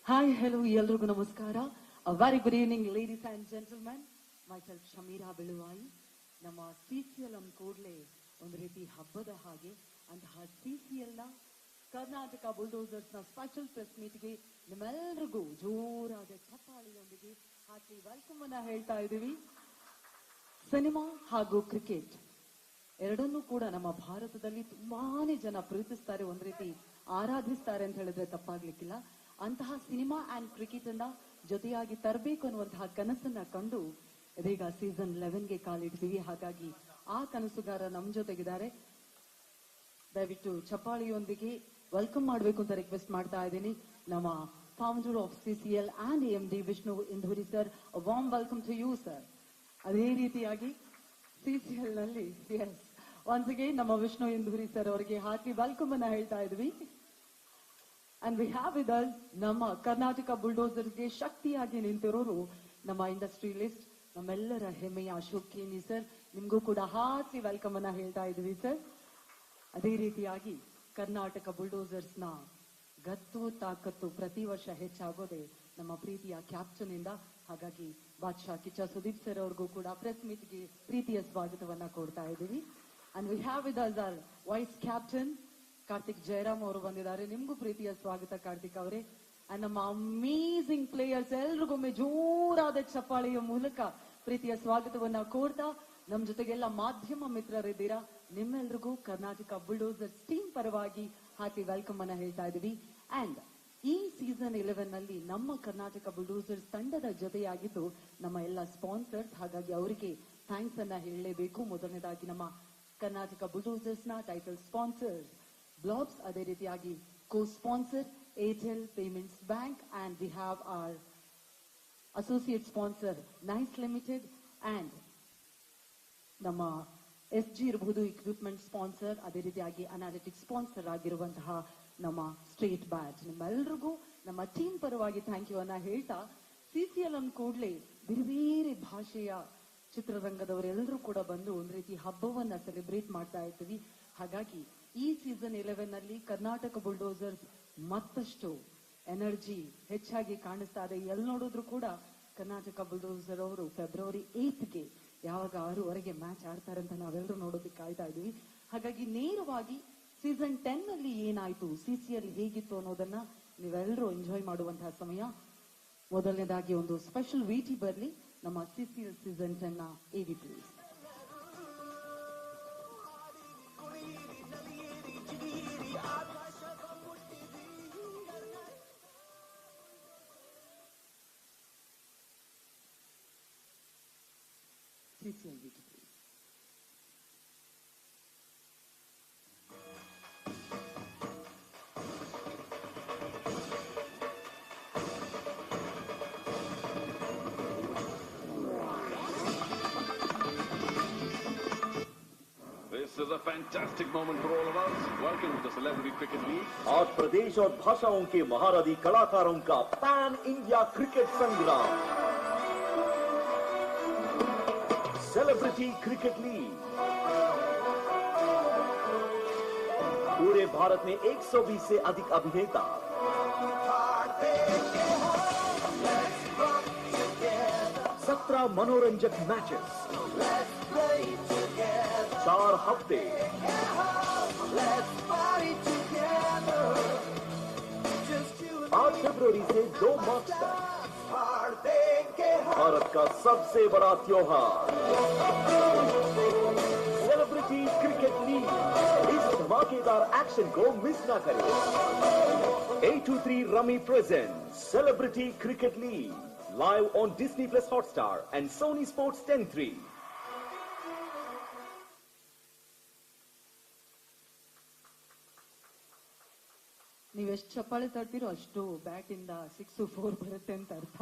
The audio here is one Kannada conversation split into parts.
Hi, hello, ಎಲ್ರಿಗೂ ನಮಸ್ಕಾರ. A very good evening, ladies and gentlemen. Myself Shameera Beluvai. ನಮ್ಮ CCL ಕೂಡಲೇ ಒಂದು ರೀತಿ ಹಬ್ಬದ ಹಾಗೆ ಅಂತಹ CCL ನ ಕರ್ನಾಟಕ ಬುಲ್ಡೋಸರ್ಸ್ ನ ಸ್ಪೆಷಲ್ ಪ್ರೆಸ್ ಮೀಟ್ಗೆ ನಿಮ್ಮೆಲ್ಲರಿಗೂ ಜೋರಾದ ಚಪ್ಪಾಳಿಯೊಂದಿಗೆ ಹಾಕಿ ವೆಲ್ಕಮ್ ಅನ್ನ ಹೇಳ್ತಾ ಇದ್ದೀವಿ. ಸಿನಿಮಾ ಹಾಗೂ ಕ್ರಿಕೆಟ್ ಎರಡನ್ನೂ ಕೂಡ ನಮ್ಮ ಭಾರತದಲ್ಲಿ ತುಂಬಾನೇ ಜನ ಪ್ರೀತಿಸ್ತಾರೆ, ಒಂದ್ ರೀತಿ ಆರಾಧಿಸ್ತಾರೆ ಅಂತ ಹೇಳಿದ್ರೆ ತಪ್ಪಾಗ್ಲಿಕ್ಕಿಲ್ಲ. ಅಂತಹ ಸಿನಿಮಾ ಅಂಡ್ ಕ್ರಿಕೆಟ್ ಅನ್ನ ಜೊತೆಯಾಗಿ ತರಬೇಕು ಅನ್ನುವಂತಹ ಕನಸನ್ನ ಕಂಡು ಇದೀಗ ಸೀಸನ್ 11ಗೆ ಕಾಲಿಡ್ತೀವಿ. ಹಾಗಾಗಿ ಆ ಕನಸುಗಾರ ನಮ್ ಜೊತೆಗಿದ್ದಾರೆ. ದಯವಿಟ್ಟು ಚಪ್ಪಾಳಿಯೊಂದಿಗೆ ವೆಲ್ಕಮ್ ಮಾಡಬೇಕು ಅಂತ ರಿಕ್ವೆಸ್ಟ್ ಮಾಡ್ತಾ ಇದ್ದೀನಿ. ನಮ್ಮ founder of CCL and AMD Vishnu Induri sir, warm welcome to you sir. ಅದೇ ರೀತಿಯಾಗಿ CCL ನಲ್ಲಿ ಒನ್ಸ್ ಅಗೇನ್ ನಮ್ಮ ವಿಷ್ಣು ಇಂಧೂರಿ ಸರ್ ಅವರಿಗೆ ಹಾಕಿ ವೆಲ್ಕಮ್ ಅನ್ನ ಹೇಳ್ತಾ ಇದ್ವಿ. And we have with us ನಮ್ಮ ಕರ್ನಾಟಕ ಬುಲ್ಡೋಸರ್ಗೆ ಶಕ್ತಿಯಾಗಿ ನಿಂತಿರೋರು ನಮ್ಮ ಇಂಡಸ್ಟ್ರಿಯಲಿಸ್ಟ್, ನಮ್ಮೆಲ್ಲರ ಹೆಮ್ಮೆಯ ಅಶೋಕ್ ಕೇನಿ ಸರ್. ನಿಮ್ಗೂ ಕೂಡ ಹಾಕಿ ವೆಲ್ಕಮ್ ಅನ್ನ ಹೇಳ್ತಾ ಇದ್ವಿ ಸರ್. ಅದೇ ರೀತಿಯಾಗಿ ಕರ್ನಾಟಕ ಬುಲ್ಡೋಸರ್ಸ್ ನ ಗತ್ತು ತಾಕತ್ತು ಪ್ರತಿ ವರ್ಷ ಹೆಚ್ಚಾಗೋದೆ ನಮ್ಮ ಪ್ರೀತಿಯ ಕ್ಯಾಪ್ಟನ್ ಇಂದ. ಹಾಗಾಗಿ ಬಾದ್ಶಾ ಕಿಚ್ಚ ಸುದೀಪ್ ಸರ್ ಅವ್ರಿಗೂ ಕೂಡ ಪ್ರೆಸ್ ಮೀಟ್ಗೆ ಪ್ರೀತಿಯ ಸ್ವಾಗತವನ್ನ ಕೊಡ್ತಾ ಇದ್ದೀವಿ. And we have with us our vice captain Karthik Jayaram ಅವರು ಬಂದಿದ್ದಾರೆ. ನಿಮ್ಗೂ ಪ್ರೀತಿಯ ಸ್ವಾಗತ ಕಾರ್ತಿಕ್ ಅವರೇ. ಅಂಡ್ ನಮ್ಮ ಅಮೇಸಿಂಗ್ ಪ್ಲೇಯರ್ಸ್ ಎಲ್ರಿಗೊಮ್ಮೆ ಜೋರಾದ ಚಪ್ಪಾಳೆಯ ಮೂಲಕ ಪ್ರೀತಿಯ ಸ್ವಾಗತವನ್ನ ಕೋರ್ತಾ, ನಮ್ ಜೊತೆಗೆಲ್ಲ ಮಾಧ್ಯಮ ಮಿತ್ರರಿದ್ದೀರಾ, ನಿಮ್ಮೆಲ್ರಿಗೂ ಕರ್ನಾಟಕ ಬುಲ್ಡೋಸರ್ಸ್ ಟೀಮ್ ಪರವಾಗಿ ಹಾಕಿ ವೆಲ್ಕಮ್ ಅನ್ನ ಹೇಳ್ತಾ ಇದೀವಿ. ಅಂಡ್ ಈ ಸೀಸನ್ 11 ನಲ್ಲಿ ನಮ್ಮ ಕರ್ನಾಟಕ ಬುಲ್ಡೋಸರ್ಸ್ ತಂಡದ ಜೊತೆಯಾಗಿದ್ದು ನಮ್ಮ ಎಲ್ಲ ಸ್ಪಾನ್ಸರ್ಸ್. ಹಾಗಾಗಿ ಅವರಿಗೆ ಥ್ಯಾಂಕ್ಸ್ ಅನ್ನ ಹೇಳಲೇಬೇಕು. ಮೊದಲನೇದಾಗಿ ನಮ್ಮ ಕರ್ನಾಟಕ ಬುಲ್ಡೋಸರ್ಸ್ ನ ಟೈಟಲ್ ಸ್ಪಾನ್ಸರ್ಸ್ ಬ್ಲಾಬ್ಸ್, ಅದೇ ರೀತಿಯಾಗಿ co sponsor Airtel payments bank, and we have our associate sponsor Nice limited, and ನಮ್ಮ SG ಇರಬಹುದು ಇಕ್ವಿಪ್ಮೆಂಟ್ ಸ್ಪಾನ್ಸರ್, ಅದೇ ರೀತಿಯಾಗಿ ಅನಾಲಿಟಿಕ್ಸ್ ಸ್ಪಾನ್ಸರ್ ಆಗಿರುವಂತಹ ನಮ್ಮ ಸ್ಟ್ರೇಟ್ ಬ್ಯಾಟ್. ನಿಮ್ಮೆಲ್ರಿಗೂ ನಮ್ಮ ಟೀಮ್ ಪರವಾಗಿ ಥ್ಯಾಂಕ್ ಯು ಅನ್ನ ಹೇಳ್ತಾ, CCL ಕೂಡಲೇ ಬೇರೆ ಬೇರೆ ಭಾಷೆಯ ಚಿತ್ರರಂಗದವರೆಲ್ಲರೂ ಕೂಡ ಬಂದು ಒಂದ್ ರೀತಿ ಹಬ್ಬವನ್ನ ಸೆಲೆಬ್ರೇಟ್ ಮಾಡ್ತಾ ಇರ್ತೀವಿ. ಹಾಗಾಗಿ ಈ ಸೀಸನ್ 11 ನಲ್ಲಿ ಕರ್ನಾಟಕ ಬುಲ್ಡೋಸರ್ಸ್ ಮತ್ತಷ್ಟು ಎನರ್ಜಿ ಹೆಚ್ಚಾಗಿ ಕಾಣಿಸ್ತಾ ಇದೆ. ಎಲ್ಲಿ ನೋಡಿದ್ರು ಕೂಡ ಕರ್ನಾಟಕ ಬುಲ್ಡೋಸರ್ ಅವರು ಫೆಬ್ರವರಿ 8ಗೆ ಯಾವಾಗ 6ವರೆಗೆ ಮ್ಯಾಚ್ ಆಡ್ತಾರೆ ಅಂತ ನಾವೆಲ್ಲರೂ ನೋಡೋದಕ್ಕೆ ಕಾಯ್ತಾ ಇದೀವಿ. ಹಾಗಾಗಿ ನೇರವಾಗಿ ಸೀಸನ್ 10 ನಲ್ಲಿ ಏನಾಯ್ತು, CCL ಹೇಗಿತ್ತು ಅನ್ನೋದನ್ನ ನೀವೆಲ್ಲರೂ ಎಂಜಾಯ್ ಮಾಡುವಂತಹ ಸಮಯ. ಮೊದಲನೇದಾಗಿ ಒಂದು ಸ್ಪೆಷಲ್ ವಿಟಿ ಬರ್ಲಿ ನಮ್ಮ CCL ಸೀಸನ್ 10 ನ AV please. CCL VT please. This is a fantastic moment for all of us. Welcome to the Celebrity Cricket League. आज प्रदेश और भाषाओं के महारथी कलाकारों का पैन इंडिया क्रिकेट संग्राम सेलिब्रिटी क्रिकेट लीग। पूरे भारत में 120 से अधिक अभिनेता, 17 मनोरंजक मैचेस, 4 हफ्ते, 8 फरवरी से 2 मार्च तक भारत का सबसे बड़ा त्योहार सेलिब्रिटी क्रिकेट लीग। इस धमाकेदार एक्शन को मिस ना करें। 823 Rummy presents Celebrity Cricket League live on Disney Plus Hotstar and Sony Sports 10/3. ನೀವೆಷ್ಟು ಚಪ್ಪಾಳೆ ತರ್ತೀರೋ ಅಷ್ಟು ಬ್ಯಾಟ್ ಇಂದ 6 4 ಬರುತ್ತೆ ಅಂತ ಅರ್ಥ.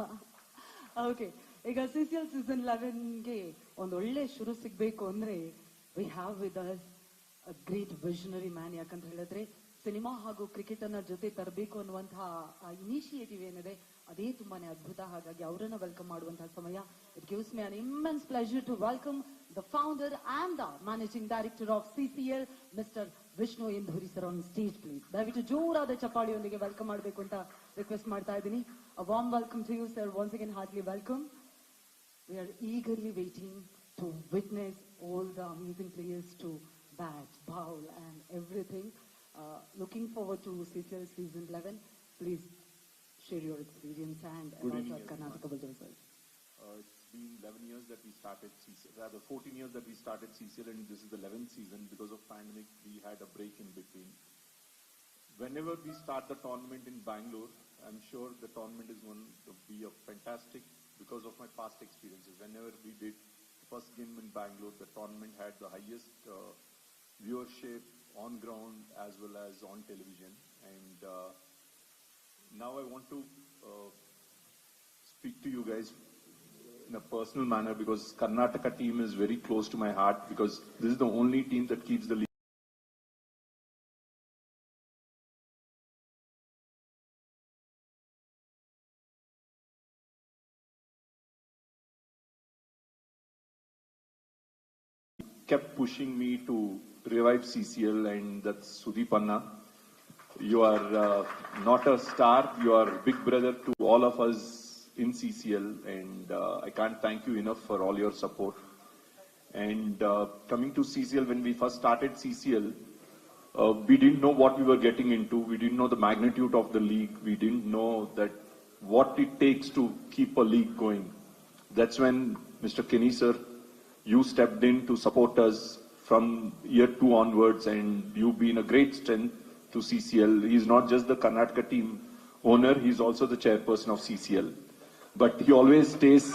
ಓಕೆ, ಈಗ CCL ಸೀಸನ್ 11ಗೆ ಒಂದು ಒಳ್ಳೆ ಶುರು ಸಿಗ್ಬೇಕು ಅಂದ್ರೆ V have with us a great visionary man. ಯಾಕಂತ ಹೇಳಿದ್ರೆ ಸಿನಿಮಾ ಹಾಗೂ ಕ್ರಿಕೆಟ್ ಅನ್ನ ಜೊತೆ ತರಬೇಕು ಅನ್ನುವಂತಹ ಇನಿಷಿಯೇಟಿವ್ ಏನಿದೆ ಅದೇ ತುಂಬಾನೇ ಅದ್ಭುತ. ಹಾಗಾಗಿ ಅವರನ್ನ ವೆಲ್ಕಮ್ ಮಾಡುವಂತಹ ಸಮಯ. It gives me an immense pleasure to welcome the founder and the managing director of CCL, mister Vishnu Induri sir on stage please. ದಯವಿಟ್ಟು ಜೋರಾದ ಚಪ್ಪಾಳಿಯೊಂದಿಗೆ ವೆಲ್ಕಮ್ ಮಾಡಬೇಕು ಅಂತ ರಿಕ್ವೆಸ್ಟ್ ಮಾಡ್ತಾ ಇದ್ದೀನಿ. A warm welcome to you, sir. Once again, heartily welcome. We are eagerly waiting to witness all the amazing players to bat, bowl, and everything. Looking forward to CCL season 11. Please share your experience and Good about evening, our Karnataka Bulldozers. It's been 11 years that we started CCL, rather 14 years that we started CCL, and this is the 11th season. Because of pandemic, we had a break in between. Whenever we start the tournament in Bangalore, I'm sure the tournament is going to be a fantastic because of my past experiences. Whenever we did the first game in Bangalore, the tournament had the highest viewership on ground as well as on television. And now I want to speak to you guys in a personal manner because Karnataka team is very close to my heart because this is the only team that keeps the league. Kept pushing me to revive CCL, and that's Sudeep Anna. You are not a star, you are big brother to all of us in CCL, and I can't thank you enough for all your support. And coming to CCL, when we first started CCL, we didn't know what we were getting into. We didn't know the magnitude of the league. We didn't know that what it takes to keep a league going. That's when Mr. Kenny sir, you stepped in to support us from year 2 onwards, and you've been a great strength to CCL. He's not just the Karnataka team owner, he's also the chairperson of CCL. But he always stays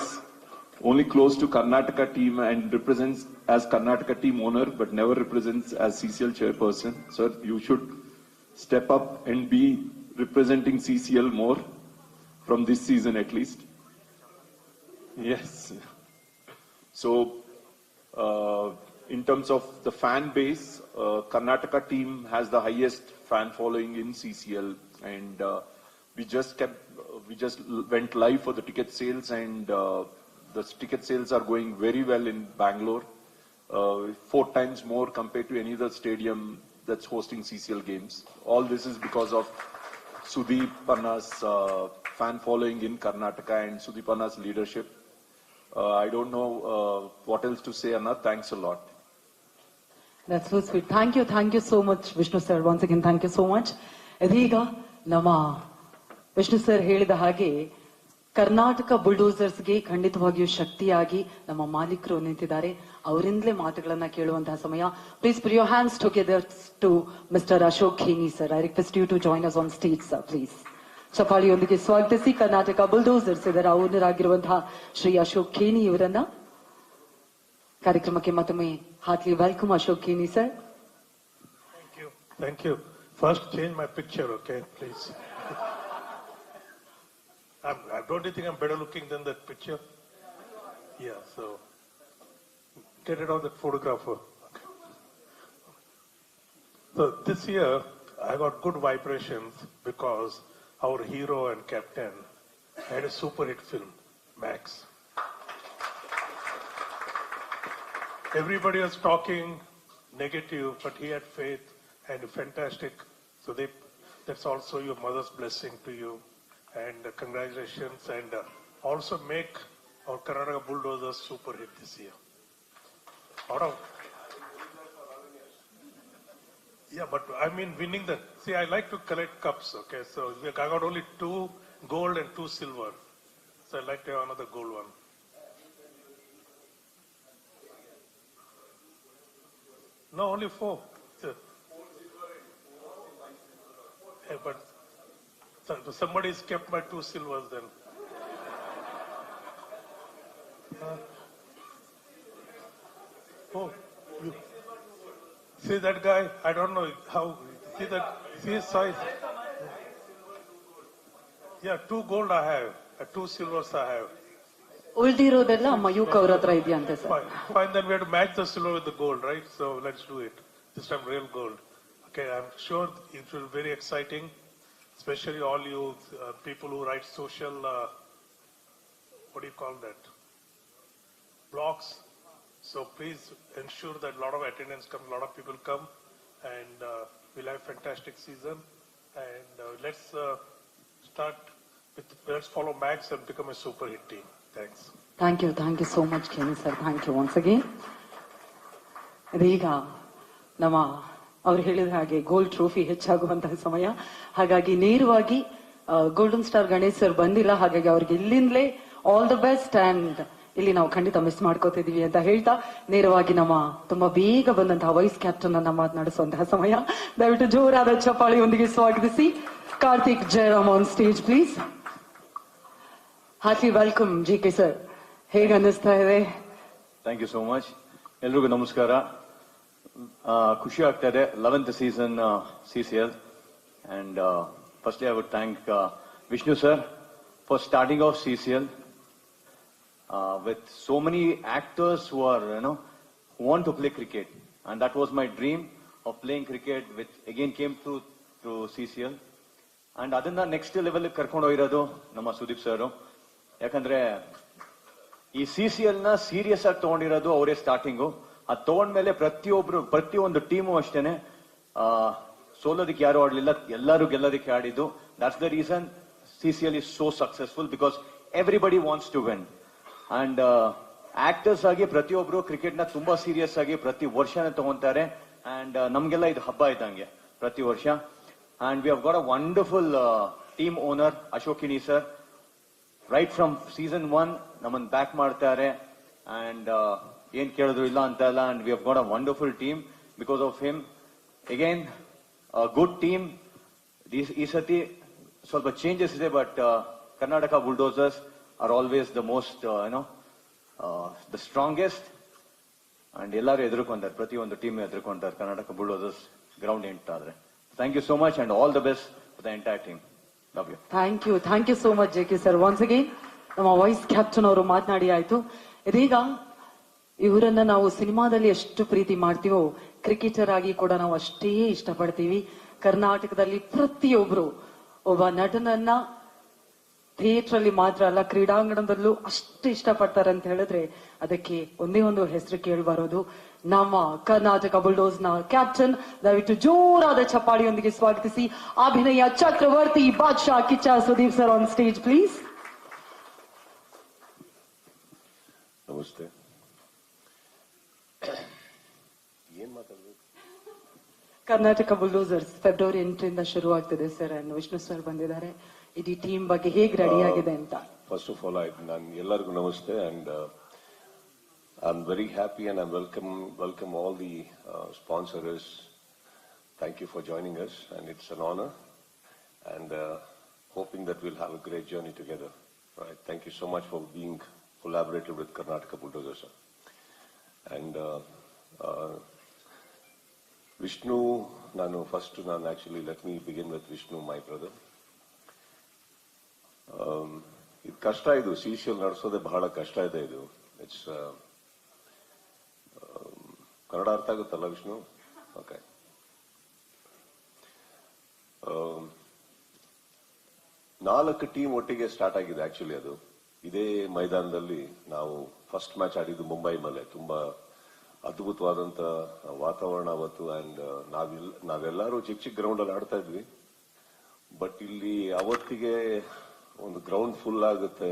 only close to Karnataka team and represents as Karnataka team owner, but never represents as CCL chairperson. Sir, you should step up and be representing CCL more from this season at least. Yes. So, in terms of the fan base, Karnataka team has the highest fan following in CCL, and we just went live for the ticket sales, and the ticket sales are going very well in Bangalore, 4 times more compared to any other stadium that's hosting CCL games. All this is because of Sudeep Anna's fan following in Karnataka and Sudeep Anna's leadership. I don't know what else to say, Anna. Thanks a lot. That's so sweet. Thank you so much, Vishnu sir. Once again, thank you so much. ಇದೀಗ ನಮ್ಮ ವಿಷ್ಣು ಸರ್ ಹೇಳಿದ ಹಾಗೆ ಕರ್ನಾಟಕ ಬುಲ್ಡೋಸರ್ಸ್ಗೆ ಖಂಡಿತವಾಗಿಯೂ ಶಕ್ತಿಯಾಗಿ ನಮ್ಮ ಮಾಲೀಕರು ನಿಂತಿದ್ದಾರೆ. ಅವರಿಂದಲೇ ಮಾತುಗಳನ್ನ ಕೇಳುವಂತಹ ಸಮಯ. Please put your hands together to Mr. Ashok Kheni sir. I request you to join us on stage, sir, please. ಚಪಾಳಿಯೊಂದಿಗೆ ಸ್ವಾಗತಿಸಿ ಕರ್ನಾಟಕ ಬುಲ್ಡೋಸರ್ಸ್ ಇದರ ಓನರ್ ಆಗಿರುವಂತಹ ಶ್ರೀ ಅಶೋಕ್ ಖೇನಿ ಇವರನ್ನ ಕಾರ್ಯಕ್ರಮಕ್ಕೆ ಮತ್ತೊಮ್ಮೆ heartily welcome Ashok Kheny sir. Thank you. First, change my picture, okay, please. Don't you think I'm better looking than that picture? Yeah, so get rid of that photographer. Okay. So this year, I got good vibrations because our hero and captain had a super hit film, Max. Everybody was talking negative, but he had faith and fantastic. So that's also your mother's blessing to you, and congratulations, and also make our Karnataka Bulldozers super hit this year. Yeah, but I mean winning the. See, I like to collect cups. Okay, so I got only 2 gold and 2 silver, so I like to have another gold one. No, only 4. Yeah, but somebody's kept my 2 silvers then. Oh, you. See that guy? I don't know how. See that? See his size? Yeah, 2 gold I have. 2 silvers I have. ಉಳಿದಿರೋದೆಲ್ಲ ಮಯೂಕ್ ಅವ್ರ ಹತ್ರ ಇದೆಯಂತೆ sir. Fine, then we have to match the silver with the gold, right? So let's do it. This time real gold. Okay, I'm sure it will be very exciting, especially all you people who write social, what do you call that? Blogs. So please ensure that a lot of attendance comes, a lot of people come, and we'll have a fantastic season. And let's let's follow Max and become a super hit team. Thanks. Thank you so much, Kenny sir. Thank you once again. ಇದೀಗ ನಮ್ಮ ಅವ್ರು ಹೇಳಿದ ಹಾಗೆ ಗೋಲ್ಡ್ ಟ್ರೋಫಿ ಹೆಚ್ಚಾಗುವಂತಹ ಸಮಯ, ಹಾಗಾಗಿ ನೇರವಾಗಿ ಗೋಲ್ಡನ್ ಸ್ಟಾರ್ ಗಣೇಶ್ ಸರ್ ಬಂದಿಲ್ಲ, ಹಾಗಾಗಿ ಅವ್ರಿಗೆ ಇಲ್ಲಿಂದಲೇ ಆಲ್ ದ ಬೆಸ್ಟ್ ಅಂಡ್ ಇಲ್ಲಿ ನಾವು ಖಂಡಿತ ಮಿಸ್ ಮಾಡ್ಕೋತಿದೀವಿ ಅಂತ ಹೇಳ್ತಾ ನೇರವಾಗಿ ನಮ್ಮ ತುಂಬಾ ಬೇಗ ಬಂದಂತಹ ವೈಸ್ ಕ್ಯಾಪ್ಟನ್ ಅನ್ನ ಮಾತನಾಡಿಸುವಂತಹ ಸಮಯ. ದಯವಿಟ್ಟು ಜೋರಾದ ಚಪ್ಪಾಳಿಯೊಂದಿಗೆ ಸ್ವಾಗತಿಸಿ Karthik Jayaram on stage please. Heartily welcome G K sir, ಹೇಗೆ ಅನ್ನಿಸ್ತಾ ಇದೆ? Thank you so much. ಎಲ್ರಿಗೂ ನಮಸ್ಕಾರ. ಖುಷಿ ಆಗ್ತಾ ಇದೆ 11th season CCL, and firstly I would thank Vishnu sir for starting off CCL with so many actors who are who want to play cricket, and that was my dream of playing cricket, which again came through CCL. And ಅದನ್ನ ನೆಕ್ಸ್ಟ್ ಲೆವೆಲ್ ಕರ್ಕೊಂಡು ಹೋಗಿರೋದು ನಮ್ಮ ಸುದೀಪ್ ಸರ್. ಯಾಕಂದ್ರೆ ಈ CCL ನ ಸೀರಿಯಸ್ ಆಗಿ ತಗೊಂಡಿರೋದು ಅವರೇ ಸ್ಟಾರ್ಟಿಂಗು. ಅದು ತಗೊಂಡ್ಮೇಲೆ ಪ್ರತಿಯೊಂದು ಟೀಮು ಅಷ್ಟೇನೆ ಸೋಲೋದಕ್ಕೆ ಯಾರು ಆಡ್ಲಿಲ್ಲ, ಎಲ್ಲರೂ ಗೆಲ್ಲೋದಕ್ಕೆ ಆಡಿದ್ದು. That's the reason CCL is so successful, because everybody wants to win. And actors ಆಗಿ ಪ್ರತಿಯೊಬ್ರು ಕ್ರಿಕೆಟ್ ನ ತುಂಬಾ ಸೀರಿಯಸ್ ಆಗಿ ಪ್ರತಿ ವರ್ಷನೇ ತಗೊಂತಾರೆ. ಅಂಡ್ ನಮ್ಗೆಲ್ಲ ಇದು ಹಬ್ಬ ಇದ್ದಂಗೆ ಪ್ರತಿ ವರ್ಷ. And we have got a wonderful team owner ಅಶೋಕಿನಿ sir. Right from season 1 ನಮ್ಮನ್ನು ಬ್ಯಾಕ್ ಮಾಡ್ತಾರೆ, ಅಂಡ್ ಏನ್ ಕೇಳಿದ್ರು ಇಲ್ಲ ಅಂತ ಅಲ್ಲ. And we have got a wonderful team because of him. Again good team. ಈ ಸತಿ ಸ್ವಲ್ಪ ಚೇಂಜಸ್ ಇದೆ, but Karnataka bulldozers are always the most the strongest. And ಎಲ್ಲರೂ ಎದುರ್ಕೊಂತಾರೆ, ಪ್ರತಿಯೊಂದು ಟೀಮ್ ಎದುರ್ಕೊಂತಾರೆ ಕರ್ನಾಟಕ ಬುಲ್ಡೋಸರ್ಸ್ ಗ್ರೌಂಡ್ ಎಂಟಾದ್ರೆ. Thank you so much and all the best for the entire team. Love you. Thank you so much J K sir. Once again ನಮ್ಮ ವೈಸ್ ಕ್ಯಾಪ್ಟನ್ ಅವರು ಮಾತನಾಡಿ ಆಯ್ತು. ಇದೀಗ ಇವರನ್ನ ನಾವು ಸಿನಿಮಾದಲ್ಲಿ ಎಷ್ಟು ಪ್ರೀತಿ ಮಾಡ್ತೀವೋ ಕ್ರಿಕೆಟರ್ ಆಗಿ ಕೂಡ ನಾವು ಅಷ್ಟೇ ಇಷ್ಟಪಡ್ತೀವಿ. ಕರ್ನಾಟಕದಲ್ಲಿ ಪ್ರತಿಯೊಬ್ರು ಒಬ್ಬ ನಟನನ್ನ ಥಿಯೇಟರ್ ಅಲ್ಲಿ ಮಾತ್ರ ಅಲ್ಲ, ಕ್ರೀಡಾಂಗಣದಲ್ಲೂ ಅಷ್ಟು ಇಷ್ಟಪಡ್ತಾರೆ ಅಂತ ಹೇಳಿದ್ರೆ ಅದಕ್ಕೆ ಒಂದೇ ಒಂದು ಹೆಸರು ಕೇಳಿಬರೋದು, ನಮ್ಮ ಕರ್ನಾಟಕ ಬುಲ್ಡೋಸ್ ನ ಕ್ಯಾಪ್ಟನ್. ದಯವಿಟ್ಟು ಜೋರಾದ ಚಪ್ಪಾಳಿಯೊಂದಿಗೆ ಸ್ವಾಗತಿಸಿ ಅಭಿನಯ ಚಕ್ರವರ್ತಿ ಬಾದ್ಶಾ Kichcha Sudeep sir on stage please. ನಮಸ್ತೆ. ಏನ್ ಮಾತಾಡ್ಬೇಕು? ಕರ್ನಾಟಕ ಬುಲ್ಡೋಸರ್ಸ್ February 8 ಶುರು ಆಗ್ತಿದೆ ಸರ್, ಅಂಡ್ ವಿಷ್ಣು ಸರ್ ಬಂದಿದ್ದಾರೆ. ಇಡೀ ಟೀಮ್ ಬಗ್ಗೆ ಹೇಗೆ ರೆಡಿ ಆಗಿದೆ ಅಂತ. ಫಸ್ಟ್ ಆಫ್ ಆಲ್ ನಾನು ಎಲ್ಲರಿಗೂ ನಮಸ್ತೆ, and I am very happy and I welcome all the sponsors. Thank you for joining us, and it's an honour, and hoping that will have a great journey together. Thank you so much for being collaborated with Karnataka Bulldozers. And Vishnu, actually let me begin with Vishnu, my brother. ಇದು ಕಷ್ಟ, ಇದು CCL ನಡೆಸೋದೇ ಬಹಳ ಕಷ್ಟ ಇದೆ. ಇದು ಇಟ್ಸ್ ಕನ್ನಡ ಅರ್ಥ ಆಗುತ್ತಲ್ಲ ವಿಷ್ಣು? ಓಕೆ. 4 ಟೀಮ್ ಒಟ್ಟಿಗೆ ಸ್ಟಾರ್ಟ್ ಆಗಿದೆ ಆಕ್ಚುಲಿ. ಅದು ಇದೇ ಮೈದಾನದಲ್ಲಿ ನಾವು ಫಸ್ಟ್ ಮ್ಯಾಚ್ ಆಡಿದ್ದು ಮುಂಬೈ ಮೇಲೆ. ತುಂಬಾ ಅದ್ಭುತವಾದಂತ ವಾತಾವರಣ ಅವತ್ತು. ಅಂಡ್ ನಾವೆಲ್ಲರೂ ಚಿಕ್ಕ ಗ್ರೌಂಡ್ ಅಲ್ಲಿ ಆಡ್ತಾ ಇದ್ವಿ, ಬಟ್ ಇಲ್ಲಿ ಅವತ್ತಿಗೆ ಒಂದು ಗ್ರೌಂಡ್ ಫುಲ್ ಆಗುತ್ತೆ,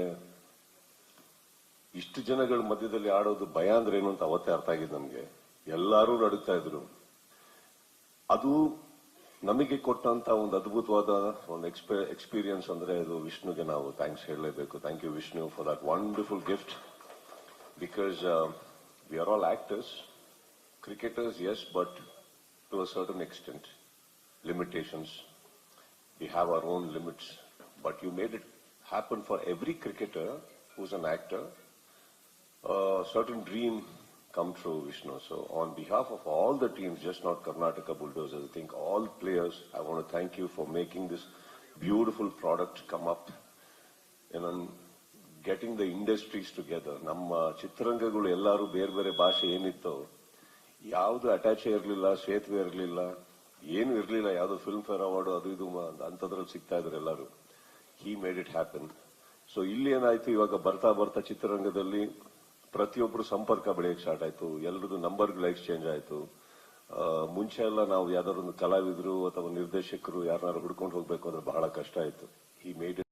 ಇಷ್ಟು ಜನಗಳ ಮಧ್ಯದಲ್ಲಿ ಆಡೋದು ಭಯ ಅಂದ್ರೆ ಏನು ಅಂತ ಅವತ್ತೇ ಅರ್ಥ ಆಗಿದ್ದು ನಮ್ಗೆ. ಎಲ್ಲರೂ ನಡುತ್ತಾ ಇದ್ರು. ಅದು ನಮಗೆ ಕೊಟ್ಟಂತ ಒಂದು ಅದ್ಭುತವಾದ ಒಂದು ಎಕ್ಸ್ಪೀರಿಯನ್ಸ್ ಅಂದ್ರೆ ಅದು ವಿಷ್ಣುಗೆ ನಾವು ಥ್ಯಾಂಕ್ಸ್ ಹೇಳಲೇಬೇಕು. Thank you Vishnu for that wonderful gift, because we are all actors, cricketers yes, but to a certain extent, limitations. We have our own limits, but you made it happen for every cricketer who's an actor. A certain dream come true, Vishnu. So on behalf of all the teams, just not Karnataka Bulldozers, I think all players, I want to thank you for making this beautiful product come up and getting the industries together. Namma ಚಿತ್ರರಂಗಗಳು ಎಲ್ಲರೂ ಬೇರೆ ಬೇರೆ ಭಾಷೆ ಏನಿತ್ತು, ಯಾವುದು ಅಟ್ಯಾಚ್ ಇರಲಿಲ್ಲ, ಸೇತುವೆ ಇರಲಿಲ್ಲ, ಏನು ಇರಲಿಲ್ಲ, ಯಾವುದು ಫಿಲ್ಮ್ ಫೇರ್ ಅವಾರ್ಡ್ ಅದು ಇದು ಅಂತದ್ರಲ್ಲಿ ಸಿಗ್ತಾ ಇದ್ರು ಎಲ್ಲರೂ. He made it happen. So ಇಲ್ಲಿ ಏನಾಯ್ತು, ಇವಾಗ ಬರ್ತಾ ಬರ್ತಾ ಚಿತ್ರರಂಗದಲ್ಲಿ ಪ್ರತಿಯೊಬ್ಬರು ಸಂಪರ್ಕ ಬೆಳೆಯಕ್ಕೆ ಸ್ಟಾರ್ಟ್ ಆಯ್ತು, ಎಲ್ಲರದ್ದು ನಂಬರ್ಗಳು ಎಕ್ಸ್ಚೇಂಜ್ ಆಯ್ತು. ಮುಂಚೆ ಎಲ್ಲ ನಾವು ಯಾವ್ದಾದ್ರು ಒಂದು ಕಲಾವಿದರು ಅಥವಾ ನಿರ್ದೇಶಕರು ಯಾರನ್ನಾರು ಹುಡ್ಕೊಂಡು ಹೋಗ್ಬೇಕು ಅಂದ್ರೆ ಬಹಳ ಕಷ್ಟ ಆಯ್ತು. he made it.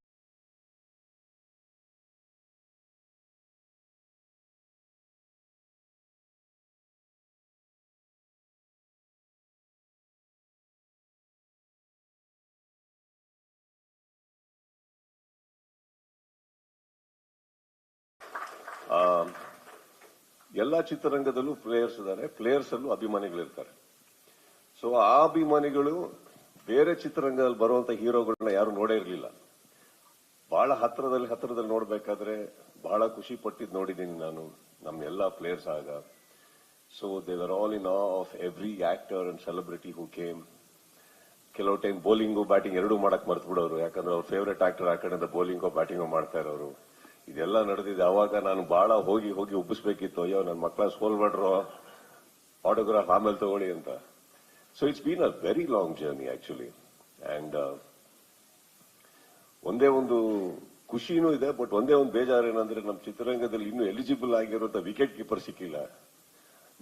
ಎಲ್ಲ ಚಿತ್ರರಂಗದಲ್ಲೂ ಪ್ಲೇಯರ್ಸ್ ಇದ್ದಾರೆ, ಪ್ಲೇಯರ್ಸ್ ಅಲ್ಲೂ ಅಭಿಮಾನಿಗಳಿರ್ತಾರೆ. ಸೊ ಆ ಅಭಿಮಾನಿಗಳು ಬೇರೆ ಚಿತ್ರರಂಗದಲ್ಲಿ ಬರುವಂತ ಹೀರೋಗಳನ್ನ ಯಾರು ನೋಡೇ ಇರಲಿಲ್ಲ. ಬಹಳ ಹತ್ರದಲ್ಲಿ ನೋಡ್ಬೇಕಾದ್ರೆ ಬಹಳ ಖುಷಿ ಪಟ್ಟಿದ್ ನೋಡಿದ್ದೀನಿ ನಾನು ನಮ್ಮ ಪ್ಲೇಯರ್ಸ್ ಆಗ. So they were all in of every actor and celebrity who came. ಕೆಲವು ಟೈಮ್ ಬೌಲಿಂಗು ಬ್ಯಾಟಿಂಗ್ ಎರಡೂ ಮಾಡಕ್ ಮರ್ತು ಬಿಡೋರು, ಯಾಕಂದ್ರೆ ಅವ್ರ ಫೇವ್ರೆಟ್ ಆಕ್ಟರ್ ಆ ಕಡೆಯಿಂದ ಬೌಲಿಂಗೋ ಬ್ಯಾಟಿಂಗೋ ಮಾಡ್ತಾ ಇರೋರು. ಇದೆಲ್ಲ ನಡೆದಿದೆ. ಅವಾಗ ನಾನು ಬಹಳ ಹೋಗಿ ಉಬ್ಬಿಸ್ಬೇಕಿತ್ತು, ಅಯ್ಯೋ ನನ್ನ ಮಕ್ಕಳ ಸೋಲ್ಬಡ್ರು, ಆಟೋಗ್ರಾಫ್ ಆಮೇಲೆ ತಗೊಳ್ಳಿ ಅಂತ. So it's been a very long journey actually. And ಒಂದೇ ಒಂದು ಖುಷಿನೂ ಇದೆ, ಬಟ್ ಒಂದೇ ಒಂದು ಬೇಜಾರು ಏನಂದ್ರೆ ನಮ್ಮ ಚಿತ್ರರಂಗದಲ್ಲಿ ಇನ್ನೂ ಎಲಿಜಿಬಲ್ ಆಗಿರುವಂತ ವಿಕೆಟ್ ಕೀಪರ್ ಸಿಕ್ಕಿಲ್ಲ.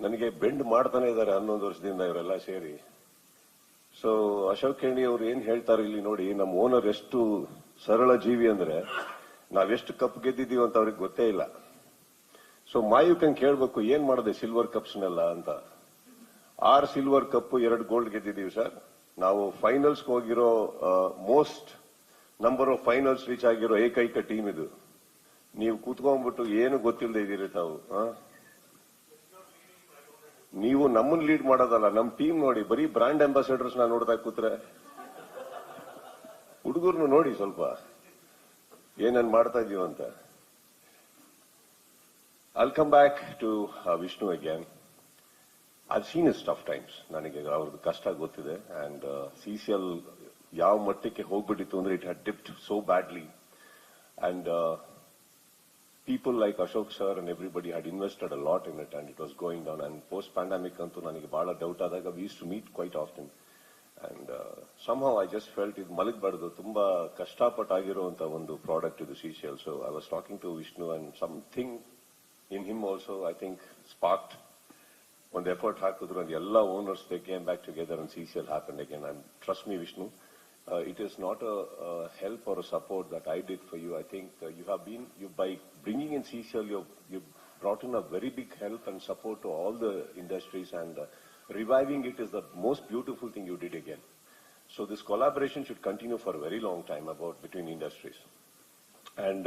ನನಗೆ ಬೆಂಡ್ ಮಾಡ್ತಾನೆ ಇದ್ದಾರೆ 11 ವರ್ಷದಿಂದ ಇವರೆಲ್ಲ ಸೇರಿ. ಸೊ ಅಶೋಕ್ ಖೇಣಿ ಅವರು ಏನ್ ಹೇಳ್ತಾರೆ ಇಲ್ಲಿ ನೋಡಿ, ನಮ್ಮ ಓನರ್ ಎಷ್ಟು ಸರಳ ಜೀವಿ ಅಂದ್ರೆ ನಾವೆಷ್ಟು ಕಪ್ ಗೆದ್ದಿದ್ದೀವಿ ಅಂತ ಅವ್ರಿಗೆ ಗೊತ್ತೇ ಇಲ್ಲ. ಸೊ ಮಾಯುಕನ್ ಕೇಳ್ಬೇಕು ಏನ್ ಮಾಡಿದೆ ಸಿಲ್ವರ್ ಕಪ್ಸ್ನೆಲ್ಲ ಅಂತ. 6 ಸಿಲ್ವರ್ ಕಪ್ 2 ಗೋಲ್ಡ್ ಗೆದ್ದಿದ್ದೀವಿ ಸರ್. ನಾವು ಫೈನಲ್ಸ್ ಹೋಗಿರೋ most number of finals reach ಆಗಿರೋ ಏಕೈಕ ಟೀಮ್ ಇದು. ನೀವು ಕೂತ್ಕೊಂಡ್ಬಿಟ್ಟು ಏನು ಗೊತ್ತಿಲ್ಲದೆ ಇದೀರಿ ತಾವು. ನೀವು ನಮ್ಮನ್ನ ಲೀಡ್ ಮಾಡೋದಲ್ಲ, ನಮ್ ಟೀಮ್ ನೋಡಿ ಬರೀ ಬ್ರಾಂಡ್ ಅಂಬಾಸಿಡರ್ಸ್ ನಾ ನೋಡ್ತಾ ಕೂತ್ರೆ. ಹುಡುಗರ್ನು ನೋಡಿ ಸ್ವಲ್ಪ ಏನೇನ್ ಮಾಡ್ತಾ ಇದೀವಂತ. I'll come back to Vishnu again. I've seen his tough times. ನನಗೆ ಅವ್ರದ್ದು ಕಷ್ಟ ಗೊತ್ತಿದೆ. ಅಂಡ್ CCL ಯಾವ ಮಟ್ಟಕ್ಕೆ ಹೋಗ್ಬಿಟ್ಟಿತ್ತು ಅಂದ್ರೆ it had dipped so badly. And people like Ashok sir and everybody had invested a lot in it and it was going down. And post pandemic ಅಂತೂ ನನಗೆ ಬಹಳ ಡೌಟ್ ಆದಾಗ we used to meet quite often. And somehow I just felt ಇದು ಮಲಗಬಾರ್ದು, ತುಂಬಾ ಕಷ್ಟಪಟ್ಟಾಗಿರುವಂತ ಒಂದು ಪ್ರಾಡಕ್ಟ್ ಇದು CCL. So I was talking to Vishnu and something in him also I think sparked ಒಂದು ಎಫರ್ಟ್ ಹಾಕಿದ್ರು, and ಎಲ್ಲ owners they came back together and CCL happened again. And trust me Vishnu, it is not a help or a support that I did for you. I think you by bringing in CCL you brought in a very big help and support to all the industries, and reviving it is the most beautiful thing you did again. So this collaboration should continue for a very long time between industries. And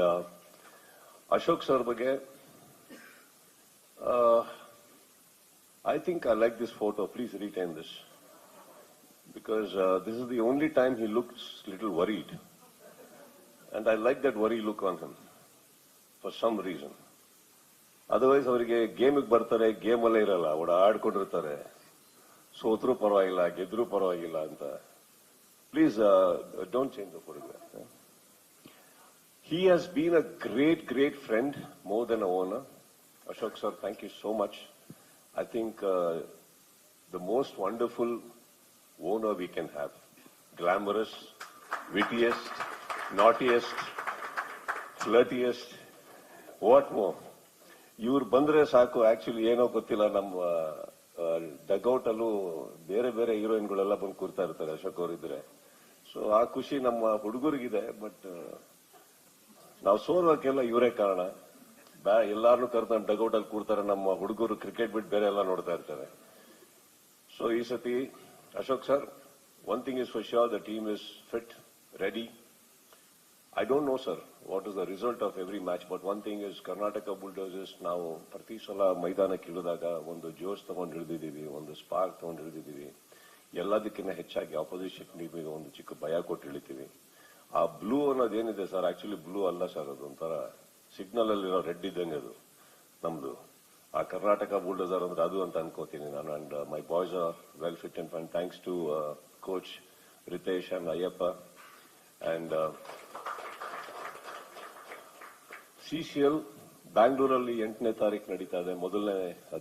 Ashok sir ಬಗ್ಗೆ I think I like this photo. Please retain this because this is the only time he looks little worried, and I like that worry look on him for some reason. Otherwise ಅವರಿಗೆ ಗೇಮಿಗೆ ಬರ್ತಾರೆ, ಗೇಮ್ ಅಲ್ಲೇ ಇರಲ್ಲ, ಆಡ್ಕೊಂಡಿರ್ತಾರೆ, ಸೋತ್ರೂ ಪರವಾಗಿಲ್ಲ ಗೆದ್ರೂ ಪರವಾಗಿಲ್ಲ ಅಂತ. Please don't change the photograph. He has been a great friend more than a owner. Ashok sir, thank you so much. I think the most wonderful owner we can have. Glamorous, wittiest, naughtiest, flirtiest, what more? ಇವ್ರು ಬಂದ್ರೆ ಸಾಕು. ಆಕ್ಚುಲಿ ಏನೋ ಗೊತ್ತಿಲ್ಲ, ನಮ್ಮ ಡಗ್ಔಟ್ ಅಲ್ಲೂ ಬೇರೆ ಹೀರೋಯಿನ್ಗಳೆಲ್ಲ ಬಂದು ಕೂರ್ತಾ ಇರ್ತಾರೆ ಅಶೋಕ್ ಅವರಿದ್ರೆ. ಸೊ ಆ ಖುಷಿ ನಮ್ಮ ಹುಡುಗರಿಗಿದೆ. ಬಟ್ ನಾವು ಸೋಲೋಕೆಲ್ಲ ಇವರೇ ಕಾರಣ. ಎಲ್ಲಾರನ್ನೂ ಕರ್ಕೊಂಡು ಡಗ್ಔಟ್ ಅಲ್ಲಿ ಕೂರ್ತಾರೆ, ನಮ್ಮ ಹುಡುಗರು ಕ್ರಿಕೆಟ್ ಬಿಟ್ಟು ಬೇರೆ ಎಲ್ಲ ನೋಡ್ತಾ ಇರ್ತಾರೆ. ಸೊ ಈ ಸತಿ Ashok sir, one thing is for sure, the team is fit, ready. I don't know sir what is the result of every match, but one thing is Karnataka Bulldozers ನಾವು ಪ್ರತಿ ಸಲ ಮೈದಾನಕ್ಕೆ ಇಳಿದಾಗ ಒಂದು ಜೋಶ್ ತಗೊಂಡು ಇಳಿದಿದ್ದೀವಿ, ಒಂದು ಸ್ಪಾರ್ಕ್ ತಗೊಂಡು ಇಳಿದಿದ್ದೀವಿ. ಎಲ್ಲದಕ್ಕಿಂತ ಹೆಚ್ಚಾಗಿ ಆಪೋಸಿಷನ್ ಟೀಮಿಗೆ ಒಂದು ಚಿಕ್ಕ ಭಯ ಕೊಟ್ಟು ಇಳಿತೀವಿ. ಆ ಬ್ಲೂ ಅನ್ನೋದೇನಿದೆ ಸರ್, ಆಕ್ಚುಲಿ ಬ್ಲೂ ಅಲ್ಲ ಸರ್, ಅದು ಒಂಥರ ಸಿಗ್ನಲ್ ಅಲ್ಲಿರೋ ರೆಡ್ ಇದ್ದಂಗೆ ಅದು ನಮ್ದು. ಆ ಕರ್ನಾಟಕ ಬುಲ್ಡೋಸರ್ ಅಂದ್ರೆ ಅದು ಅಂತ ಅನ್ಕೋತೀನಿ ನಾನು. And my boys are well fit and fine, thanks to coach Ritesh and Ayyappa. And CCL ಬ್ಯಾಂಗ್ಳೂರಲ್ಲಿ 8ನೇ ತಾರೀಕು ನಡೀತಾ ಇದೆ, ಮೊದಲನೇ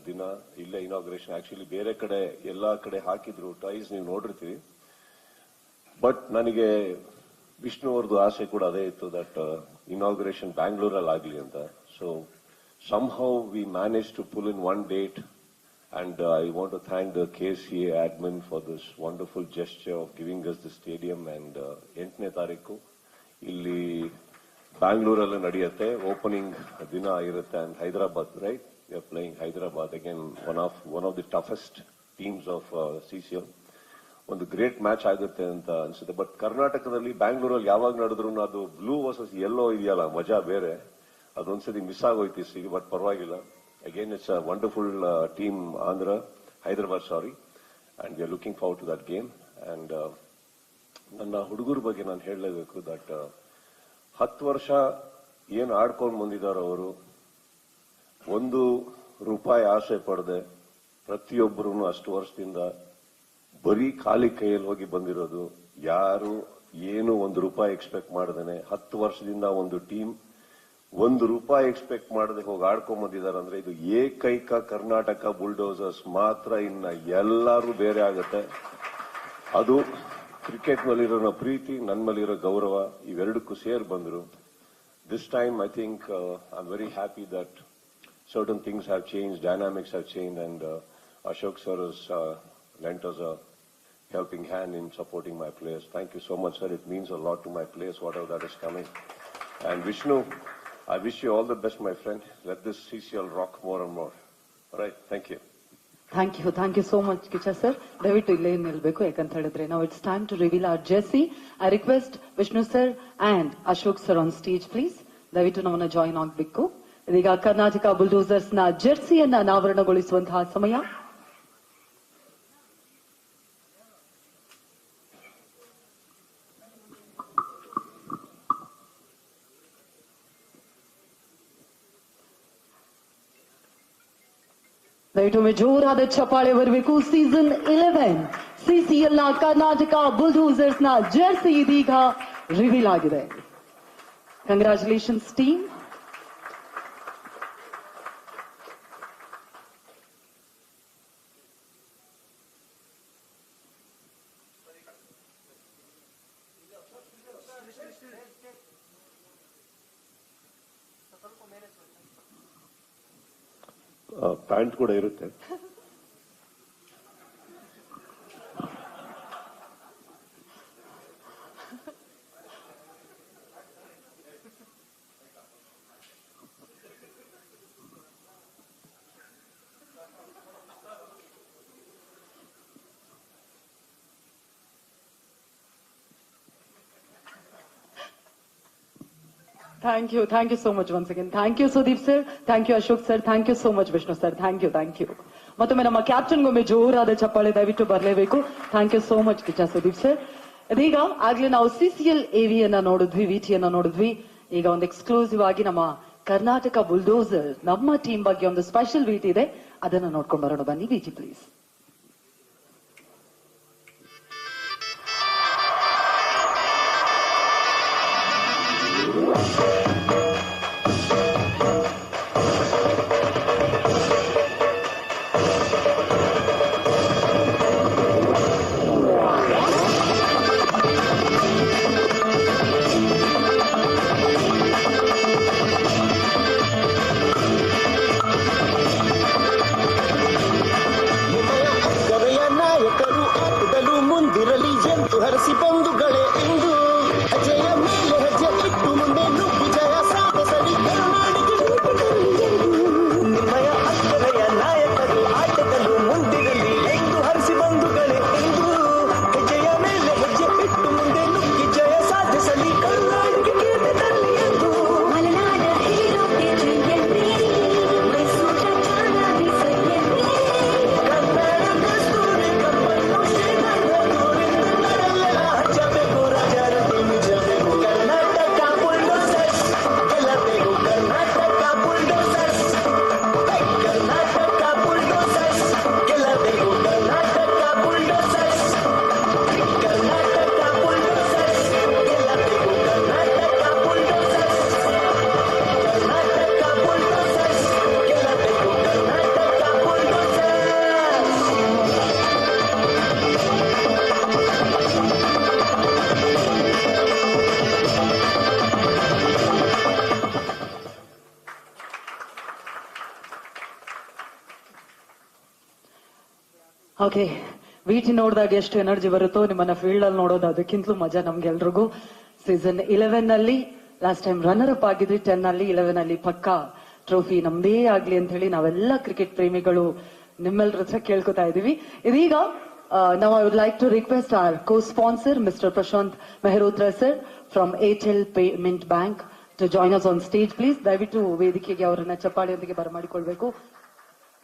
ದಿನ. ಇಲ್ಲೇ ಇನಾಗ್ರೇಷನ್. ಆಕ್ಚುಲಿ ಬೇರೆ ಕಡೆ ಎಲ್ಲಾ ಕಡೆ ಹಾಕಿದ್ರು ಟೈಸ್, ನೀವು ನೋಡಿರ್ತೀವಿ. ಬಟ್ ನನಗೆ ವಿಷ್ಣು ಅವ್ರದ್ದು ಆಸೆ ಕೂಡ ಅದೇ ಇತ್ತು, ದಟ್ ಇನಾಗ್ರೇಷನ್ ಬ್ಯಾಂಗ್ಳೂರಲ್ಲಿ ಆಗ್ಲಿ ಅಂತ. So somehow we managed to pull in one date, and I want to thank the KCA admin for this wonderful gesture of giving us the stadium. And 8ನೇ ತಾರೀಕು ಇಲ್ಲಿ ಬ್ಯಾಂಗ್ಳೂರಲ್ಲಿ ನಡೆಯುತ್ತೆ, ಓಪನಿಂಗ್ ದಿನ ಇರುತ್ತೆ. And Hyderabad, right, we are playing Hyderabad again, one of the toughest teams of CCL. ಒಂದು ಗ್ರೇಟ್ ಮ್ಯಾಚ್ ಆಗುತ್ತೆ ಅಂತ ಅನ್ಸುತ್ತೆ. ಬಟ್ ಕರ್ನಾಟಕದಲ್ಲಿ ಬ್ಯಾಂಗ್ಳೂರಲ್ಲಿ ಯಾವಾಗ ನಡೆದ್ರು ಅದು ಬ್ಲೂ ವರ್ಸಸ್ ಯೆಲ್ಲೋ ಇದೆಯಲ್ಲ, ಮಜಾ ಬೇರೆ. ಅದೊಂದ್ಸತಿ ಮಿಸ್ ಆಗೋಯ್ತು ಈ ಸರಿ, ಬಟ್ ಪರವಾಗಿಲ್ಲ. Again it's a wonderful team, Hyderabad, sorry. And we are looking forward to that game. And ನನ್ನ ಹುಡುಗರ ಬಗ್ಗೆ ನಾನು ಹೇಳಲೇಬೇಕು ದಟ್ 10 ವರ್ಷ ಏನ್ ಆಡ್ಕೊಂಡು ಬಂದಿದಾರೋ ಅವರು, ₹1 ಆಸೆ ಪಡದೆ ಪ್ರತಿಯೊಬ್ಬರು ಅಷ್ಟು ವರ್ಷದಿಂದ ಬರೀ ಖಾಲಿ ಕೈಯಲ್ಲಿ ಹೋಗಿ ಬಂದಿರೋದು. ಯಾರು ಏನು ₹1 ಎಕ್ಸ್ಪೆಕ್ಟ್ ಮಾಡದೇನೆ 10 ವರ್ಷದಿಂದ ಒಂದು ಟೀಮ್ ₹1 ಎಕ್ಸ್ಪೆಕ್ಟ್ ಮಾಡದೆ ಹೋಗಿ ಆಡ್ಕೊಂಡ್ ಬಂದಿದ್ದಾರೆ ಅಂದ್ರೆ ಇದು ಏಕೈಕ ಕರ್ನಾಟಕ ಬುಲ್ಡೋಸರ್ಸ್ ಮಾತ್ರ. ಇನ್ನ ಎಲ್ಲರೂ ಬೇರೆ ಆಗುತ್ತೆ. ಅದು ಕ್ರಿಕೆಟ್ ಮೇಲಿರೋ ಪ್ರೀತಿ, ನನ್ನ ಮೇಲಿರೋ ಗೌರವ, ಇವೆರಡಕ್ಕೂ ಸೇರ್ ಬಂದ್ರು. This time I think I am very happy that certain things have changed, dynamics have changed, and Ashok sir has lent us a helping hand in supporting my players. Thank you so much, sir. It means a lot to my players, whatever that is coming. And Vishnu, I wish you all the best, my friend. Let this CCL rock more and more. All right, thank you. Thank you so much Kichcha sir. ದಯವಿಟ್ಟು ಇಲ್ಲೇ ನಿಲ್ಬೇಕು, ಯಾಕಂತ ಹೇಳಿದ್ರೆ ನಾವು it's time to reveal our jersey. I request Vishnu sir and Ashok sir on stage please. ದಯವಿಟ್ಟು ನಮ್ಮನ್ನ ಜಾಯಿನ್ ಆಗಬೇಕು. ಇದೀಗ ಕರ್ನಾಟಕ ಬುಲ್ಡೋಸರ್ಸ್ ನ ಜೆರ್ಸಿಯನ್ನ ಅನಾವರಣಗೊಳಿಸುವಂತಹ ಸಮಯ. ದಯವಿಟ್ಟು ಜೋರಾದ ಚಪ್ಪಾಳೆ ಬರಬೇಕು. ಸೀಸನ್ 11 CCL ನ ಕರ್ನಾಟಕ ಬುಲ್ಡೋಸರ್ಸ್ ನ ಜೆರ್ಸಿ ಇದೀಗ ರಿವೀಲ್ ಆಗಿದೆ. Congratulations team. ಪ್ಯಾಂಟ್ ಕೂಡ ಇರುತ್ತೆ. Thank you so much once again. Thank you Sudeep sir, thank you Ashok sir, thank you so much Vishnu sir, thank you. ಮತ್ತೊಮ್ಮೆ ನಮ್ಮ ಕ್ಯಾಪ್ಟನ್ ಗೊಮ್ಮೆ ಜೋರಾದ ಚಪ್ಪಾಳೆ ದಯವಿಟ್ಟು ಬರಲೇಬೇಕು. Thank you so much Kiccha Sudeep sir. ಇದೀಗ ಆಗ್ಲೇ ನಾವು CCL AV ಅನ್ನ ನೋಡಿದ್ವಿ, VT ಅನ್ನ ನೋಡಿದ್ವಿ. ಈಗ ಒಂದು ಎಕ್ಸ್ಕ್ಲೂಸಿವ್ ಆಗಿ ನಮ್ಮ ಕರ್ನಾಟಕ ಬುಲ್ಡೋಸರ್ ನಮ್ಮ ಟೀಮ್ ಬಗ್ಗೆ ಒಂದು ಸ್ಪೆಷಲ್ VT ಇದೆ, ಅದನ್ನ ನೋಡ್ಕೊಂಡು ಬರೋಣ ಬನ್ನಿ. VT please. ಹರಸಿ ಬಂಧುಗಳೇ ಇಂದು ಅಜಯ ಮೇಲೆ ಹೆಜ್ಜೆ ಇಟ್ಟು ಮುಂದೆ ನುಗ್ಗಿ ಜಯ ಸಾಧಿಸಲಿ ನಿಮ್ಮಯ ಅಕ್ಕರೆಯ ನಾಯಕರು ಆಟದಲ್ಲೂ ಮುಂದಿರಲಿ ಎಂದು ಹರಿಸಿ ಬಂಧುಗಳೇ ಇಂದು ಹೆಜ್ಜೆಯ ಮೇಲೆ ಹೆಜ್ಜೆ ಇಟ್ಟು ಮುಂದೆ ನುಗ್ಗಿ ಜಯ ಸಾಧಿಸಲಿ ಕರ್ನಾಟಕ ಕೀರ್ತಿದಲ್ಲಿ ಎಂದು ಮಲೆನಾಡ ಹೀರೋಗೆ ಜಯಂತಿ ಮೈಸೂರ ಚಾಣಾಗಿ ಸೈಯಂತಿ ಕನ್ನಡ ಕಸ್ತೂರಿ ಕಪ್ಪನ್ನು ಶ್ರೀಗಂಧ ಓಕೆ, VT ನೋಡಿದಾಗ ಎಷ್ಟು ಎನರ್ಜಿ ಬರುತ್ತೋ ನಿಮ್ಮನ್ನ ಫೀಲ್ಡ್ ಅಲ್ಲಿ ನೋಡೋದು ಅದಕ್ಕಿಂತಲೂ ಮಜಾ ನಮ್ಗೆಲ್ರಿಗೂ. ಸೀಸನ್ 11 ನಲ್ಲಿ ಲಾಸ್ಟ್ ಟೈಮ್ ರನ್ನರ್ ಅಪ್ ಆಗಿದ್ರಿ, 10 ನಲ್ಲಿ 11 ನಲ್ಲಿ ಪಕ್ಕಾ ಟ್ರೋಫಿ ನಮ್ದೇ ಆಗ್ಲಿ ಅಂತ ಹೇಳಿ ನಾವೆಲ್ಲ ಕ್ರಿಕೆಟ್ ಪ್ರೇಮಿಗಳು ನಿಮ್ಮೆಲ್ಲರ ಹತ್ರ ಕೇಳ್ಕೊತಾ ಇದೀವಿ. ಇದೀಗ now I would like to request our co-sponsor Mr. Prashant Mehrotra sir from Airtel Payment Bank to join us on stage please. ದಯವಿಟ್ಟು ವೇದಿಕೆಗೆ ಅವರನ್ನ ಚಪ್ಪಾಳೆಯೊಂದಿಗೆ ಬರಮಾಡಿಕೊಳ್ಬೇಕು.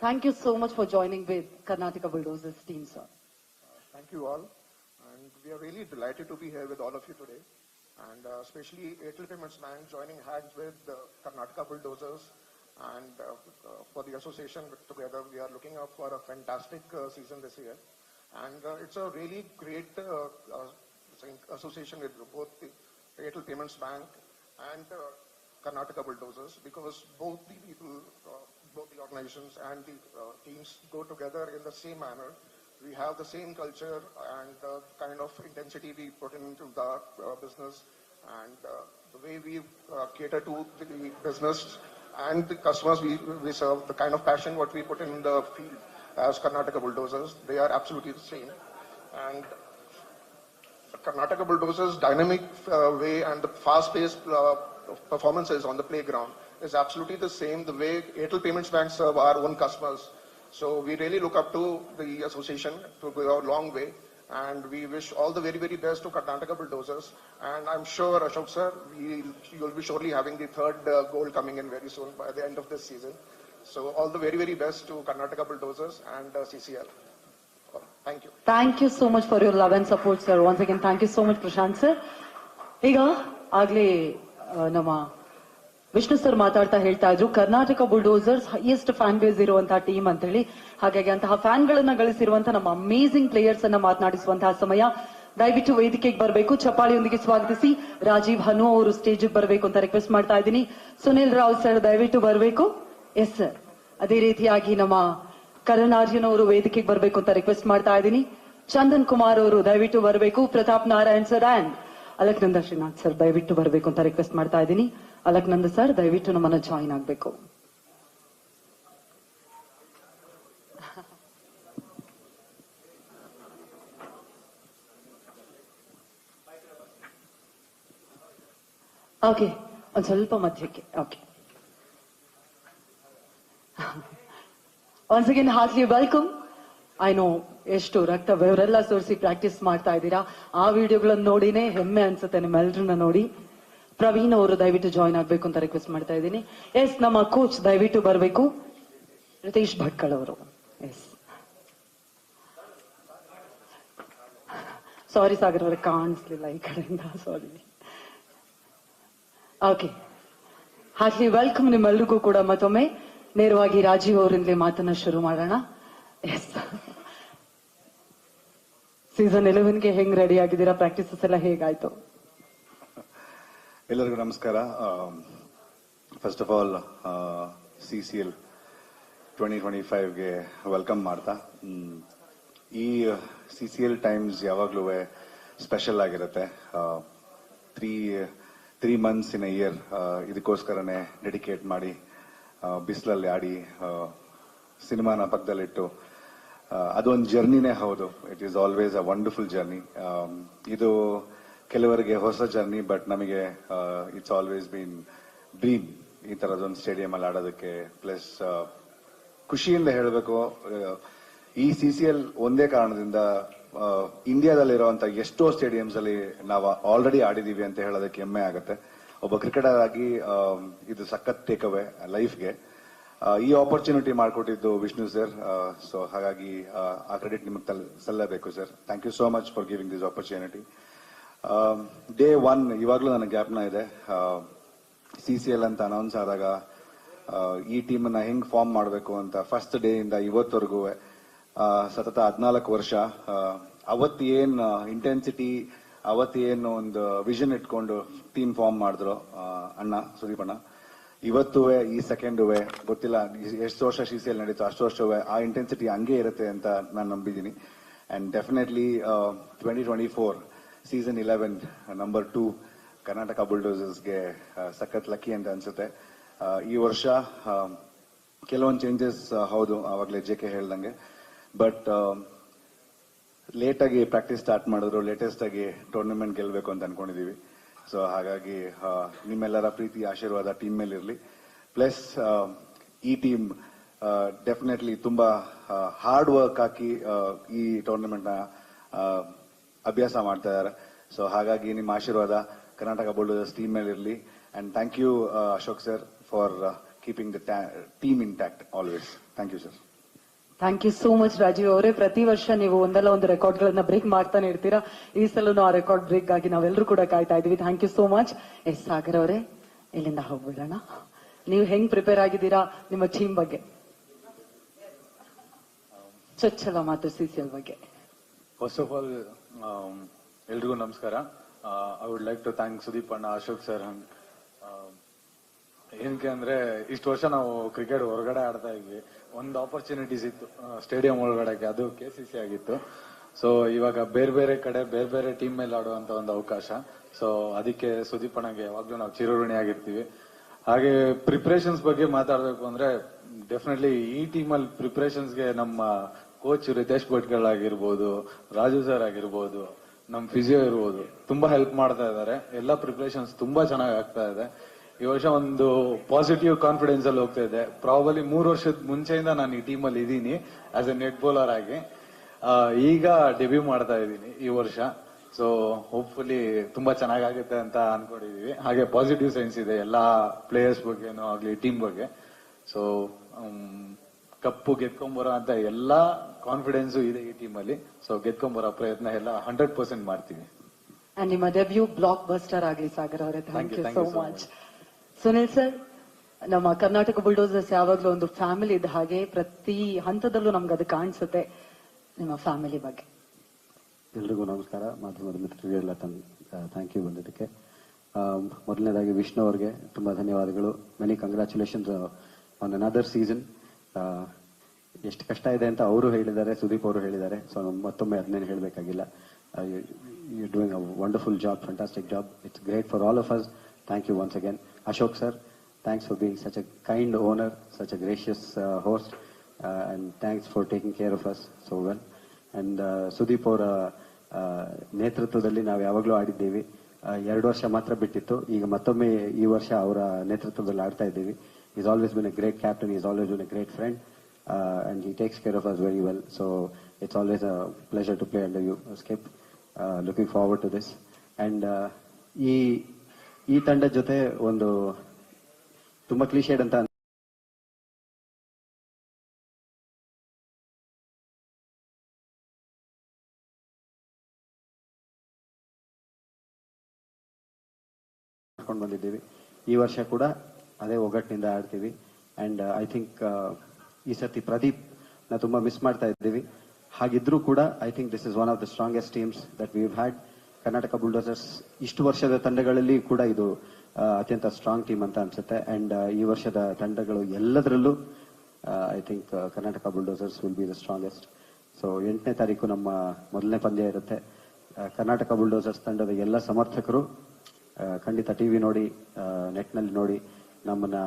Thank you so much for joining with Karnataka Bulldozers team, sir. Thank you all, and we are really delighted to be here with all of you today, and especially Airtel Payments Bank joining hands with Karnataka Bulldozers, and for the association together, we are looking up for a fantastic season this year, and it's a really great association with both the Airtel Payments Bank and Karnataka Bulldozers, because both the people, both the organizations and the teams go together in the same manner. We have the same culture and the kind of intensity we put into the business, and the way we cater to the business and the customers we serve, the kind of passion what we put in the field as Karnataka Bulldozers, they are absolutely the same. And Karnataka Bulldozers' dynamic way and the fast-paced performances on the playground is absolutely the same, the way Airtel Payments Bank serve our own customers. So we really look up to the association to go a long way, and we wish all the very, very best to Karnataka Bulldozers. And I'm sure, Ashok sir, you'll be surely having the third goal coming in very soon by the end of this season. So all the very, very best to Karnataka Bulldozers and CCL. Thank you. Thank you so much for your love and support, sir. Once again, thank you so much, Prashant sir. ಈಗ ಆಗ್ಲೇ ನಮ್ಮ ವಿಷ್ಣು ಸರ್ ಮಾತಾಡ್ತಾ ಹೇಳ್ತಾ ಇದ್ರು Karnataka bulldozers highest fan base ಇರುವಂತಹ ಟೀಮ್ ಅಂತ ಹೇಳಿ. ಹಾಗಾಗಿ ಅಂತಹ ಫ್ಯಾನ್ ಗಳನ್ನ ಗಳಿಸಿರುವಂತಹ ನಮ್ಮ ಅಮೇಸಿಂಗ್ ಪ್ಲೇಯರ್ಸ್ ಅನ್ನ ಮಾತನಾಡಿಸುವಂತಹ ಸಮಯ. ದಯವಿಟ್ಟು ವೇದಿಕೆಗೆ ಬರಬೇಕು, ಚಪ್ಪಾಳಿಯೊಂದಿಗೆ ಸ್ವಾಗತಿಸಿ. ರಾಜೀವ್ ಹನು ಅವರು ಸ್ಟೇಜ್ ಬರಬೇಕು ಅಂತ ರಿಕ್ವೆಸ್ಟ್ ಮಾಡ್ತಾ ಇದ್ದೀನಿ. ಸುನಿಲ್ ರಾವ್ ಸರ್ ದಯವಿಟ್ಟು ಬರಬೇಕು. Yes sir. ಅದೇ ರೀತಿಯಾಗಿ ನಮ್ಮ ಕರಣ್ ಆರ್ಯನ್ ಅವರು ವೇದಿಕೆಗೆ ಬರಬೇಕು ಅಂತ ರಿಕ್ವೆಸ್ಟ್ ಮಾಡ್ತಾ ಇದ್ದೀನಿ. ಚಂದನ್ ಕುಮಾರ್ ಅವರು ದಯವಿಟ್ಟು ಬರಬೇಕು. Pratap Narayan sir and Alaknanda Srinath sir ದಯವಿಟ್ಟು ಬರಬೇಕು ಅಂತ ರಿಕ್ವೆಸ್ಟ್ ಮಾಡ್ತಾ ಇದ್ದೀನಿ. ಅಲಕ್ನಂದ ಸರ್ ದಯವಿಟ್ಟು ನಮ್ಮನ್ನ ಜಾಯಿನ್ ಆಗಬೇಕು. ಓಕೆ, ಒಂದ್ ಸ್ವಲ್ಪ ಮಧ್ಯಕ್ಕೆ. Okay, once again heartily welcome. I know ಎಷ್ಟು ರಕ್ತ ಬೆವರೆಲ್ಲ ಸೋರಿಸಿ ಪ್ರಾಕ್ಟೀಸ್ ಮಾಡ್ತಾ ಇದ್ದೀರಾ. ಆ ವಿಡಿಯೋಗಳನ್ನ ನೋಡಿನೇ ಹೆಮ್ಮೆ ಅನ್ಸುತ್ತೆ ನಿಮ್ಮೆಲ್ಲರನ್ನ ನೋಡಿ. ಪ್ರವೀಣ್ ಅವರು ದಯವಿಟ್ಟು ಜಾಯಿನ್ ಆಗ್ಬೇಕು ಅಂತ ರಿಕ್ವೆಸ್ಟ್ ಮಾಡ್ತಾ ಇದ್ದೀನಿ. ಎಸ್, ನಮ್ಮ ಕೋಚ್ ದಯವಿಟ್ಟು ಬರಬೇಕು. ರಿತೇಶ್ ಭಟ್ಕಳ್ ಅವರು. ಎಸ್, ಸಾರಿ ಸಾಗರ್ ಅವ್ರಿಗೆ ಕಾಣಿಸ್ಲಿಲ್ಲ ಈ ಕಡೆಯಿಂದ, ಸಾರಿ. ಓಕೆ, ಹಾರ್ಟ್ಲಿ ವೆಲ್ಕಮ್ ನಿಮ್ಮೆಲ್ರಿಗೂ ಕೂಡ. ಮತ್ತೊಮ್ಮೆ ನೇರವಾಗಿ ರಾಜೀವ್ ಅವರಿಂದಲೇ ಮಾತನ್ನ ಶುರು ಮಾಡೋಣ. ಎಸ್, ಸೀಸನ್ 11ಗೆ ಹೆಂಗ್ ರೆಡಿ ಆಗಿದ್ದೀರಾ? ಪ್ರಾಕ್ಟೀಸಸ್ ಎಲ್ಲ ಹೇಗಾಯ್ತು? ಎಲ್ಲರಿಗೂ ನಮಸ್ಕಾರ. ಫಸ್ಟ್ ಆಫ್ ಆಲ್ CCL 2025ಗೆ ವೆಲ್ಕಮ್ ಮಾಡ್ತಾ, ಈ CCL ಟೈಮ್ಸ್ ಯಾವಾಗ್ಲೂ ಸ್ಪೆಷಲ್ ಆಗಿರುತ್ತೆ. 3 months in a year ಇದಕ್ಕೋಸ್ಕರನೇ ಡೆಡಿಕೇಟ್ ಮಾಡಿ ಬಿಸಿಲಲ್ಲಿ ಆಡಿ ಸಿನಿಮಾನ ಪಕ್ಕದಲ್ಲಿಟ್ಟು ಅದೊಂದು ಜರ್ನಿನೇ ಹೌದು. It is always a wonderful journey. ಇದು ಕೆಲವರಿಗೆ ಹೊಸ ಜರ್ನಿ, ಬಟ್ ನಮಗೆ ಇಟ್ಸ್ ಆಲ್ವೇಸ್ ಬೀನ್ ಡ್ರೀಮ್ ಈ ತರದೊಂದು ಸ್ಟೇಡಿಯಂ ಅಲ್ಲಿ ಆಡೋದಕ್ಕೆ. ಪ್ಲಸ್ ಖುಷಿಯಿಂದ ಹೇಳಬೇಕು, ಈ CCL ಒಂದೇ ಕಾರಣದಿಂದ ಇಂಡಿಯಾದಲ್ಲಿರುವಂತ ಎಷ್ಟೋ ಸ್ಟೇಡಿಯಂಸ್ ಅಲ್ಲಿ ನಾವು ಆಲ್ರೆಡಿ ಆಡಿದೀವಿ ಅಂತ ಹೇಳೋದಕ್ಕೆ ಹೆಮ್ಮೆ ಆಗುತ್ತೆ. ಒಬ್ಬ ಕ್ರಿಕೆಟರ್ ಆಗಿ ಇದು ಸಖತ್ ಟೇಕ್ ಅವೇ ಲೈಫ್ಗೆ. ಈ ಆಪರ್ಚುನಿಟಿ ಮಾಡಿಕೊಟ್ಟಿದ್ದು ವಿಷ್ಣು ಸರ್. ಸೊ ಹಾಗಾಗಿ ಆ ಕ್ರೆಡಿಟ್ ನಿಮಗೆ ಸಲ್ಲಬೇಕು sir. Thank you so much for giving this opportunity. Day 1 ಇವಾಗ್ಲೂ ನನಗೆ ಜ್ಞಾಪನ ಇದೆ. CCL ಅಂತ ಅನೌನ್ಸ್ ಆದಾಗ ಈ ಟೀಮ್ ಅನ್ನ ಹೆಂಗ್ ಫಾರ್ಮ್ ಮಾಡಬೇಕು ಅಂತ ಫಸ್ಟ್ ಡೇ ಇಂದ ಇವತ್ತವರೆಗೂ ಸತತ 14 ವರ್ಷ ಅವತ್ತೇನ್ ಇಂಟೆನ್ಸಿಟಿ, ಅವತ್ತೇನು ಒಂದು ವಿಷನ್ ಇಟ್ಕೊಂಡು ಟೀಮ್ ಫಾರ್ಮ್ ಮಾಡಿದ್ರು ಅಣ್ಣ ಸುದೀಪ್ ಅಣ್ಣ, ಇವತ್ತೂ ಈ ಸೆಕೆಂಡ್ ಗೊತ್ತಿಲ್ಲ ಎಷ್ಟು ವರ್ಷ CCL ನಡೀತು ಅಷ್ಟು ವರ್ಷವೇ ಆ ಇಂಟೆನ್ಸಿಟಿ ಹಂಗೆ ಇರುತ್ತೆ ಅಂತ ನಾನು ನಂಬಿದ್ದೀನಿ. And definitely 2024 season 11 number 2 Karnataka ಬುಲ್ಡೋಸರ್ಸ್ಗೆ ಸಖತ್ ಲಕ್ಕಿ ಅಂತ ಅನ್ಸುತ್ತೆ. ಈ ವರ್ಷ ಕೆಲವೊಂದು ಚೇಂಜಸ್ ಹೌದು, ಆವಾಗಲೇ JK ಹೇಳ್ದಂಗೆ, ಬಟ್ ಲೇಟ್ ಆಗಿ ಪ್ರಾಕ್ಟೀಸ್ ಸ್ಟಾರ್ಟ್ ಮಾಡಿದ್ರು, ಲೇಟೆಸ್ಟ್ ಆಗಿ ಟೂರ್ನಮೆಂಟ್ ಗೆಲ್ಬೇಕು ಅಂತ ಅನ್ಕೊಂಡಿದೀವಿ. ಸೊ ಹಾಗಾಗಿ ನಿಮ್ಮೆಲ್ಲರ ಪ್ರೀತಿ ಆಶೀರ್ವಾದ ಟೀಮ್ ಮೇಲೆ ಇರಲಿ. ಪ್ಲಸ್ ಈ ಟೀಮ್ ಡೆಫಿನೆಟ್ಲಿ ತುಂಬಾ ಹಾರ್ಡ್ ವರ್ಕ್ ಹಾಕಿ ಈ ಟೂರ್ನಮೆಂಟ್ ನ ಅಭ್ಯಾಸ ಮಾಡ್ತಾ ಇದ್ದಾರೆ. ಸೊ ಹಾಗಾಗಿ ನಿಮ್ಮ ಆಶೀರ್ವಾದ ಕರ್ನಾಟಕ ಬುಲ್ಡೋಸರ್ಸ್ ಟೀಮ್ ಮೇಲೆ ಇರಲಿ. And thank you Ashok sir for keeping the team intact always. Thank you sir. Thank you so much Rajeev ಅವರೇ. ಪ್ರತಿ ವರ್ಷ ನೀವು ಒಂದಲ್ಲ ಒಂದು ರೆಕಾರ್ಡ್ ಗಳನ್ನ ಬ್ರೇಕ್ ಮಾಡ್ತಾನೆ ಇರ್ತೀರಾ. ಈ ಸಲನು ಆ ರೆಕಾರ್ಡ್ ಬ್ರೇಕ್ ಆಗಿ ನಾವೆಲ್ಲರೂ ಕೂಡ ಕಾಯ್ತಾ ಇದೀವಿ. Thank you so much. Yes Sagar ಅವರೇ, ಇಲ್ಲಿಂದ ಹೋಗ್ಬಿಡೋಣ. ನೀವು ಹೆಂಗ್ ಪ್ರಿಪೇರ್ ಆಗಿದ್ದೀರಾ ನಿಮ್ಮ ಟೀಮ್ ಬಗ್ಗೆ? ಚೊಚ್ಚಲ ಮಾತು ಸಿಸಿಎಲ್ ಬಗ್ಗೆ. ಫಸ್ಟ್ ಆಫ್ ಆಲ್ ಎಲ್ರಿಗೂ ನಮಸ್ಕಾರ. I would like to thank Sudeep ಅಣ್ಣ, ಅಶೋಕ್ ಸರ್. ಏನಕ್ಕೆ ಅಂದ್ರೆ ಇಷ್ಟು ವರ್ಷ ನಾವು ಕ್ರಿಕೆಟ್ ಹೊರಗಡೆ ಆಡ್ತಾ ಇದ್ವಿ. ಒಂದು ಆಪರ್ಚುನಿಟೀಸ್ ಇತ್ತು ಸ್ಟೇಡಿಯಂ ಒಳಗಡೆಗೆ, ಅದು KCC ಆಗಿತ್ತು. ಸೊ ಇವಾಗ ಬೇರೆ ಬೇರೆ ಕಡೆ ಬೇರೆ ಬೇರೆ ಟೀಮ್ ಮೇಲೆ ಆಡುವಂತ ಒಂದು ಅವಕಾಶ. ಸೊ ಅದಕ್ಕೆ ಸುದೀಪ್ ಅಣ್ಣಗೆ ಯಾವಾಗ್ಲೂ ನಾವು ಚಿರಋಣಿ ಆಗಿರ್ತೀವಿ. ಹಾಗೆ ಪ್ರಿಪರೇಷನ್ಸ್ ಬಗ್ಗೆ ಮಾತಾಡ್ಬೇಕು ಅಂದ್ರೆ ಡೆಫಿನೆಟ್ಲಿ ಈ ಟೀಮ್ ಅಲ್ಲಿ ಪ್ರಿಪರೇಷನ್ಸ್ಗೆ ನಮ್ಮ ಕೋಚ್ ರಿತೇಶ್ ಭಟ್ಕಳ್ ಆಗಿರ್ಬೋದು, ರಾಜು ಸರ್ ಆಗಿರ್ಬೋದು, ನಮ್ ಫಿಸಿಯೋ ಇರ್ಬೋದು, ತುಂಬಾ ಹೆಲ್ಪ್ ಮಾಡ್ತಾ ಇದ್ದಾರೆ. ಎಲ್ಲ ಪ್ರಿಪರೇಷನ್ಸ್ ತುಂಬಾ ಚೆನ್ನಾಗಿ ಆಗ್ತಾ ಇದೆ. ಈ ವರ್ಷ ಒಂದು ಪಾಸಿಟಿವ್ ಕಾನ್ಫಿಡೆನ್ಸ್ ಅಲ್ಲಿ ಹೋಗ್ತಾ ಇದೆ. ಪ್ರಾಬಲಿ 3 ವರ್ಷದ ಮುಂಚೆಯಿಂದ ನಾನು ಈ ಟೀಮ್ ಅಲ್ಲಿ ಇದ್ದೀನಿ ಆಸ್ ಎ ನೆಟ್ ಬೌಲರ್ ಆಗಿ. ಈಗ ಡೆಬ್ಯೂ ಮಾಡ್ತಾ ಇದ್ದೀನಿ ಈ ವರ್ಷ. ಸೊ ಹೋಪ್ಫುಲಿ ತುಂಬಾ ಚೆನ್ನಾಗುತ್ತೆ ಅಂತ ಅನ್ಕೊಂಡಿದೀವಿ. ಹಾಗೆ ಪಾಸಿಟಿವ್ ಸೈನ್ಸ್ ಇದೆ ಎಲ್ಲಾ ಪ್ಲೇಯರ್ಸ್ ಬಗ್ಗೆನೂ ಆಗ್ಲಿ ಟೀಮ್ ಬಗ್ಗೆ. ಸೊ ಕಪ್ಪು ಗೆದ್ಕೊಂಬರೋ ಅಂತ ಎಲ್ಲಾ ಕಾನ್ಫಿಡೆನ್ಸ್ ಇದೆ ಈ ಟೀಮ್ ಅಲ್ಲಿ. ಸೊ ಗೆದ್ಕೊಂಬರೋ ಪ್ರಯತ್ನ ಎಲ್ಲ 100% ಮಾಡ್ತೀವಿ. ನಿಮ್ಮ ಡೆಬ್ಯೂ ಬ್ಲಾಕ್ ಬಸ್ಟರ್ ಆಗಲಿ ಸಾಗರ್ ಅವರೇ. Thank you so much. Sunil sir, ನಮ್ಮ ಕರ್ನಾಟಕ ಬುಲ್ಡೋಸರ್ಸ್ ಯಾವಾಗ್ಲೂ ಒಂದು ಫ್ಯಾಮಿಲಿ ಇದ್ದ ಹಾಗೆ ಪ್ರತಿ ಹಂತದಲ್ಲೂ ನಮ್ಗೆ ಅದು ಕಾಣಿಸುತ್ತೆ. ನಿಮ್ಮ ಫ್ಯಾಮಿಲಿ ಬಗ್ಗೆ. ಎಲ್ರಿಗೂ ನಮಸ್ಕಾರ. ಮಾಧ್ಯಮದ ಮಿತ್ರರಿಗೆಲ್ಲ ಥ್ಯಾಂಕ್ ಯು ಬಂದಿದ್ದಕ್ಕೆ. ಮೊದಲನೇದಾಗಿ ವಿಷ್ಣು ಅವರಿಗೆ ತುಂಬಾ ಧನ್ಯವಾದಗಳು. Many congratulations on another season. ಎಷ್ಟು ಕಷ್ಟ ಇದೆ ಅಂತ ಅವರು ಹೇಳಿದ್ದಾರೆ, ಸುದೀಪ್ ಅವರು ಹೇಳಿದ್ದಾರೆ. ಸೊ ಮತ್ತೊಮ್ಮೆ ಅದನ್ನೇನು ಹೇಳಬೇಕಾಗಿಲ್ಲ. You doing a wonderful job, fantastic job. It's great for all of us. Thank you once again. Ashok sir, thanks for being such a kind owner, such a gracious host, and thanks for taking care of us so well. And Sudeep ಅವರ ನೇತೃತ್ವದಲ್ಲಿ ನಾವು ಯಾವಾಗಲೂ ಆಡಿದ್ದೀವಿ. 2 ವರ್ಷ ಮಾತ್ರ ಬಿಟ್ಟಿತ್ತು. ಈಗ ಮತ್ತೊಮ್ಮೆ ಈ ವರ್ಷ ಅವರ ನೇತೃತ್ವದಲ್ಲಿ ಆಡ್ತಾ ಇದ್ದೀವಿ. He's always been a great captain. He's always been a great friend, and he takes care of us very well. So it's always a pleasure to play under you, Skip. Looking forward to this. And ಈ ತಂಡ ಜೊತೆ ಒಂದು ತುಂಬಾ ಕ್ಲೀಶೇಡ್ ಅಂತ ಮಾಡ್ಕೊಂಡು ಬಂದಿದ್ದೀವಿ. ಈ ವರ್ಷ ಕೂಡ ಅದೇ ಒಗ್ಗಟ್ಟಿನಿಂದ ಆಡ್ತೀವಿ. ಅಂಡ್ ಐ ಥಿಂಕ್ ಈ ಸತಿ ಪ್ರದೀಪ್ ನ ತುಂಬಾ ಮಿಸ್ ಮಾಡ್ತಾ ಇದ್ದೀವಿ. ಹಾಗಿದ್ರೂ ಕೂಡ I think this is one of the strongest teams that we had. Karnataka bulldozers ಇಷ್ಟು ವರ್ಷದ ತಂಡಗಳಲ್ಲಿ ಕೂಡ ಇದು ಅತ್ಯಂತ ಸ್ಟ್ರಾಂಗ್ ಟೀಮ್ ಅಂತ ಅನ್ಸುತ್ತೆ. ಅಂಡ್ ಈ ವರ್ಷದ ತಂಡಗಳು ಎಲ್ಲದರಲ್ಲೂ I think Karnataka bulldozers will be the strongest. So 8ನೇ ತಾರೀಕು ನಮ್ಮ ಮೊದಲನೇ ಪಂದ್ಯ ಇರುತ್ತೆ. ಕರ್ನಾಟಕ ಬುಲ್ಡೋಸರ್ಸ್ ತಂಡದ ಎಲ್ಲ ಸಮರ್ಥಕರು ಖಂಡಿತ ಟಿವಿ ನೋಡಿ, ನೆಟ್ನಲ್ಲಿ ನೋಡಿ ನಮ್ಮನ್ನ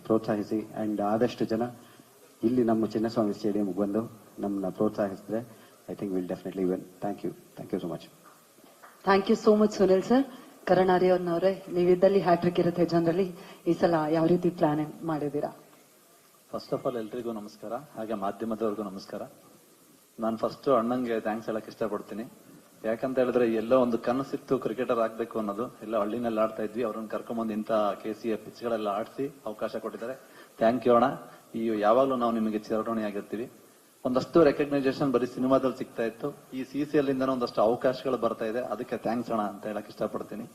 ಪ್ರೋತ್ಸಾಹಿಸಿ. ಅಂಡ್ ಆದಷ್ಟು ಜನ ಇಲ್ಲಿ ನಮ್ಮ ಚಿನ್ನಸ್ವಾಮಿ ಸ್ಟೇಡಿಯಂಗೆ ಬಂದು ನಮ್ಮನ್ನ ಪ್ರೋತ್ಸಾಹಿಸಿದ್ರೆ I think will definitely win. Thank you so much. Thank you so much Sunil sir. Karan Aryan ಅವರೇ, ನೀವಿದ್ದಲ್ಲಿ ಹ್ಯಾಟ್ರಿಕ್ ಇರುತ್ತೆ ಜನರಲಿ. ಈ ಸಲ ಯಾವ ರೀತಿ ಪ್ಲಾನ್ ಮಾಡಿದ್ದೀರಾ? ಫಸ್ಟ್ ಆಫ್ ಆಲ್ ಎಲ್ರಿಗೂ ನಮಸ್ಕಾರ, ಹಾಗೆ ಮಾಧ್ಯಮದವ್ರಿಗೂ ನಮಸ್ಕಾರ. ನಾನು ಫಸ್ಟ್ ಅಣ್ಣಂಗೆ ಥ್ಯಾಂಕ್ಸ್ ಹೇಳಕ್ ಇಷ್ಟಪಡ್ತೀನಿ. ಯಾಕಂತ ಹೇಳಿದ್ರೆ ಎಲ್ಲೋ ಒಂದು ಕನಸಿತ್ತು ಕ್ರಿಕೆಟರ್ ಆಗ್ಬೇಕು ಅನ್ನೋದು. ಎಲ್ಲ ಹಳ್ಳಿನಲ್ಲಿ ಆಡ್ತಾ ಇದ್ವಿ, ಅವ್ರನ್ನ ಕರ್ಕೊಂಡ್ಬಂದು ಇಂಥ KCA ಪಿಚ್ಗಳೆಲ್ಲ ಆಡಿಸಿ ಅವಕಾಶ ಕೊಟ್ಟಿದ್ದಾರೆ. ಥ್ಯಾಂಕ್ ಯು ಅಣ್ಣ. ಯಾವಾಗ್ಲೂ ನಾವು ನಿಮಗೆ ಚಿರಋಣಿ ಆಗಿರ್ತೀವಿ. ಒಂದಷ್ಟು ರೆಕಗ್ನೈಸೇಷನ್ ಬರೀ ಸಿನಿಮಾದಲ್ಲಿ ಸಿಗ್ತಾ ಇತ್ತು. ಈ CCL ಇಂದ ಒಂದಷ್ಟು ಅವಕಾಶಗಳು ಬರ್ತಾ ಇದೆ. ಅದಕ್ಕೆ ಥ್ಯಾಂಕ್ಸ್ ಅಣ್ಣ ಅಂತ ಹೇಳಕ್ ಇಷ್ಟಪಡ್ತೀನಿ.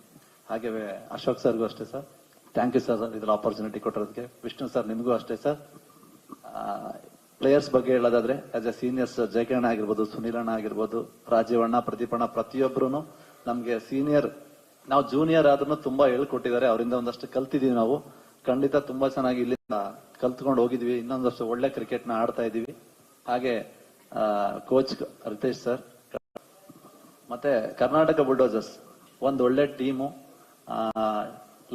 ಹಾಗೆ ಅಶೋಕ್ ಸರ್ಗೂ ಅಷ್ಟೇ ಸರ್, ಥ್ಯಾಂಕ್ ಯು ಸರ್ ಇದ್ರಲ್ಲಿ ಆಪರ್ಚುನಿಟಿ ಕೊಟ್ಟಿರೋದಕ್ಕೆ. ವಿಷ್ಣು ಸರ್ ನಿಮಗೂ ಅಷ್ಟೇ ಸರ್. ಪ್ಲೇಯರ್ಸ್ ಬಗ್ಗೆ ಹೇಳೋದಾದ್ರೆ ಆಸ್ ಎ ಸೀನಿಯರ್ಸ್ ಜಯಕಿರಣ್ ಆಗಿರ್ಬೋದು, ಸುನೀಲ್ ಅಣ್ಣ ಆಗಿರ್ಬೋದು, ರಾಜೀವ್ ಅಣ್ಣ, ಪ್ರದೀಪ್ ಅಣ್ಣ, ಪ್ರತಿಯೊಬ್ರು ನಮ್ಗೆ ಸೀನಿಯರ್. ನಾವು ಜೂನಿಯರ್ ಆದ್ರೂ ತುಂಬಾ ಹೇಳ್ಕೊಟ್ಟಿದ್ದಾರೆ. ಅವರಿಂದ ಒಂದಷ್ಟು ಕಲ್ತಿದೀವಿ ನಾವು. ಖಂಡಿತ ತುಂಬಾ ಚೆನ್ನಾಗಿ ಇಲ್ಲಿಂದ ಕಲ್ತ್ಕೊಂಡು ಹೋಗಿದ್ವಿ. ಇನ್ನೊಂದಷ್ಟು ಒಳ್ಳೆ ಕ್ರಿಕೆಟ್ ನ ಆಡ್ತಾ ಇದೀವಿ. ಹಾಗೆ ಕೋಚ್ ರಿತೇಶ್ ಸರ್, ಮತ್ತೆ ಕರ್ನಾಟಕ ಬುಲ್ಡೋಸರ್ಸ್ ಒಂದು ಒಳ್ಳೆ team.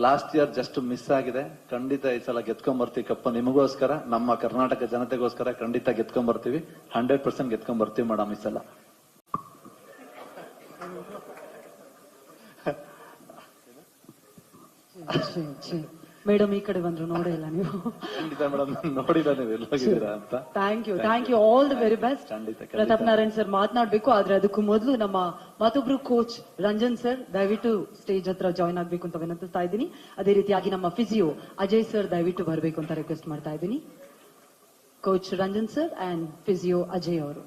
Last year just miss ಆಗಿದೆ. ಖಂಡಿತ ಈ ಸಲ ಗೆದ್ಕೊಂಡ್ ಬರ್ತೀವಿ ಕಪ್ಪ. ನಿಮಗೋಸ್ಕರ, ನಮ್ಮ ಕರ್ನಾಟಕ ಜನತೆಗೋಸ್ಕರ ಖಂಡಿತ ಗೆದ್ಕೊಂಡ್ ಬರ್ತೀವಿ. 100% ಗೆದ್ಕೊಂಡ್ ಬರ್ತೀವಿ ಮೇಡಮ್ ಈ ಸಲ. ಮೇಡಮ್ ಈ ಕಡೆ ಬಂದ್ರು ನೋಡೇ ಇಲ್ಲ ನೀವು. ಖಂಡಿತ ಮೇಡಮ್ ನೋಡಿಲ್ಲ ನೀವು ಎಲ್ಲೋಗಿದ್ದೀರಾ ಅಂತ. Thank you all the very best. Pratap Narayan sir ಮಾತನಾಡ್ಬೇಕು, ಆದ್ರೆ ಅದಕ್ಕೂ ಮೊದಲು ನಮ್ಮ ಮತ್ತೊಬ್ರು ಕೋಚ್ ರಂಜನ್ ಸರ್ ದಯವಿಟ್ಟು ಸ್ಟೇಜ್ ಹತ್ರ ಜಾಯ್ನ್ ಆಗ್ಬೇಕು ಅಂತ ವಿನಂತಿಸ್ತಾ ಇದ್ದೀನಿ. ಅದೇ ರೀತಿಯಾಗಿ ನಮ್ಮ ಫಿಸಿಯೋ ಅಜಯ್ ಸರ್ ದಯವಿಟ್ಟು ಬರಬೇಕು ಅಂತ ರಿಕ್ವೆಸ್ಟ್ ಮಾಡ್ತಾ ಇದ್ದೀನಿ. Coach Ranjan sir and physio Ajay ಅವರು,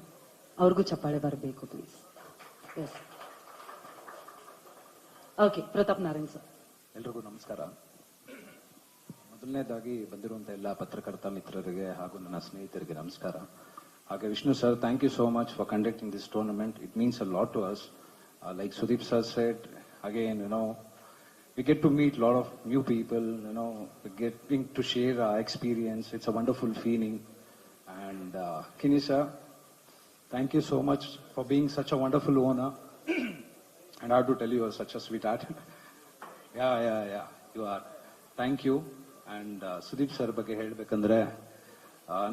ಅವ್ರಿಗೂ ಚಪ್ಪಾಳೆ ಬರಬೇಕು please. Yes okay, Pratap Narayan sir. ಎಲ್ರಿಗೂ ನಮಸ್ಕಾರ. ಮೊದಲನೇದಾಗಿ ಬಂದಿರುವಂತ ಎಲ್ಲ ಪತ್ರಕರ್ತ ಮಿತ್ರರಿಗೆ ಹಾಗೂ ನನ್ನ ಸ್ನೇಹಿತರಿಗೆ ನಮಸ್ಕಾರ. ಹಾಗೆ Vishnu sir, thank you so much for conducting this tournament. It means a lot to us. Like Sudeep sir said, again, we get to meet a lot of new people, we're getting to share our experience. It's a wonderful feeling. And Kini sir, thank you so much for being such a wonderful owner. And I have to tell you, you're such a sweetheart. Yeah, you are. Thank you. And Sudeep sir ಬಗ್ಗೆ ಹೇಳ್ಬೇಕಂದ್ರೆ,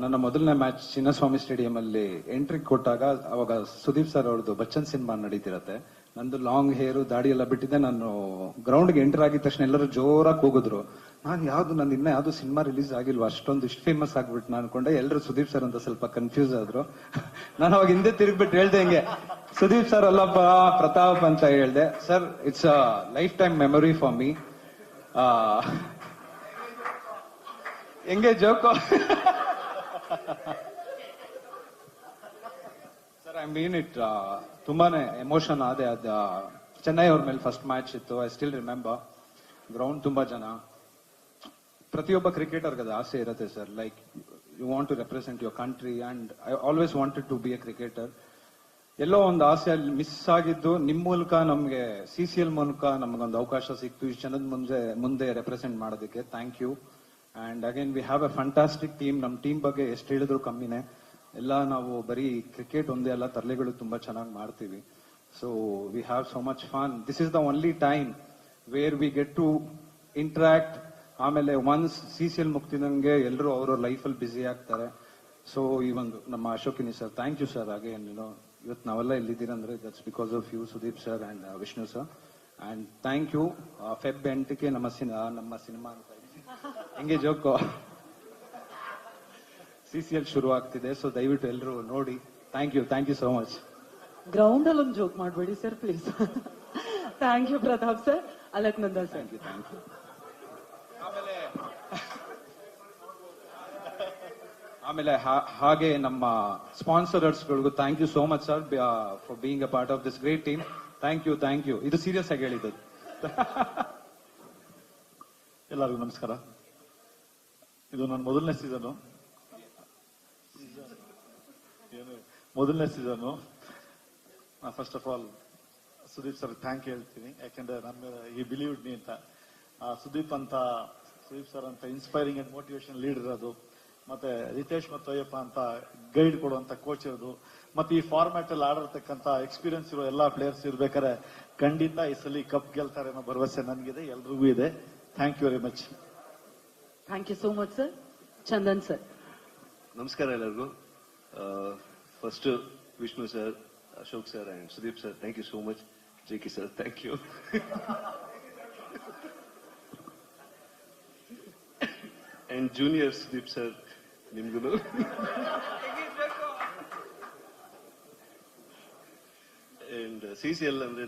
ನನ್ನ ಮೊದಲನೇ ಮ್ಯಾಚ್ ಚಿನ್ನಸ್ವಾಮಿ ಸ್ಟೇಡಿಯಂ ಅಲ್ಲಿ ಎಂಟ್ರಿ ಕೊಟ್ಟಾಗ ಅವಾಗ ಸುದೀಪ್ ಸರ್ ಅವ್ರದ್ದು ಬಚ್ಚನ್ ಸಿನಿಮಾ ನಡೀತಿರತ್ತೆ. ನಂದು ಲಾಂಗ್ ಹೇರು ದಾಡಿ ಎಲ್ಲ ಬಿಟ್ಟಿದ್ದೆ. ನಾನು ಗ್ರೌಂಡ್ಗೆ ಎಂಟರ್ ಆಗಿದ ತಕ್ಷಣ ಎಲ್ಲರೂ ಜೋರಾಗಿ ಹೋಗಿದ್ರು. ನಾನು ಇನ್ನ ಯಾವ್ದು ಸಿನಿಮಾ ರಿಲೀಸ್ ಆಗಿಲ್ವಾ, ಅಷ್ಟೊಂದು ಇಷ್ಟು ಫೇಮಸ್ ಆಗ್ಬಿಟ್ಟು ಅನ್ಕೊಂಡೆ. ಎಲ್ಲರೂ ಸುದೀಪ್ ಸರ್ ಅಂತ ಸ್ವಲ್ಪ ಕನ್ಫ್ಯೂಸ್ ಆದ್ರು. ನಾನು ಅವಾಗ ಹಿಂದೆ ತಿರುಗ್ಬಿಟ್ಟು ಹೇಳ್ದೆ, ಹಿಂಗೆ ಸುದೀಪ್ ಸರ್ ಅಲ್ಲಪ್ಪ ಪ್ರತಾಪ್ ಅಂತ ಹೇಳ್ದೆ. Sir, it's a lifetime memory for me. ಹೆಂಗೆ ಜೋಕೋ ಸರ್, ಐ ಮೀನ್ ಇಟ್. ತುಂಬಾನೇ ಎಮೋಷನ್ ಆದೆ. ಅದು ಚೆನ್ನೈ ಅವ್ರ ಮೇಲೆ ಫಸ್ಟ್ ಮ್ಯಾಚ್ ಇತ್ತು. I still remember. ಗ್ರೌಂಡ್ ತುಂಬಾ ಜನ. ಪ್ರತಿಯೊಬ್ಬ ಕ್ರಿಕೆಟರ್ಗೆ ಅದು ಆಸೆ ಇರುತ್ತೆ sir. Like you want to represent your country and I always wanted to be a cricketer. ಎಲ್ಲೋ ಒಂದು ಆಸೆ ಅಲ್ಲಿ ಮಿಸ್ ಆಗಿದ್ದು. ನಿಮ್ ಮೂಲಕ ನಮ್ಗೆ CCL ಮೂಲಕ ನಮ್ಗೊಂದು ಅವಕಾಶ ಸಿಕ್ತು ಇಷ್ಟು ಜನದ ಮುಂದೆ ರೆಪ್ರೆಸೆಂಟ್ ಮಾಡೋದಕ್ಕೆ. Thank you. And again we have a fantastic team. ನಮ್ ಟೀಮ್ ಬಗ್ಗೆ ಎಷ್ಟು ಹೇಳಿದ್ರು ಕಮ್ಮಿನೇ. ಎಲ್ಲ ನಾವು ಬರೀ ಕ್ರಿಕೆಟ್ ಒಂದೇ ಅಲ್ಲ, ತರಲೆಗಳು ತುಂಬಾ ಚೆನ್ನಾಗಿ ಮಾಡ್ತೀವಿ. So we have so much fun. This is the only time where we get to interact. ಆಮೇಲೆ ಒನ್ಸ್ CCL ಮುಗ್ತಿದಂಗೆ ಎಲ್ಲರೂ ಅವ್ರ ಲೈಫಲ್ಲಿ ಬ್ಯುಸಿ ಆಗ್ತಾರೆ. ಸೊ ಈ ಒಂದು ನಮ್ಮ ಅಶೋಕಿನಿ ಸರ್, ಥ್ಯಾಂಕ್ ಯು ಸರ್. ಹಾಗೆ ಇವತ್ತು ನಾವೆಲ್ಲ ಇಲ್ಲಿದ್ದೀರಂದ್ರೆ that's because of you, Sudeep sir and Vishnu sir. And thank you. Feb 8ಕ್ಕೆ ನಮ್ಮ ಸಿನಿಮಾ ಅಂತ ಹೆಂಗೆ ಜೋಕೋ CCL ಶುರು ಆಗ್ತಿದೆ. ಸೊ ದಯವಿಟ್ಟು ಎಲ್ಲರೂ ನೋಡಿ. Thank you so much. Ground ಅಲ್ಲಿ ಒಂದು ಜೋಕ್ ಮಾಡಬೇಡಿ sir please. Thank you Pratap sir. Alaknanda sir, thank you. ಆಮೇಲೆ ಹಾಗೆ ನಮ್ಮ ಸ್ಪಾನ್ಸರರ್ಸ್ಗಳಿಗೂ thank you so much sir for being a part of this great team. Thank you. ಇದು ಸೀರಿಯಸ್ ಆಗಿ ಹೇಳಿದ್ದು. ಎಲ್ಲರಿಗೂ ನಮಸ್ಕಾರ. ಇದು ನನ್ನ ಮೊದಲನೇ season. First of all Sudeep sir thank ಹೇಳ್ತೀನಿ. ಯಾಕಂದ್ರೆ ಈ ಬಿಲೀವ್ಡ್ ಮೀ ಅಂತ. ಸುದೀಪ್ ಸರ್ ಅಂತ ಇನ್ಸ್ಪೈರಿಂಗ್ ಅಂಡ್ ಮೋಟಿವೇಶನ್ ಲೀಡರ್ ಅದು, ಮತ್ತೆ ರಿತೇಶ್ ಮತ್ತು ಅಯ್ಯಪ್ಪ ಅಂತ ಗೈಡ್ ಕೊಡುವಂತ ಕೋಚ್ ಇರೋದು, ಮತ್ತೆ ಈ ಫಾರ್ಮ್ಯಾಟ್ ಅಲ್ಲಿ ಆಡಿರ್ತಕ್ಕಂಥ ಎಕ್ಸ್ಪೀರಿಯನ್ಸ್ ಇರೋ ಎಲ್ಲಾ ಪ್ಲೇಯರ್ಸ್ ಇರ್ಬೇಕಾದ್ರೆ ಖಂಡಿತ ಈ ಸಲ ಕಪ್ ಗೆಲ್ತಾರೆ ಅನ್ನೋ ಭರವಸೆ ನನಗಿದೆ, ಎಲ್ರಿಗೂ ಇದೆ. Thank you very much. Thank you so much sir. Chandan sir. ನಮಸ್ಕಾರ ಎಲ್ಲರಿಗೂ. First Vishnu sir, Ashok sir and Sudeep sir, thank you so much. JK sir, thank you. And junior Sudeep sir, ನಿಮ್ಗೂ. ಅಂಡ್ CCL ಅಂದ್ರೆ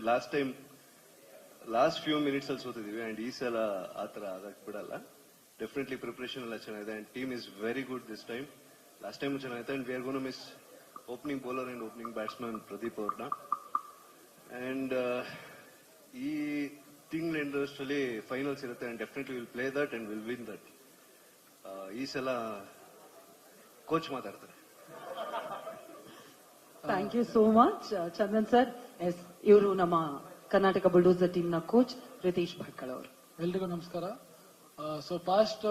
ಲಾಸ್ಟ್ ಫ್ಯೂ ಮಿನಿಟ್ಸ್ ಅಲ್ಲಿ ಸೋತಿದೀವಿ. ಅಂಡ್ ಈ ಸಲ ಆತರ ಆಗಕ್ ಬಿಡಲ್ಲ. ಡೆಫಿನೆಟ್ಲಿ ಪ್ರಿಪರೇಷನ್ ಎಲ್ಲ ಚೆನ್ನಾಗಿದೆ. And team is very good this time. Last time ಚೆನ್ನಾಗಿದೆ. And we are gone miss opening bowler and opening batsman Pradeep ಅವ್ರನ್ನ. ಅಂಡ್ ಈ ತಿಂಗಳ ಎಂಡಲ್ಲಿ ಫೈನಲ್ಸ್ ಇರುತ್ತೆ. And definitely will play that and will win that. ಈ ಸಲ ಕೋಚ್ ಮಾತಾಡ್ತಾರೆ. Thank you so much Chandan sir. Yes, ಇವರು ನಮ್ಮ ಕರ್ನಾಟಕ ಬುಲ್ಡೋಸರ್ ಟೀಮ್ ನ ಕೋಚ್ ರಿತೇಶ್ ಭಟ್ಕಳ ಅವರು. ಎಲ್ರಿಗೂ ನಮಸ್ಕಾರ. So past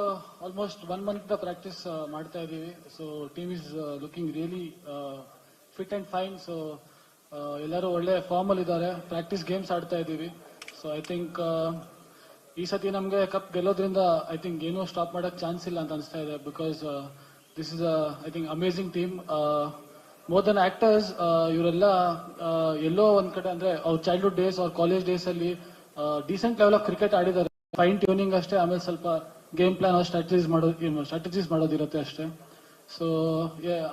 almost 1 month practice ಮಾಡ್ತಾ ಇದೀವಿ. So team is looking really fit and fine. So ಎಲ್ಲರೂ ಒಳ್ಳೆ ಫಾರ್ಮ್ ಅಲ್ಲಿ ಇದ್ದಾರೆ. ಪ್ರಾಕ್ಟೀಸ್ ಗೇಮ್ಸ್ ಆಡ್ತಾ ಇದೀವಿ. ಸೊ ಐ ಥಿಂಕ್ ಈ ಸತಿ ನಮ್ಗೆ ಕಪ್ ಗೆಲ್ಲೋದ್ರಿಂದ ಐ ಥಿಂಕ್ ಏನೂ ಸ್ಟಾಪ್ ಮಾಡಕ್ ಚಾನ್ಸ್ ಇಲ್ಲ ಅಂತ ಅನಿಸ್ತಾ ಇದೆ. Because this is I think amazing team. More than actors, ಇವರೆಲ್ಲ ಎಲ್ಲೋ ಒಂದ್ ಕಡೆ ಅಂದ್ರೆ ಅವ್ರ ಚೈಲ್ಡ್ಹುಡ್ ಡೇಸ್ ಅವ್ರ ಕಾಲೇಜ್ ಡೇಸ್ ಅಲ್ಲಿ ಡೀಸೆಂಟ್ ಲೆವೆಲ್ ಆಫ್ ಕ್ರಿಕೆಟ್ ಆಡಿದ್ದಾರೆ. ಫೈನ್ ಟ್ಯೂನಿಂಗ್ ಅಷ್ಟೇ, ಆಮೇಲೆ ಸ್ವಲ್ಪ ಗೇಮ್ ಪ್ಲಾನ್ ಸ್ಟ್ರಾಟಜೀಸ್ ಮಾಡೋದಿರುತ್ತೆ ಅಷ್ಟೇ. ಸೊ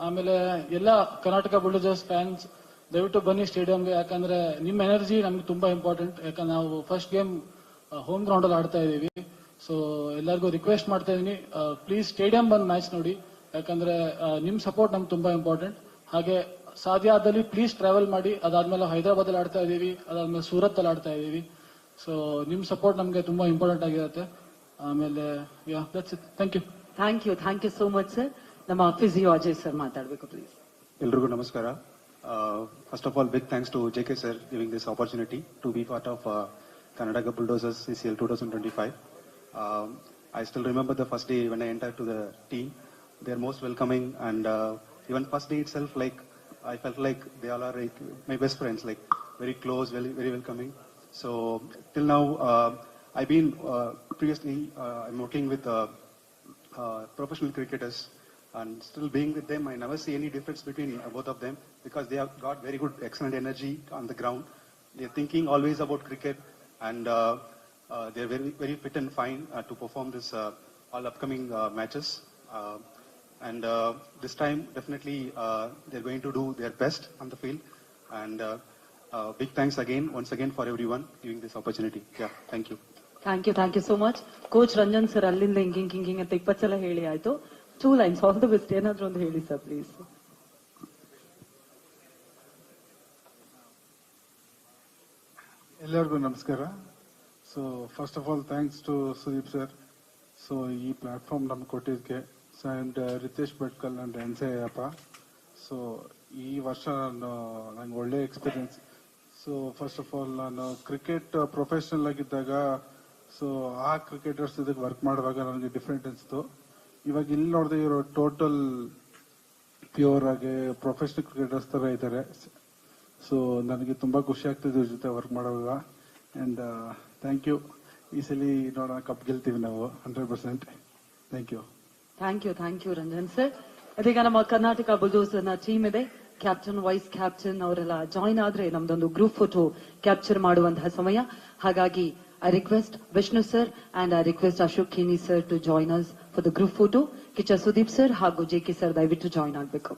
ಆಮೇಲೆ ಎಲ್ಲ ಕರ್ನಾಟಕ ಬುಲ್ಡೋಜರ್ಸ್ ಫ್ಯಾನ್ಸ್ ದಯವಿಟ್ಟು ಬನ್ನಿ ಸ್ಟೇಡಿಯಂಗೆ, ಯಾಕಂದ್ರೆ ನಿಮ್ಮ ಎನರ್ಜಿ ನಮ್ಗೆ ತುಂಬಾ ಇಂಪಾರ್ಟೆಂಟ್. ಯಾಕಂದ್ರೆ ನಾವು ಫಸ್ಟ್ ಗೇಮ್ ಹೋಮ್ ಗ್ರೌಂಡ್ ಅಲ್ಲಿ ಆಡ್ತಾ ಇದೀವಿ. ಸೊ ಎಲ್ಲರಿಗೂ ರಿಕ್ವೆಸ್ಟ್ ಮಾಡ್ತಾ ಇದೀನಿ, ಪ್ಲೀಸ್ ಸ್ಟೇಡಿಯಂ ಬಂದು ಮ್ಯಾಚ್ ನೋಡಿ, ಯಾಕಂದ್ರೆ ನಿಮ್ ಸಪೋರ್ಟ್ ನಮ್ಗೆ ತುಂಬಾ ಇಂಪಾರ್ಟೆಂಟ್. ಹಾಗೆ ಸಾಧ್ಯ ಆದಲ್ಲಿ ಪ್ಲೀಸ್ ಟ್ರಾವೆಲ್ ಮಾಡಿ. ಅದಾದ್ಮೇಲೆ ಹೈದರಾಬಾದ್ ಅಲ್ಲಿ ಆಡ್ತಾ ಇದೀವಿ, ಅದಾದ್ಮೇಲೆ ಸೂರತ್ ಅಲ್ಲಿ ಆಡ್ತಾ ಇದೀವಿ. ಸೊ ನಿಮ್ ಸಪೋರ್ಟ್ ನಮ್ಗೆ ತುಂಬಾ ಇಂಪಾರ್ಟೆಂಟ್ ಆಗಿರುತ್ತೆ. ಆಮೇಲೆ thank you so much sir. ನಮ್ಮ ಫಿಸಿಯೋ ಅಜಯ್ ಸರ್ ಮಾತಾಡಬೇಕು ಪ್ಲೀಸ್. ಎಲ್ರಿಗೂ ನಮಸ್ಕಾರ. First of all, big thanks to JK sir giving this opportunity to be part of Karnataka Bulldozers CCL 2025. I still remember the first day when I entered to the team. They are most welcoming, and even first day itself, like I felt like they all are like my best friends, like very close, very, very welcoming. So till now, I've been previously I'm working with professional cricketers, and still being with them, I never see any difference between both of them, because they have got very good, excellent energy on the ground. They're thinking always about cricket, and they're very, very fit and fine to perform this all upcoming matches. And this time, definitely, they're going to do their best on the field. And big thanks again, once again, for everyone giving this opportunity. Yeah, thank you. Thank you so much. Coach Ranjan sir ಅಲ್ಲಿಂದ ಹಿಂಗಿಂಗ್ ಅಂತ 20 ಸಲ ಹೇಳಿ ಆಯ್ತು. 2 lines, ಆಲ್ ದ ಬೆಸ್ಟ್. ಏನಾದ್ರೂ ಒಂದು ಹೇಳಿ ಸರ್ ಪ್ಲೀಸ್. ಎಲ್ಲರಿಗೂ ನಮಸ್ಕಾರ. So first of all thanks to Sudeep sir. So ಈ ಪ್ಲಾಟ್ಫಾರ್ಮ್ ನಮ್ಗೆ ಕೊಟ್ಟಿದ್ದಕ್ಕೆ, and Ritesh Bhatkal and Ayyappa. So ಈ ವರ್ಷ ನಂಗೆ ಒಳ್ಳೆ experience. So first of all, ನಾನು ಕ್ರಿಕೆಟ್ ಪ್ರೊಫೆಷನಲ್ ಆಗಿದ್ದಾಗ, ಸೊ ಆ ಕ್ರಿಕೆಟರ್ಸ್ ಇದಕ್ಕೆ ವರ್ಕ್ ಮಾಡುವಾಗ ನನಗೆ ಡಿಫ್ರೆಂಟ್ ಅನಿಸ್ತು. ಇವಾಗ ಇಲ್ಲಿ ನೋಡಿದೆ, ಇವರು ಟೋಟಲ್ ಪ್ಯೂರ್ ಆಗಿ ಪ್ರೊಫೆಷನಲ್ ಕ್ರಿಕೆಟರ್ಸ್ ತರ ಇದ್ದಾರೆ. ಸೊ ನನಗೆ ತುಂಬಾ ಖುಷಿ ಆಗ್ತಿದೆ ಇವ್ರ ಜೊತೆ ವರ್ಕ್ ಮಾಡುವಾಗ. And thank you. ಈ ಸಲ ನೋಡೋಣ, ಕಪ್ ಗೆಲ್ತೀವಿ ನಾವು 100%. Thank you. Thank you Ranjan sir. ಇದೀಗ ನಮ್ಮ ಕರ್ನಾಟಕ ಬುಲ್ಡೋಸರ್ ನ ಟೀಮ್ ಇದೆ. ಕ್ಯಾಪ್ಟನ್, ವೈಸ್ ಕ್ಯಾಪ್ಟನ್ ಅವರೆಲ್ಲ ಜಾಯಿನ್ ಆದ್ರೆ ನಮ್ದೊಂದು ಗ್ರೂಪ್ ಫೋಟೋ ಕ್ಯಾಪ್ಚರ್ ಮಾಡುವಂತಹ ಸಮಯ. ಹಾಗಾಗಿ I request Vishnu sir and I request Ashok Kini sir to join us for the group photo. Kicha Sudeep sir ಹಾಗೂ JK sir ದಯವಿಟ್ಟು ಜಾಯಿನ್ ಆಗಬೇಕು.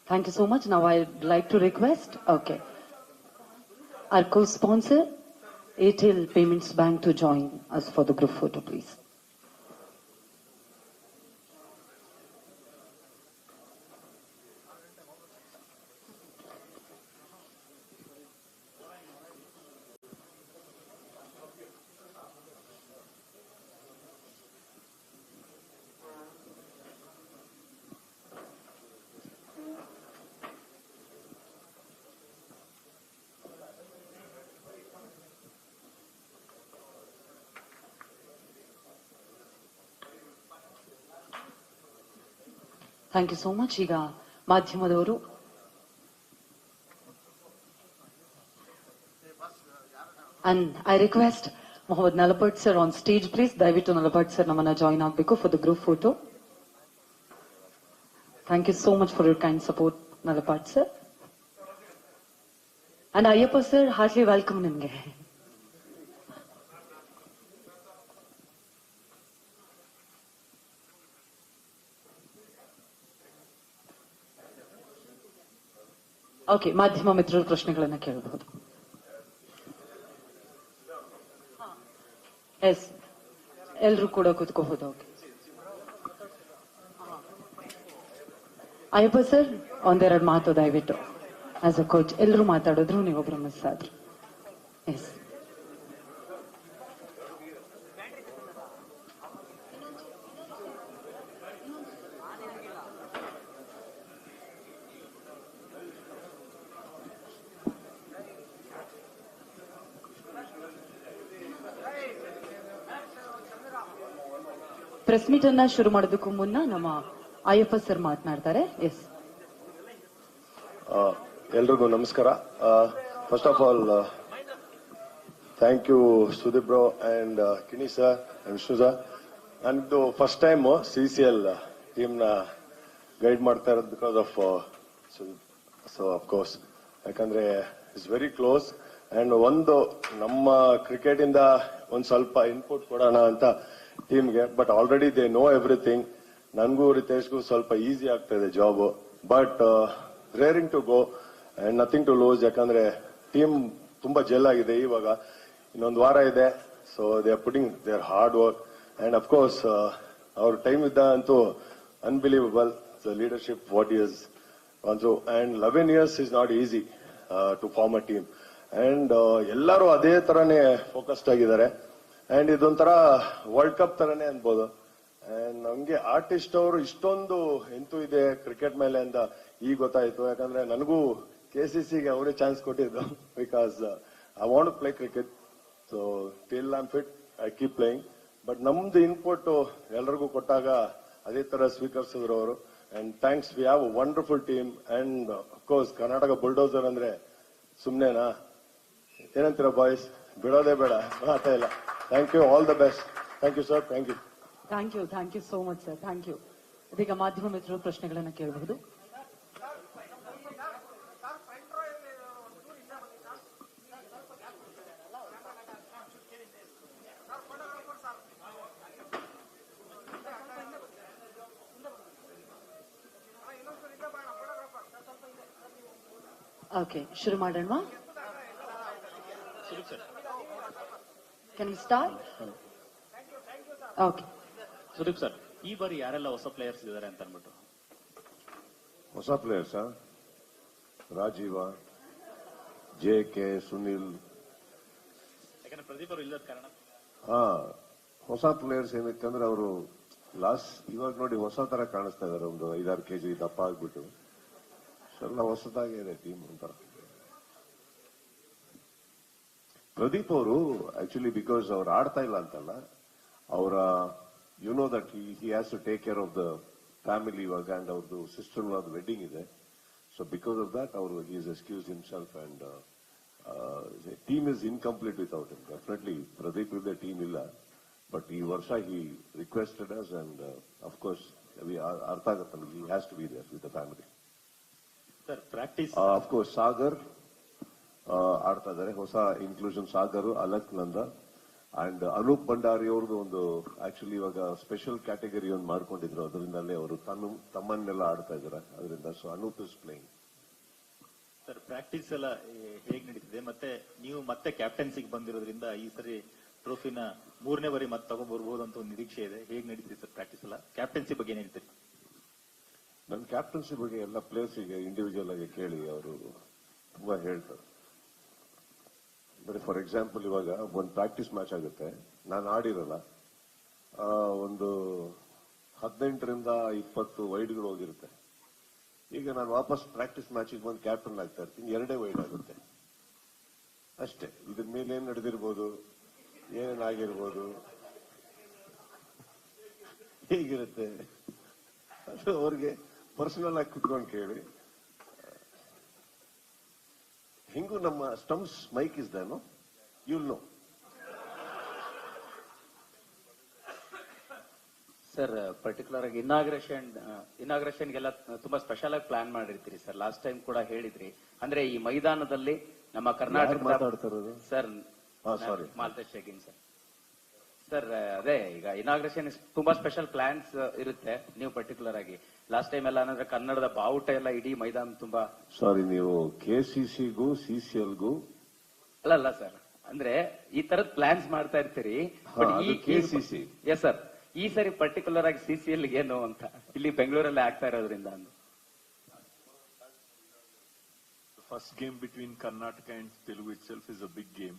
Thank you so much. Now I'd like to request, our co-sponsor, Airtel Payments Bank, to join us for the group photo, please. Thank you so much. ಈಗ ಮಾಧ್ಯಮದವರು and I request Mohammed Nalapad sir on stage please. ದಯವಿಟ್ಟು ನಲಪಟ್ ಸರ್ ನಮ್ಮನ್ನ ಜಾಯಿನ್ ಆಗಬೇಕು for the group photo. Thank you so much for your kind support Nalapad sir. And Ayyappa sir, heartily welcome ನಿಮ್ಗೆ. ಓಕೆ, ಮಾಧ್ಯಮ ಮಿತ್ರರು ಪ್ರಶ್ನೆಗಳನ್ನ ಕೇಳಬಹುದು. ಎಸ್, ಎಲ್ರು ಕೂಡ ಕೂತ್ಕೋಬಹುದು. ಓಕೆ, ಅಯ್ಯಪ್ಪ ಸರ್ ಒಂದೆರಡು ಮಾತು ದಯವಿಟ್ಟು. ಆಸ್ ಅ ಕೋಚ್ ಎಲ್ರು ಮಾತಾಡಿದ್ರು, ನೀವೊಬ್ರು ಮಿಸ್ ಆದ್ರು. ಎಸ್, ಪ್ರೆಸ್ ಮೀಟ್ ಅನ್ನ ಶುರು ಮಾಡೋದಕ್ಕೂ ಮುನ್ನ ನಮ್ಮ ಅಯ್ಯಪ್ಪ ಸರ್ ಮಾತನಾಡ್ತಾರೆ. ಎಸ್, ಎಲ್ರಿಗೂ ನಮಸ್ಕಾರ. First of all thank you Sudeep bro and Kini sir and Vishnu sir. ನಂದು ಫಸ್ಟ್ ಟೈಮ್ CCL ಟೀಮ್ ನ ಗೈಡ್ ಮಾಡ್ತಾ ಇರೋದು ಬಿಕಾಸ್ ಆಫ್ ಸೊ ಅಫ್ಕೋರ್ಸ್, ಯಾಕಂದ್ರೆ ಇಟ್ಸ್ ವೆರಿ ಕ್ಲೋಸ್ ಅಂಡ್ ಒಂದು ನಮ್ಮ ಕ್ರಿಕೆಟ್ ಇಂದ ಒಂದ್ ಸ್ವಲ್ಪ ಇನ್ಪುಟ್ ಕೊಡೋಣ ಅಂತ ಟೀಮ್ಗೆ. But already they know everything. ನನ್ಗೂ ರಿತೇಶ್ಗೂ ಸ್ವಲ್ಪ ಈಸಿ ಆಗ್ತಾ ಇದೆ job. But raring to go and nothing to lose, ಯಾಕಂದ್ರೆ ಟೀಮ್ ತುಂಬಾ ಜೆಲ್ ಆಗಿದೆ. ಇವಾಗ ಇನ್ನೊಂದು ವಾರ ಇದೆ. So they are putting their hard work and of course ಅವ್ರ ಟೈಮ್ ಇದ್ದ ಅಂತೂ unbelievable the leadership what is gone through. And 11 years is not easy to form a team. And ಎಲ್ಲರೂ ಅದೇ ತರನೇ ಫೋಕಸ್ಡ್ ಆಗಿದ್ದಾರೆ. ಅಂಡ್ ಇದೊಂಥರ ವರ್ಲ್ಡ್ ಕಪ್ ತರನೇ ಅನ್ಬೋದು. ಅಂಡ್ ನಮ್ಗೆ ಆರ್ಟಿಸ್ಟ್ ಅವರು ಇಷ್ಟೊಂದು ಎಂತೂ ಇದೆ ಕ್ರಿಕೆಟ್ ಮೇಲೆ ಅಂತ ಈಗ ಗೊತ್ತಾಯ್ತು. ಯಾಕಂದ್ರೆ ನನಗೂ KCCಗೆ ಅವರೇ ಚಾನ್ಸ್ ಕೊಟ್ಟಿದ್ದು. Because I want to play cricket. So till I am fit I keep playing. But ನಮ್ದು ಇನ್ಪುಟ್ ಎಲ್ರಿಗೂ ಕೊಟ್ಟಾಗ ಅದೇ ತರ ಸ್ವೀಕರಿಸಿದ್ರು ಅವರು. And thanks, we have a wonderful team. And of course Karnataka bulldozer ಅಂದ್ರೆ ಸುಮ್ನೆನಾ? ಏನಂತೀರಾ ಬಾಯ್ಸ್? ಬಿಡೋದೇ ಬೇಡ, ಮಾತಾ ಇಲ್ಲ. Thank you, all the best. Thank you sir, thank you. Thank you so much sir, thank you. ಇದೀಗ ಮಾಧ್ಯಮ ಮಿತ್ರರು ಪ್ರಶ್ನೆಗಳನ್ನ ಕೇಳಬಹುದು. ಓಕೆ, ಶುರು ಮಾಡೋಣ. Can you start? Okay, Sudeep sir, ಈ ಬಾರಿ ಯಾರೆಲ್ಲ ಹೊಸ ಪ್ಲೇಯರ್ಸ್ ಇದ್ದಾರೆ ಅಂತ ಅನ್ಬಿಟ್ಟು? ಹೊಸ ಪ್ಲೇಯರ್ಸ್ ರಾಜೀವ, JK, ಸುನಿಲ್. ಯಾಕಂದ್ರೆ ಪ್ರದೀಪ್ ಅವರು ಇಲ್ಲದ ಕಾರಣ ಹೊಸ ಪ್ಲೇಯರ್ಸ್ ಏನಕ್ಕಂದ್ರೆ ಅವರು ಇವಾಗ ನೋಡಿ ಹೊಸ ತರ ಕಾಣಿಸ್ತಾ ಇದಾರೆ. ಒಂದು 5-6 kg ದಪ್ಪ ಆಗ್ಬಿಟ್ಟು ಎಲ್ಲ ಹೊಸದಾಗಿ ಇದೆ ಟೀಮ್ ಅಂತ. ಪ್ರದೀಪ್ ಅವರು ಆಕ್ಚುಲಿ ಬಿಕಾಸ್ ಅವ್ರು ಆಡ್ತಾ ಇಲ್ಲ ಅಂತಲ್ಲ, ಅವರ you know that he has to take care of the family ಇವಾಗ. ಅಂಡ್ ಅವ್ರದ್ದು ಸಿಸ್ಟರ್ ಒಂದು ವೆಡ್ಡಿಂಗ್ ಇದೆ. ಸೊ ಬಿಕಾಸ್ ಆಫ್ ದಟ್ ಅವರು he is excuse himself. And team is incomplete without him. Definitely Pradeep ಇಲ್ಲದೆ ಟೀಮ್ ಇಲ್ಲ. ಬಟ್ ಈ ವರ್ಷ he requested us and of course ಅರ್ಥ ಆಗುತ್ತೆ ನಮ್ಗೆ. He has to be there with the family. Practice of course Sagar ಆಡ್ತಾ ಇದ್ದಾರೆ. ಹೊಸ inclusion Sagar, ಅಲಕ್ Nanda and Anoop Bhandari ಅವ್ರದ್ದು ಒಂದು ಆಕ್ಚುಲಿ ಇವಾಗ ಸ್ಪೆಷಲ್ ಕ್ಯಾಟಗರಿ ಒಂದು ಮಾಡ್ಕೊಂಡಿದ್ರು. ಅದರಿಂದಲೇ ಅವರು ತಮ್ಮನ್ನೆಲ್ಲ ಆಡ್ತಾ ಇದ್ದಾರೆ ಅದರಿಂದ. So Anoop is playing. Sir, practice ಎಲ್ಲ ಹೇಗ್ ನಡೀತಿದೆ? ಮತ್ತೆ ನೀವು ಮತ್ತೆ ಕ್ಯಾಪ್ಟನ್ಸಿಗೆ ಬಂದಿರೋದ್ರಿಂದ ಈ ಸರಿ ಟ್ರೋಫಿನ 3ನೇ ಬಾರಿ ಮತ್ತೆ ತಗೊಂಡ್ಬರ್ಬೋದು ಅಂತ ಒಂದು ನಿರೀಕ್ಷೆ ಇದೆ. ಹೇಗ್ ನಡೀತಿದೆ ಸರ್ ಪ್ರಾಕ್ಟೀಸ್ ಎಲ್ಲ? ಕ್ಯಾಪ್ಟನ್ಸಿ ಬಗ್ಗೆ ಏನ್ ಹೇಳ್ತೀರಿ? ನನ್ನ ಕ್ಯಾಪ್ಟನ್ಸಿ ಬಗ್ಗೆ ಎಲ್ಲ ಪ್ಲೇಯರ್ಸಿಗೆ ಇಂಡಿವಿಜುವಲ್ ಆಗಿ ಕೇಳಿ, ಅವರು ತುಂಬಾ ಹೇಳ್ತಾರೆ. ಬರೀ ಫಾರ್ ಎಕ್ಸಾಂಪಲ್ ಇವಾಗ ಒಂದು ಪ್ರಾಕ್ಟೀಸ್ ಮ್ಯಾಚ್ ಆಗುತ್ತೆ, ನಾನು ಆಡಿರಲ್ಲ. ಒಂದು 18ರಿಂದ 20 ವೈಡ್ಗಳು ಹೋಗಿರುತ್ತೆ. ಈಗ ನಾನು ವಾಪಸ್ ಪ್ರಾಕ್ಟೀಸ್ ಮ್ಯಾಚಿಗೆ ಬಂದು ಕ್ಯಾಪ್ಟನ್ ಆಗ್ತಾ ಇರ್ತೀನಿ, 2 ವೈಡ್ ಆಗುತ್ತೆ ಅಷ್ಟೇ. ಇದ್ರ ಮೇಲೆ ಏನ್ ನಡೆದಿರ್ಬೋದು, ಏನೇನಾಗಿರ್ಬೋದು, ಹೇಗಿರುತ್ತೆ ಅದು ಅವ್ರಿಗೆ ಪರ್ಸನಲ್ ಆಗಿ ಕುತ್ಕೊಂಡು ಕೇಳಿ. ಹಿಂಗೂ ನಮ್ಮ ಸ್ಟಂಪ್ಸ್ ಮೈಕ್ ಇಸ್ ದೇನೋ, ಯುಲ್ ನೋ. ಸರ್, ಪರ್ಟಿಕ್ಯುಲರ್ ಆಗಿ ಇನಾಗ್ರೇಷನ್ಗೆಲ್ಲ ತುಂಬಾ ಸ್ಪೆಷಲ್ ಆಗಿ ಪ್ಲಾನ್ ಮಾಡಿರ್ತೀರಿ ಸರ್. ಲಾಸ್ಟ್ ಟೈಮ್ ಕೂಡ ಹೇಳಿದ್ರಿ. ಅಂದ್ರೆ ಈ ಮೈದಾನದಲ್ಲಿ ನಮ್ಮ ಕರ್ನಾಟಕ ಸರ್ ಮಾಲ್ತೇಶ್ ಶೇಗಿನ್ ಸರ್ ಅದೇ ಈಗ ಇನಾಗ್ರೇಷನ್ ತುಂಬಾ ಸ್ಪೆಷಲ್ ಪ್ಲಾನ್ಸ್ ಇರುತ್ತೆ. ನೀವು ಪರ್ಟಿಕ್ಯುಲರ್ ಆಗಿ ಲಾಸ್ಟ್ ಟೈಮ್ ಎಲ್ಲ ಅಂದ್ರೆ ಕನ್ನಡದ ಬಾವುಟ ಎಲ್ಲ ಇಡೀ ಮೈದಾನ ತುಂಬಾ. ಸಾರಿ, ನೀವು KCCಗೂ CCLಗೂ ಅಲ್ಲ ಸರ್, ಅಂದ್ರೆ ಈ ತರದ್ ಪ್ಲಾನ್ಸ್ ಮಾಡ್ತಾ ಇರ್ತೀರಿ. KCC. ಎಸ್ ಸರ್, ಈ ಸರಿ ಪರ್ಟಿಕ್ಯುಲರ್ ಆಗಿ CCL ಏನು ಅಂತ ಇಲ್ಲಿ ಬೆಂಗಳೂರಲ್ಲೇ ಆಗ್ತಾ ಇರೋದ್ರಿಂದ. First game between Karnataka and Telugu itself is a big game.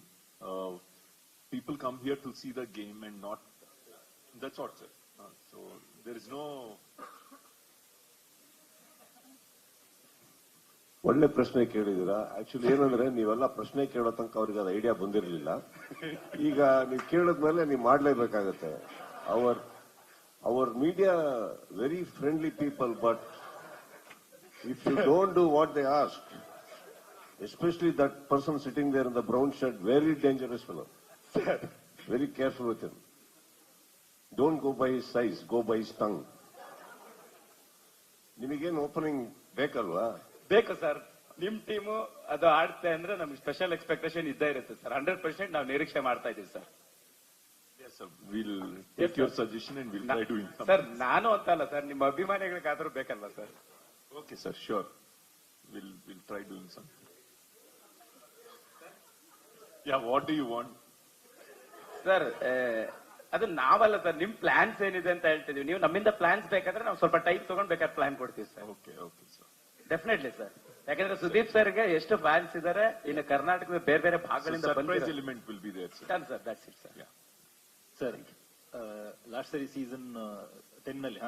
People come here to see the game and not. That's what, sir. So there is no. ಒಳ್ಳೆ ಪ್ರಶ್ನೆ ಕೇಳಿದಿರಾ. ಆಕ್ಚುಲಿ ಏನಂದ್ರೆ ನೀವೆಲ್ಲ ಪ್ರಶ್ನೆ ಕೇಳೋ ತನಕ ಅವ್ರಿಗೆ ಅದು ಐಡಿಯಾ ಬಂದಿರಲಿಲ್ಲ. ಈಗ ನೀವು ಕೇಳಿದ್ಮೇಲೆ ನೀವು ಮಾಡ್ಲೇಬೇಕಾಗತ್ತೆ. Our media very friendly people, but if you don't do what they ask, especially that person sitting there in the brown shirt, very dangerous fellow. Very careful with him. Don't go by his size, go by his tongue. ನಿಮಗೇನು ಓಪನಿಂಗ್ ಬೇಕಲ್ವಾ? ಬೇಕು ಸರ್. ನಿಮ್ ಟೀಮು ಅದು ಆಡ್ತೆ ಅಂದ್ರೆ ನಮ್ಗೆ ಸ್ಪೆಷಲ್ ಎಕ್ಸ್ಪೆಕ್ಟೇಷನ್ ಇದ್ದೇ ಇರುತ್ತೆ ಸರ್. 100% ನಾವು ನಿರೀಕ್ಷೆ ಮಾಡ್ತಾ ಇದೀವಿ sir. Yes, sir. We'll take your suggestion and we'll try doing something. Sir, ನಾನು ಅಂತಲ್ಲ ಸರ್, ನಿಮ್ಮ ಅಭಿಮಾನಿಗಳಿಗಾದ್ರೂ ಬೇಕಲ್ವಾ sir? Okay, sir. Sure. We'll try doing something. Yeah, what do you want? Sir, ಅದು ನಾವಲ್ಲ ಸರ್, ನಿಮ್ ಪ್ಲಾನ್ಸ್ ಏನಿದೆ ಅಂತ ಹೇಳ್ತಿದೀವಿ. ನೀವು ನಮ್ಮಿಂದ ಪ್ಲಾನ್ಸ್ ಬೇಕಾದ್ರೆ ನಾವು ಸ್ವಲ್ಪ ಟೈಮ್ ತಗೊಂಡ್ ಬೇಕಾದ್ರೆ ಪ್ಲಾನ್ ಕೊಡ್ತೀವಿ sir. Okay, sir. Definitely sir. ಯಾಕಂದ್ರೆ ಸುದೀಪ್ ಸರ್ಗೆ ಎಷ್ಟು ಫ್ಯಾನ್ಸ್ ಇದಾರೆ ಇನ್ನು ಕರ್ನಾಟಕದ ಬೇರೆ ಬೇರೆ ಭಾಗಗಳಿಂದ Surprise element will be there, sir. Done, sir. That's it, sir. Yeah. Sir, last ಸರಿ ಸೀಸನ್ 10 ನಲ್ಲಿ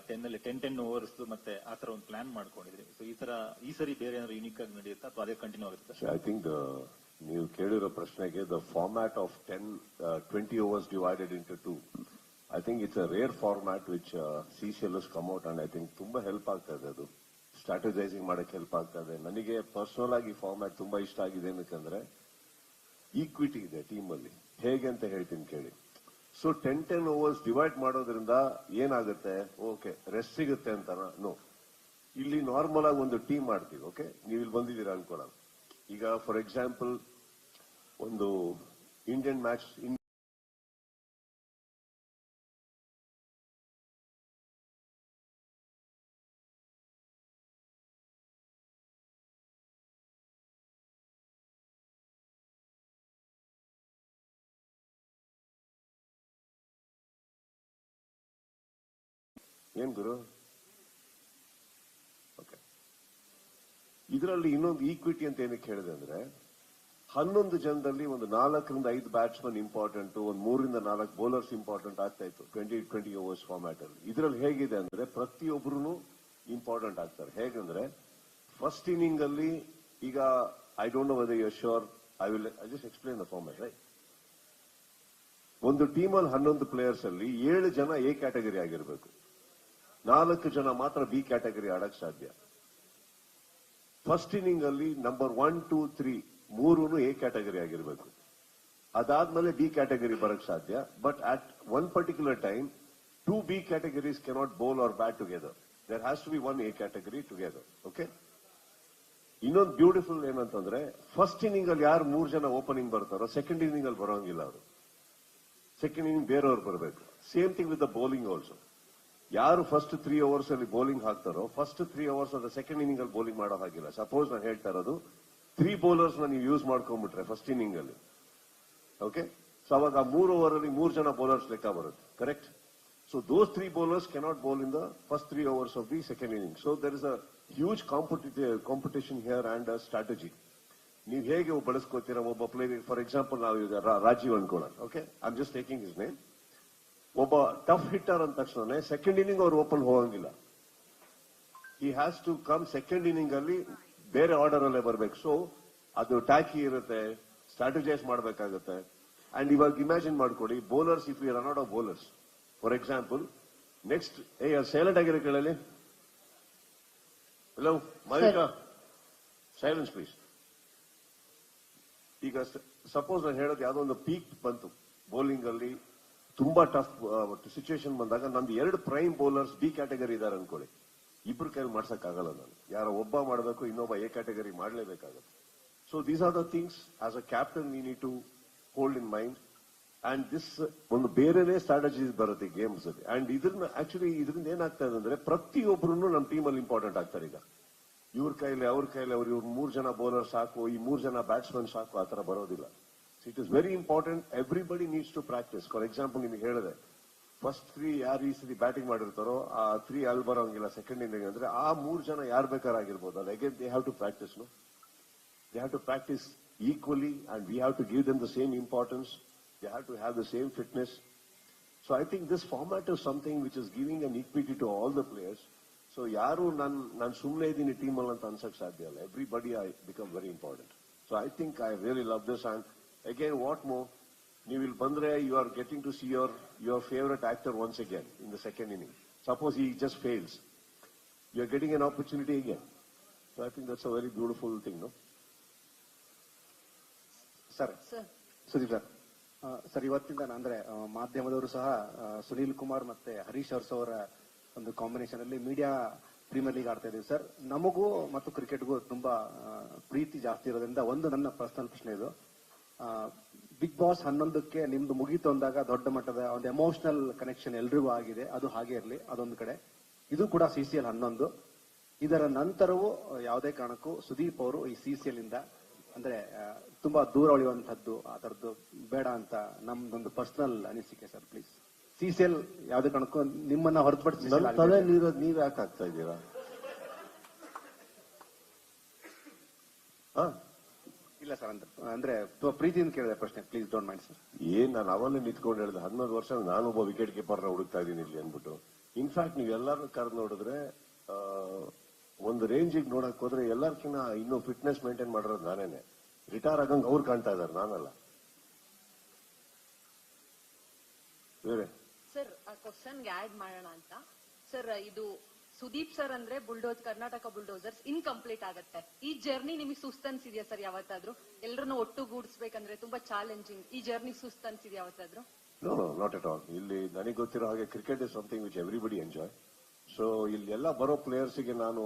10 ನಲ್ಲಿ 10 ಓವರ್ಸ್ ಮತ್ತೆ ಆತರ ಒಂದು ಪ್ಲಾನ್ ಮಾಡ್ಕೊಂಡಿದ್ರಿ. ಸೊ ಈ ಸರಿ ಬೇರೆ ಏನಾದ್ರು ಯುನಿಕ್ ಆಗಿ ನಡೆಯುತ್ತಾ ಅಥವಾ ಅದೇ ಕಂಟಿನ್ಯೂ ಆಗುತ್ತೆ? ಐ ಥಿಂಕ್ ನೀವು ಕೇಳಿರೋ ಪ್ರಶ್ನೆಗೆ the format of 20 overs divided into 2. I think it's a rare format which CCL has come out, and I think ತುಂಬಾ ಹೆಲ್ಪ್ ಆಗ್ತಾ ಇದೆ. ಅದು ಸ್ಟ್ರಾಟಜೈಸಿಂಗ್ ಮಾಡಕ್ಕೆ ಹೆಲ್ಪ್ ಆಗ್ತಾ ಇದೆ. ನನಗೆ ಪರ್ಸನಲ್ ಆಗಿ ಫಾರ್ಮ್ಯಾಟ್ ತುಂಬಾ ಇಷ್ಟ ಆಗಿದೆ. ಏನಕ್ಕಂದ್ರೆ ಈಕ್ವಿಟಿ ಇದೆ ಟೀಮ್ ಅಲ್ಲಿ. ಹೇಗೆ ಅಂತ ಹೇಳ್ತೀನಿ ಕೇಳಿ. ಸೊ 10 overs ಡಿವೈಡ್ ಮಾಡೋದ್ರಿಂದ ಏನಾಗುತ್ತೆ, ಓಕೆ ರೆಸ್ಟ್ ಸಿಗುತ್ತೆ ಅಂತ ನೋ. ಇಲ್ಲಿ ನಾರ್ಮಲ್ ಆಗಿ ಒಂದು ಟೀಮ್ ಮಾಡ್ತೀವಿ. ಓಕೆ, ನೀವು ಇಲ್ಲಿ ಬಂದಿದ್ದೀರಾ ಅನ್ಕೊಳ್ಳೋಣ. ಈಗ ಫಾರ್ ಎಕ್ಸಾಂಪಲ್ ಒಂದು ಇಂಡಿಯನ್ ಮ್ಯಾಚ್ ಏನ್ ಗುರು. ಓಕೆ, ಇದರಲ್ಲಿ ಇನ್ನೊಂದು ಈಕ್ವಿಟಿ ಅಂತ ಏನಕ್ಕೆ ಹೇಳಿದೆ ಅಂದ್ರೆ 11 ಜನದಲ್ಲಿ ಒಂದು 4 ರಿಂದ 5 ಬ್ಯಾಟ್ಸ್ಮನ್ ಇಂಪಾರ್ಟೆಂಟ್, ಒಂದು 3 ರಿಂದ 4 ಬೌಲರ್ಸ್ ಇಂಪಾರ್ಟೆಂಟ್ ಆಗ್ತಾ ಇತ್ತು 20 overs ಫಾರ್ಮ್ಯಾಟ್ ಅಲ್ಲಿ. ಇದರಲ್ಲಿ ಹೇಗಿದೆ ಅಂದ್ರೆ ಪ್ರತಿಯೊಬ್ಬರು ಇಂಪಾರ್ಟೆಂಟ್ ಆಗ್ತಾರೆ. ಹೇಗಂದ್ರೆ ಫಸ್ಟ್ ಇನ್ನಿಂಗ್ ಅಲ್ಲಿ ಈಗ I don't know whether you are sure, I just explain the format. Right, ಒಂದು ಟೀಮಲ್ಲಿ 11 ಪ್ಲೇಯರ್ಸ್ ಅಲ್ಲಿ 7 ಜನ ಎ ಕ್ಯಾಟಗರಿ ಆಗಿರ್ಬೇಕು, 4 ಜನ ಮಾತ್ರ ಬಿ ಕ್ಯಾಟಗರಿ ಆಡಕ್ ಸಾಧ್ಯ. ಫಸ್ಟ್ ಇನ್ನಿಂಗ್ ಅಲ್ಲಿ ನಂಬರ್ 1, 2, 3 ಮೂರೂ ಎ ಕ್ಯಾಟಗರಿ ಆಗಿರ್ಬೇಕು. ಅದಾದ್ಮೇಲೆ ಬಿ ಕ್ಯಾಟಗರಿ ಬರಕ್ ಸಾಧ್ಯ. But at one particular time 2 B categories cannot bowl or bat together. There has to be 1 A category together. Okay? ಇನ್ನೊಂದು ಬ್ಯೂಟಿಫುಲ್ ಏನಂತಂದ್ರೆ ಫಸ್ಟ್ ಇನ್ನಿಂಗ್ ಅಲ್ಲಿ ಯಾರು 3 ಜನ ಓಪನಿಂಗ್ ಬರ್ತಾರೋ ಸೆಕೆಂಡ್ ಇನ್ನಿಂಗ್ ಅಲ್ಲಿ ಬರೋಂಗಿಲ್ಲ. ಅವರು ಸೆಕೆಂಡ್ ಇನ್ನಿಂಗ್ ಬೇರೆಯವ್ರು ಬರಬೇಕು. Same thing with the bowling also. ಯಾರು ಫಸ್ಟ್ 3 overs ಅಲ್ಲಿ ಬೌಲಿಂಗ್ ಹಾಕ್ತಾರೋ ಫಸ್ಟ್ 3 overs ಅದ ಸೆಕೆಂಡ್ ಇನ್ನಿಂಗ್ ಅಲ್ಲಿ ಬೌಲಿಂಗ್ ಮಾಡೋ ಹಾಗಿಲ್ಲ. ಸಪೋಸ್ ನಾನು ಹೇಳ್ತಾ ಇರೋದು 3 bowlers ನೀವು ಯೂಸ್ ಮಾಡ್ಕೊಂಡ್ಬಿಟ್ರೆ ಫಸ್ಟ್ ಇನ್ನಿಂಗ್ ಅಲ್ಲಿ, ಓಕೆ, ಸೊ ಅವಾಗ 3 over ಅಲ್ಲಿ 3 ಜನ ಬೌಲರ್ಸ್ ಲೆಕ್ಕ ಬರುತ್ತೆ. Correct? So those 3 bowlers cannot bowl in the first 3 overs of the second inning. So there is a huge competition here and a strategy. ನೀವು ಹೇಗೆ ಬಳಸ್ಕೋತೀರಾ ಒಬ್ಬ ಪ್ಲೇಯರ್. ಫಾರ್ ಎಕ್ಸಾಂಪಲ್ ನಾವು ಈಗ ರಾಜೀವ್ ಅನ್ಕೊಳ್ಳೋಣ. Okay, I am just taking his name. ಒಬ್ಬ ಟಫ್ ಹಿಟ್ಟರ್ ಅಂದ ತಕ್ಷಣ ಸೆಕೆಂಡ್ ಇನ್ನಿಂಗ್ ಅವ್ರು ಓಪನ್ ಹೋಗಂಗಿಲ್ಲ. He has to come second inning ಅಲ್ಲಿ ಬೇರೆ ಆರ್ಡರ್ ಅಲ್ಲೇ ಬರ್ಬೇಕು. ಸೊ ಅದು ಟ್ಯಾಕಿ ಇರುತ್ತೆ, ಸ್ಟ್ರಾಟಜೈಸ್ ಮಾಡಬೇಕಾಗುತ್ತೆ. ಅಂಡ್ ಇವಾಗ ಇಮ್ಯಾಜಿನ್ ಮಾಡ್ಕೊಡಿ, bowlers if you run out of bowlers. For example next silent ಆಗಿರೋ ಕೇಳಲಿ. Hello Malika, silence please. ಈಗ ಸಪೋಸ್ ನಾನು ಹೇಳೋದು ಯಾವ್ದೋ ಒಂದು ಪೀಕ್ ಬಂತು ಬೌಲಿಂಗ್ ಅಲ್ಲಿ, ತುಂಬಾ ಟಫ್ ಸಿಚುವೇಶನ್ ಬಂದಾಗ ನಂದು 2 ಪ್ರೈಮ್ ಬೌಲರ್ಸ್ ಬಿ ಕ್ಯಾಟಗರಿ ಇದಾರೆ ಅನ್ಕೊಳ್ಳಿ. ಇಬ್ರು ಕೈಲಿ ಮಾಡ್ಸಕ್ ಆಗಲ್ಲ. ನಾನು ಯಾರೋ ಒಬ್ಬ ಮಾಡಬೇಕು, ಇನ್ನೊಬ್ಬ ಎ ಕ್ಯಾಟಗರಿ ಮಾಡಲೇಬೇಕಾಗುತ್ತೆ. So these are the things as a captain we need to hold in mind. And this ಒಂದು ಬೇರೆನೇ ಸ್ಟ್ರಾಟಜೀಸ್ ಬರುತ್ತೆ ಗೇಮ್ಸ್ ಅಲ್ಲಿ. ಅಂಡ್ ಇದರಿಂದ ಏನಾಗ್ತಾ ಇದೆ ಅಂದ್ರೆ ಪ್ರತಿಯೊಬ್ಬರು ನಮ್ಮ ಟೀಮಲ್ಲಿ ಇಂಪಾರ್ಟೆಂಟ್ ಆಗ್ತಾರೆ. ಈಗ ಇವ್ರ ಕೈಲಿ ಅವ್ರ ಇವ್ರು 3 ಜನ ಬೌಲರ್ ಸಾಕು, ಈ 3 ಜನ ಬ್ಯಾಟ್ಸ್ಮನ್ ಸಾಕು, ಆ ತರ ಬರೋದಿಲ್ಲ. It is very important. Everybody needs to practice. For example ನಿಮಗೆ ಹೇಳಿದೆ, ಫಸ್ಟ್ 3 ಯಾರು ಈ ಸತಿ ಬ್ಯಾಟಿಂಗ್ ಮಾಡಿರ್ತಾರೋ ಆ 3 ಅಲ್ಲಿ ಬರೋಂಗಿಲ್ಲ ಸೆಕೆಂಡ್ ಇನ್ನಿಂಗ್ ಅಂದ್ರೆ ಆ 3 ಜನ ಯಾರು ಬೇಕಾರಾಗಿರ್ಬೋದು. ಅದು again they have to practice. They have to practice equally and we have to give them the same importance. They have to have the same fitness. So I think this format is something which is giving an equity to all the players. So yaru nan sumne idini team alli anta ansak sadhya alla. Everybody I become very important. So I think I really love this. And again, what more, you will bandre, you are getting to see your favorite actor once again in the second inning. Suppose he just fails, you are getting an opportunity again. So I think that's a very beautiful thing, no? Sir, Sudeep sir, ಇವತ್ತಿಂದ ಅಂದ್ರೆ ಮಾಧ್ಯಮದವರು ಸಹ ಸುನೀಲ್ ಕುಮಾರ್ ಮತ್ತೆ ಹರೀಶ್ ಅರ್ಸ್ ಅವರ ಒಂದು ಕಾಂಬಿನೇಷನ್ ಅಲ್ಲಿ ಮೀಡಿಯಾ ಪ್ರೀಮಿಯರ್ ಲೀಗ್ ಆಡ್ತಾ ಇದೀವಿ ಸರ್. ನಮಗೂ ಮತ್ತು ಕ್ರಿಕೆಟ್ಗೂ ತುಂಬಾ ಪ್ರೀತಿ ಜಾಸ್ತಿ ಇರೋದ್ರಿಂದ ಒಂದು ನನ್ನ ಪರ್ಸನಲ್ ಪ್ರಶ್ನೆ ಇದು, ಬಿಗ್ ಬಾಸ್ 11ಕ್ಕೆ ನಿಮ್ದು ಮುಗೀತು ಅಂದಾಗ ದೊಡ್ಡ ಮಟ್ಟದ ಒಂದು ಎಮೋಷನಲ್ ಕನೆಕ್ಷನ್ ಎಲ್ರಿಗೂ ಆಗಿದೆ. ಅದು ಹಾಗೆ ಇರಲಿ, ಅದೊಂದು ಕಡೆ. ಇದು ಕೂಡ CCL 11. ಇದರ ನಂತರವೂ ಯಾವುದೇ ಕಾರಣಕ್ಕೂ ಸುದೀಪ್ ಅವರು ಈ CCL ಇಂದ ಅಂದ್ರೆ ತುಂಬಾ ದೂರ ಉಳಿಯುವಂತದ್ದು ಆ ತರದ್ದು ಬೇಡ ಅಂತ ನಮ್ದೊಂದು ಪರ್ಸನಲ್ ಅನಿಸಿಕೆ ಸರ್. ಪ್ಲೀಸ್ CCL ಯಾವುದೇ ಕಾರಣಕ್ಕೂ ನಿಮ್ಮನ್ನ ಹೊರತುಪಡಿಸಿ ನೀವ್ ಯಾಕೆ ಆಗ್ತಾ ಇದ್ದೀರಾ? ಇಲ್ಲ ಸರ್, ಅಂದ್ರೆ ಪ್ರೀತಿಯಿಂದ ಕೇಳಿದೆ ಪ್ರಶ್ನೆ. Please don't mind sir. ನಾನು ಅವಲ್ಲೇ ನಿಂತ್ಕೊಂಡು ಹೇಳಿದೆ 11 ವರ್ಷ ನಾನೊಬ್ಬ ವಿಕೆಟ್ ಕೀಪರ್ನ ಹುಡುಕ್ತಾ ಇದ್ದೀನಿ ಇಲ್ಲಿ ಅಂದ್ಬಿಟ್ಟು. ಇನ್ಫ್ಯಾಕ್ಟ್ ನೀವು ಎಲ್ಲರೂ ಕರೆದು ನೋಡಿದ್ರೆ ಒಂದು ರೇಂಜಿಗೆ ನೋಡಕ್ ಹೋದ್ರೆ ಎಲ್ಲರಿಗಿನ್ನ ಇನ್ನೂ ಫಿಟ್ನೆಸ್ ಮೇಂಟೈನ್ ಮಾಡಿರೋದು ನಾನೇನೆ. ರಿಟೈರ್ ಆಗಂಗ್ ಅವ್ರು ಕಾಣ್ತಾ ಇದಾರೆ, ನಾನಲ್ಲ. ಸರ್, ಆ ಕ್ವಶನ್ಗೆ ಆಡ್ ಮಾಡೋಣ ಅಂತ. ಸರ್, ಇದು ಸುದೀಪ್ ಸರ್ ಅಂದ್ರೆ ಕರ್ನಾಟಕ ಬುಲ್ಡೋಸರ್ಸ್ ಇನ್ಕಂಪ್ಲೀಟ್ ಆಗತ್ತೆ. ಈ ಜರ್ನಿ ನಿಮಗೆ ಸುಸ್ತನ್ಸಿದ್ಯಾ ಸರ್ ಯಾವತ್ತಾದ್ರೂ? ಎಲ್ಲರನ್ನು ಒಟ್ಟುಗೂಡಿಸ್ಬೇಕಂದ್ರೆ ತುಂಬಾ ಚಾಲೆಂಜಿಂಗ್. ಈ ಜರ್ನಿ ಸುಸ್ತನ್ಸಿದ್ಯಾ ಯಾವತ್ತಾದ್ರೂ? No, not at all. ಇಲ್ಲಿ ನನಗೆ ಗೊತ್ತಿರೋ ಹಾಗೆ cricket is something which everybody enjoy. So ಇಲ್ಲಿ ಎಲ್ಲ ಬರೋ ಪ್ಲೇಯರ್ಸ್ಗೆ ನಾನು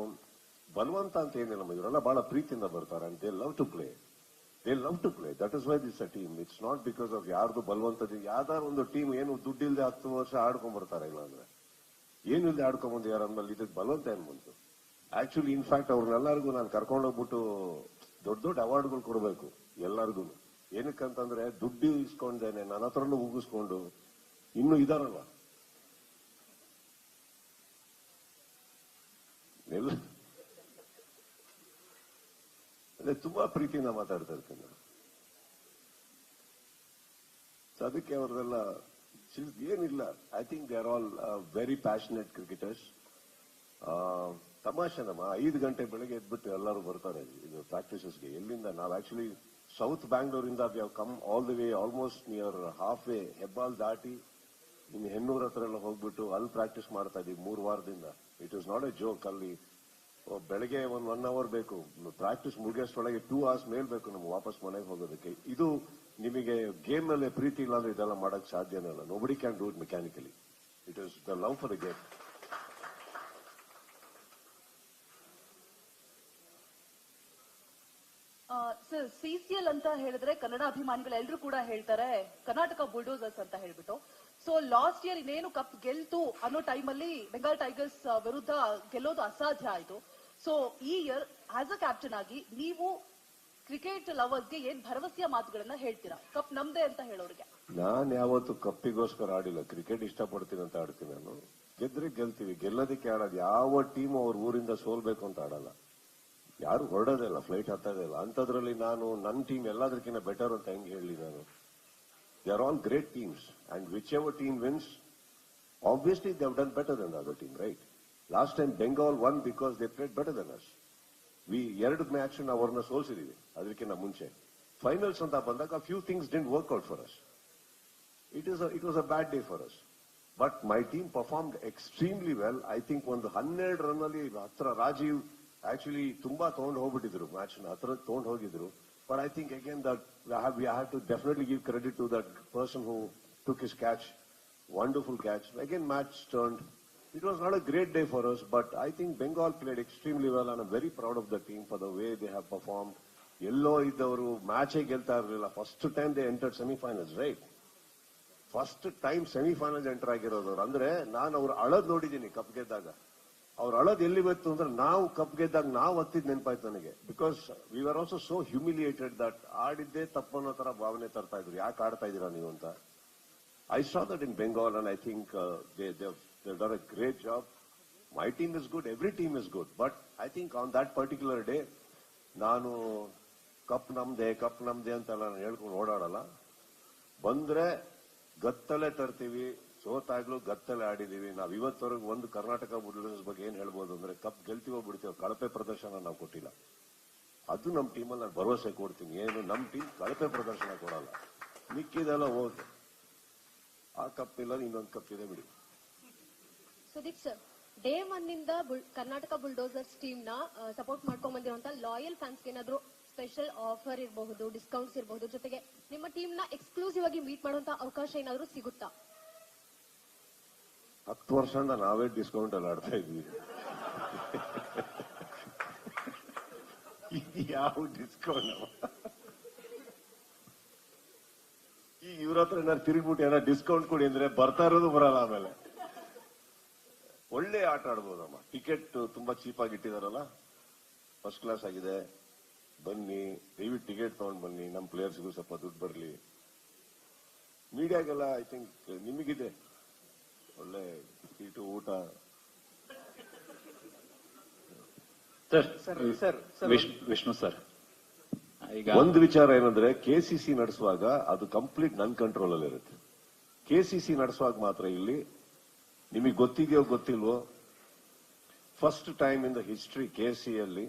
ಬಲವಂತ ಅಂತ ಏನಿಲ್ಲ, ಇವರೆಲ್ಲ ಬಹಳ ಪ್ರೀತಿಯಿಂದ ಬರ್ತಾರೆ. And they love to play. That is why this a team. It's not because of ಯಾರ್ದು ಬಲವಂತದ. ಯಾವ್ದಾರು ಒಂದು ಟೀಮ್ ಏನು ದುಡ್ಡಿಲ್ದೆ 10 ವರ್ಷ ಆಡ್ಕೊಂಡ್ ಬರ್ತಾರೆ, ಇಲ್ಲ ಅಂದ್ರೆ ಏನು ಇಲ್ಲದೆ ಆಡ್ಕೊಂಡ್ ಯಾರು ಅಂದ್ಮೇಲೆ ಇದಕ್ಕೆ ಬಲವಂತ ಏನ್ ಬಂತು? ಆಕ್ಚುಲಿ ಇನ್ಫ್ಯಾಕ್ಟ್ ಅವ್ರನ್ನೆಲ್ಲರಿಗೂ ನಾನು ಕರ್ಕೊಂಡೋಗ್ಬಿಟ್ಟು ದೊಡ್ಡ ಅವಾರ್ಡ್ಗಳು ಕೊಡ್ಬೇಕು ಎಲ್ಲರಿಗೂ. ಏನಕ್ಕಂತಂದ್ರೆ ದುಡ್ಡು ಇಸ್ಕೊಂಡೇನೆ ನನ್ನ ಹತ್ರನೂ ಉಗಿಸ್ಕೊಂಡು ಇನ್ನು ಇದಾರಲ್ಲ ತುಂಬಾ ಪ್ರೀತಿಯಿಂದ ಮಾತಾಡ್ತಾ ಇರ್ತೀನಿ. ಅದಕ್ಕೆ ಅವ್ರದೆಲ್ಲ ಏನಿಲ್ಲ. I think they are all very passionate cricketers. ತಮಾಷೆನಮ್ಮ 5 ಗಂಟೆ ಬೆಳಗ್ಗೆ ಎದ್ಬಿಟ್ಟು ಎಲ್ಲರೂ ಬರ್ತಾರೆ ಇದು ಪ್ರಾಕ್ಟೀಸಸ್ಗೆ. ಎಲ್ಲಿಂದ ನಾವು ಆಕ್ಚುಲಿ ಸೌತ್ ಬ್ಯಾಂಗ್ಳೂರಿಂದ we have come all the way almost near half way Hebbal ದಾಟಿ ಇನ್ನು ಹೆಣ್ಣೂರ್ ಹತ್ರ ಎಲ್ಲ ಹೋಗ್ಬಿಟ್ಟು ಅಲ್ಲಿ ಪ್ರಾಕ್ಟೀಸ್ ಮಾಡ್ತಾ ಇದೀವಿ 3 ವಾರದಿಂದ. It is not A joke. ಅಲ್ಲಿ ಬೆಳಗ್ಗೆ 1 ಅವರ್ ಬೇಕು ಪ್ರಾಕ್ಟೀಸ್ ಮುಗಿಯೋಷ್ಟೊಳಗೆ 2 hours ಮೇಲ್ ಬೇಕು ನಮ್ಗೆ ವಾಪಸ್ ಮನೆಗೆ ಹೋಗೋದಕ್ಕೆ. ಇದು ನಿಮಗೆ ಗೇಮ್ ಮೇಲೆ ಪ್ರೀತಿ ಇಲ್ಲ ಅಂದ್ರೆ ಇದೆಲ್ಲ ಮಾಡಕ್ ಸಾಧ್ಯನೇ ಇಲ್ಲ. Nobody can do it mechanically. It is the love for the game. Sir, CCL ಅಂತ ಹೇಳಿದ್ರೆ ಕನ್ನಡ ಅಭಿಮಾನಿಗಳೆಲ್ಲರೂ ಕೂಡ ಹೇಳ್ತಾರೆ ಕರ್ನಾಟಕ ಬುಲ್ಡೋಸರ್ಸ್ ಅಂತ ಹೇಳ್ಬಿಟ್ಟು. ಸೊ ಲಾಸ್ಟ್ ಇಯರ್ ಇನ್ನೇನು ಕಪ್ ಗೆಲ್ತು ಅನ್ನೋ ಟೈಮಲ್ಲಿ ಬೆಂಗಾಲ್ ಟೈಗರ್ಸ್ ವಿರುದ್ಧ ಗೆಲ್ಲೋದು ಅಸಾಧ್ಯ ಆಯ್ತು. ಸೊ ಈ ಇಯರ್ ಆಸ್ ಅ ಕ್ಯಾಪ್ಟನ್ ಆಗಿ ನೀವು ಕ್ರಿಕೆಟ್ ಲವರ್ಸ್ಗೆ ಏನ್ ಭರವಸೆಯ ಮಾತುಗಳನ್ನ ಹೇಳ್ತೀರಾ ಕಪ್ ನಮ್ದೇ ಅಂತ ಹೇಳೋರಿಗೆ? ನಾನ್ ಯಾವತ್ತು ಕಪ್ಪಿಗೋಸ್ಕರ ಆಡಿಲ್ಲ. ಕ್ರಿಕೆಟ್ ಇಷ್ಟಪಡ್ತೀನಿ ಅಂತ ಆಡ್ತೀನಿ ನಾನು. ಗೆದ್ರೆ ಗೆಲ್ತೀವಿ, ಗೆಲ್ಲೋದಕ್ಕೆ ಆಡೋದು. ಯಾವ ಟೀಮ್ ಅವ್ರ ಊರಿಂದ ಸೋಲ್ಬೇಕು ಅಂತ ಆಡಲ್ಲ. ಯಾರು ಹೊರಡೋದೇ ಇಲ್ಲ, ಫ್ಲೈಟ್ ಹತ್ತೋದೇ ಇಲ್ಲ. ಅಂತದ್ರಲ್ಲಿ ನಾನು ನನ್ನ ಟೀಮ್ ಎಲ್ಲದಕ್ಕಿಂತ ಬೆಟರ್ ಅಂತ ಹೆಂಗ್ ಹೇಳಿ ನಾನು? They are all great teams and whichever team wins obviously they have done better than the other team, right? Last time Bengal won because they played better than us. We 2 match na avarna solsidive adrikinna munche. Finals anta bandaga few things didn't work out for us. It was a bad day for us. But my team performed extremely well. I think ಒಂದು 12 run ಅಲ್ಲಿ ಹತ್ರ ರಾಜೀವ್ actually ತುಂಬಾ ತಗೊಂಡು ಹೋಗ್ಬಿಟ್ಟಿದ್ರು ಮ್ಯಾಚ್ ನ ಹತ್ರ ತಗೊಂಡು ಹೋಗಿದ್ರು. But I think again that we have to definitely give credit to that person who took his catch. Wonderful catch. Again match turned. It was not a great day for us, but I think Bengal played extremely well and I'm very proud of the team for the way they have performed. Yellow idavaru match ಗೆಲ್ತಾ ಇರಲಿಲ್ಲ. First time they entered semi-finals, right? First time semifinal enter ಆಗಿರೋದು. ಅಂದ್ರೆ ನಾನು ಅವ್ರು ಅಳದ್ ನೋಡಿದ್ದೀನಿ ಕಪ್ ಗೆದ್ದಾಗ. ಅವ್ರು ಅಳದ್ ಎಲ್ಲಿ ಬಂತು ಅಂದ್ರೆ ನಾವು ಕಪ್ ಗೆದ್ದಾಗ ನಾವು ಹತ್ತಿದ್ ನೆನಪಾಯ್ತು ನನಗೆ. Because we are also so humiliated that ಆಡಿದ್ದೇ ತಪ್ಪು ಅನ್ನೋ ತರ ಭಾವನೆ ತರ್ತಾ ಇದ್ರು. ಯಾಕೆ ಆಡ್ತಾ ಇದೀರಾ ನೀವು ಅಂತ. I saw that in Bengal and I think they've done a great job. My team is good, every team is good, but I think on that particular day ನಾನು ಕಪ್ ನಮ್ದೆ ಅಂತ ನಾನು ಹೇಳ್ಕೊಂಡು ಓಡಾಡಲ್ಲ. ಬಂದ್ರೆ ಗತ್ತಲೆ ತರ್ತೀವಿ, ಸೋತಾಗ್ಲೂ ಗತ್ತಲೆ ಆಡಿದೀವಿ. ನಾವ್ ಇವತ್ತವರೆಗೂ ಒಂದು ಕರ್ನಾಟಕ ಬುಲ್ಡರ್ಸ್ ಬಗ್ಗೆ ಏನ್ ಹೇಳ್ಬೋದು ಅಂದ್ರೆ ಕಪ್ ಗೆಲ್ತೀವೋ ಬಿಡ್ತೀವೋ, ಕಳಪೆ ಪ್ರದರ್ಶನ ನಾವು ಕೊಟ್ಟಿಲ್ಲ. ಅದು ನಮ್ಮ ಟೀಮಲ್ಲಿ ನಾನು ಭರವಸೆ ಕೊಡ್ತೀನಿ. ಏನು ನಮ್ಮ ಟೀಮ್ ಕಳಪೆ ಪ್ರದರ್ಶನ ಕೊಡಲ್ಲ. ಮಿಕ್ಕಿದೆಲ್ಲ ಹೋಗಿ ಆ ಕಪ್ ಇಲ್ಲ, ಇನ್ನೊಂದು ಕಪ್ ಇದೆ ಬಿಡಿ. ಸುದೀಪ್ ಸರ್, ಡೇ ಒನ್ ಇಂದ ಕರ್ನಾಟಕ ಬುಲ್ಡೋಸರ್ಸ್ ಟೀಮ್ ನ ಸಪೋರ್ಟ್ ಮಾಡ್ಕೊಂಡ್ ಬಂದಿರುವಂತ ಲಾಯಲ್ ಫ್ಯಾನ್ಸ್ ಏನಾದ್ರು ಸ್ಪೆಷಲ್ ಆಫರ್ ಇರಬಹುದು, ಡಿಸ್ಕೌಂಟ್ಸ್ ಇರಬಹುದು, ಜೊತೆಗೆ ನಿಮ್ಮ ಟೀಮ್ ನ ಎಕ್ಸ್ಕ್ಲೂಸಿವ್ ಆಗಿ ಮೀಟ್ ಮಾಡುವಂತ ಅವಕಾಶ ಏನಾದ್ರು ಸಿಗುತ್ತಾ? 10 ವರ್ಷದಿಂದ ನಾವೇ ಡಿಸ್ಕೌಂಟ್ ಅಲ್ಲಿ ಆಡ್ತಾ ಇದ್ವಿ. ಯಾವ ಡಿಸ್ಕೌಂಟ್? ಈ ಇವ್ರ ಹತ್ರ ಏನಾದ್ರು ತಿರುಗ್ಬಿಟ್ಟು ಏನಾದ್ರು ಡಿಸ್ಕೌಂಟ್ ಕೊಡಿ ಅಂದ್ರೆ ಬರ್ತಾ ಇರೋದು ಬರಲ್ಲ. ಆಮೇಲೆ ಒಳ್ಳೆ ಆಟ ಆಡ್ಬೋದಮ್ಮ. ಟಿಕೆಟ್ ತುಂಬಾ ಚೀಪ್ ಆಗಿ ಇಟ್ಟಿದಾರಲ್ಲ, ಫಸ್ಟ್ ಕ್ಲಾಸ್ ಆಗಿದೆ. ಬನ್ನಿ, ದಯವಿಟ್ಟು ಟಿಕೆಟ್ ತಗೊಂಡ್ ಬನ್ನಿ. ನಮ್ಮ ಪ್ಲೇಯರ್ಸ್ಗೂ ಸ್ವಲ್ಪ ದುಡ್ಡು ಬರಲಿ. ಮೀಡಿಯಾಗೆಲ್ಲ ಐ ಥಿಂಕ್ ನಿಮಗಿದೆ ಒಳ್ಳೆ ಸೀಟು, ಊಟ. ವಿಷ್ಣು ಸರ್, ಈಗ ಒಂದು ವಿಚಾರ ಏನಂದ್ರೆ ಕೆಸಿಸಿ ನಡೆಸುವಾಗ ಅದು ಕಂಪ್ಲೀಟ್ ನನ್ ಕಂಟ್ರೋಲ್ ಅಲ್ಲಿ ಇರುತ್ತೆ. ಕೆಸಿಸಿ ನಡೆಸುವಾಗ ಮಾತ್ರ ಇಲ್ಲಿ ನಿಮಗೆ ಗೊತ್ತಿದೆಯೋ ಗೊತ್ತಿಲ್ವೋ, first time in the history ಕೆಸಿಯಲ್ಲಿ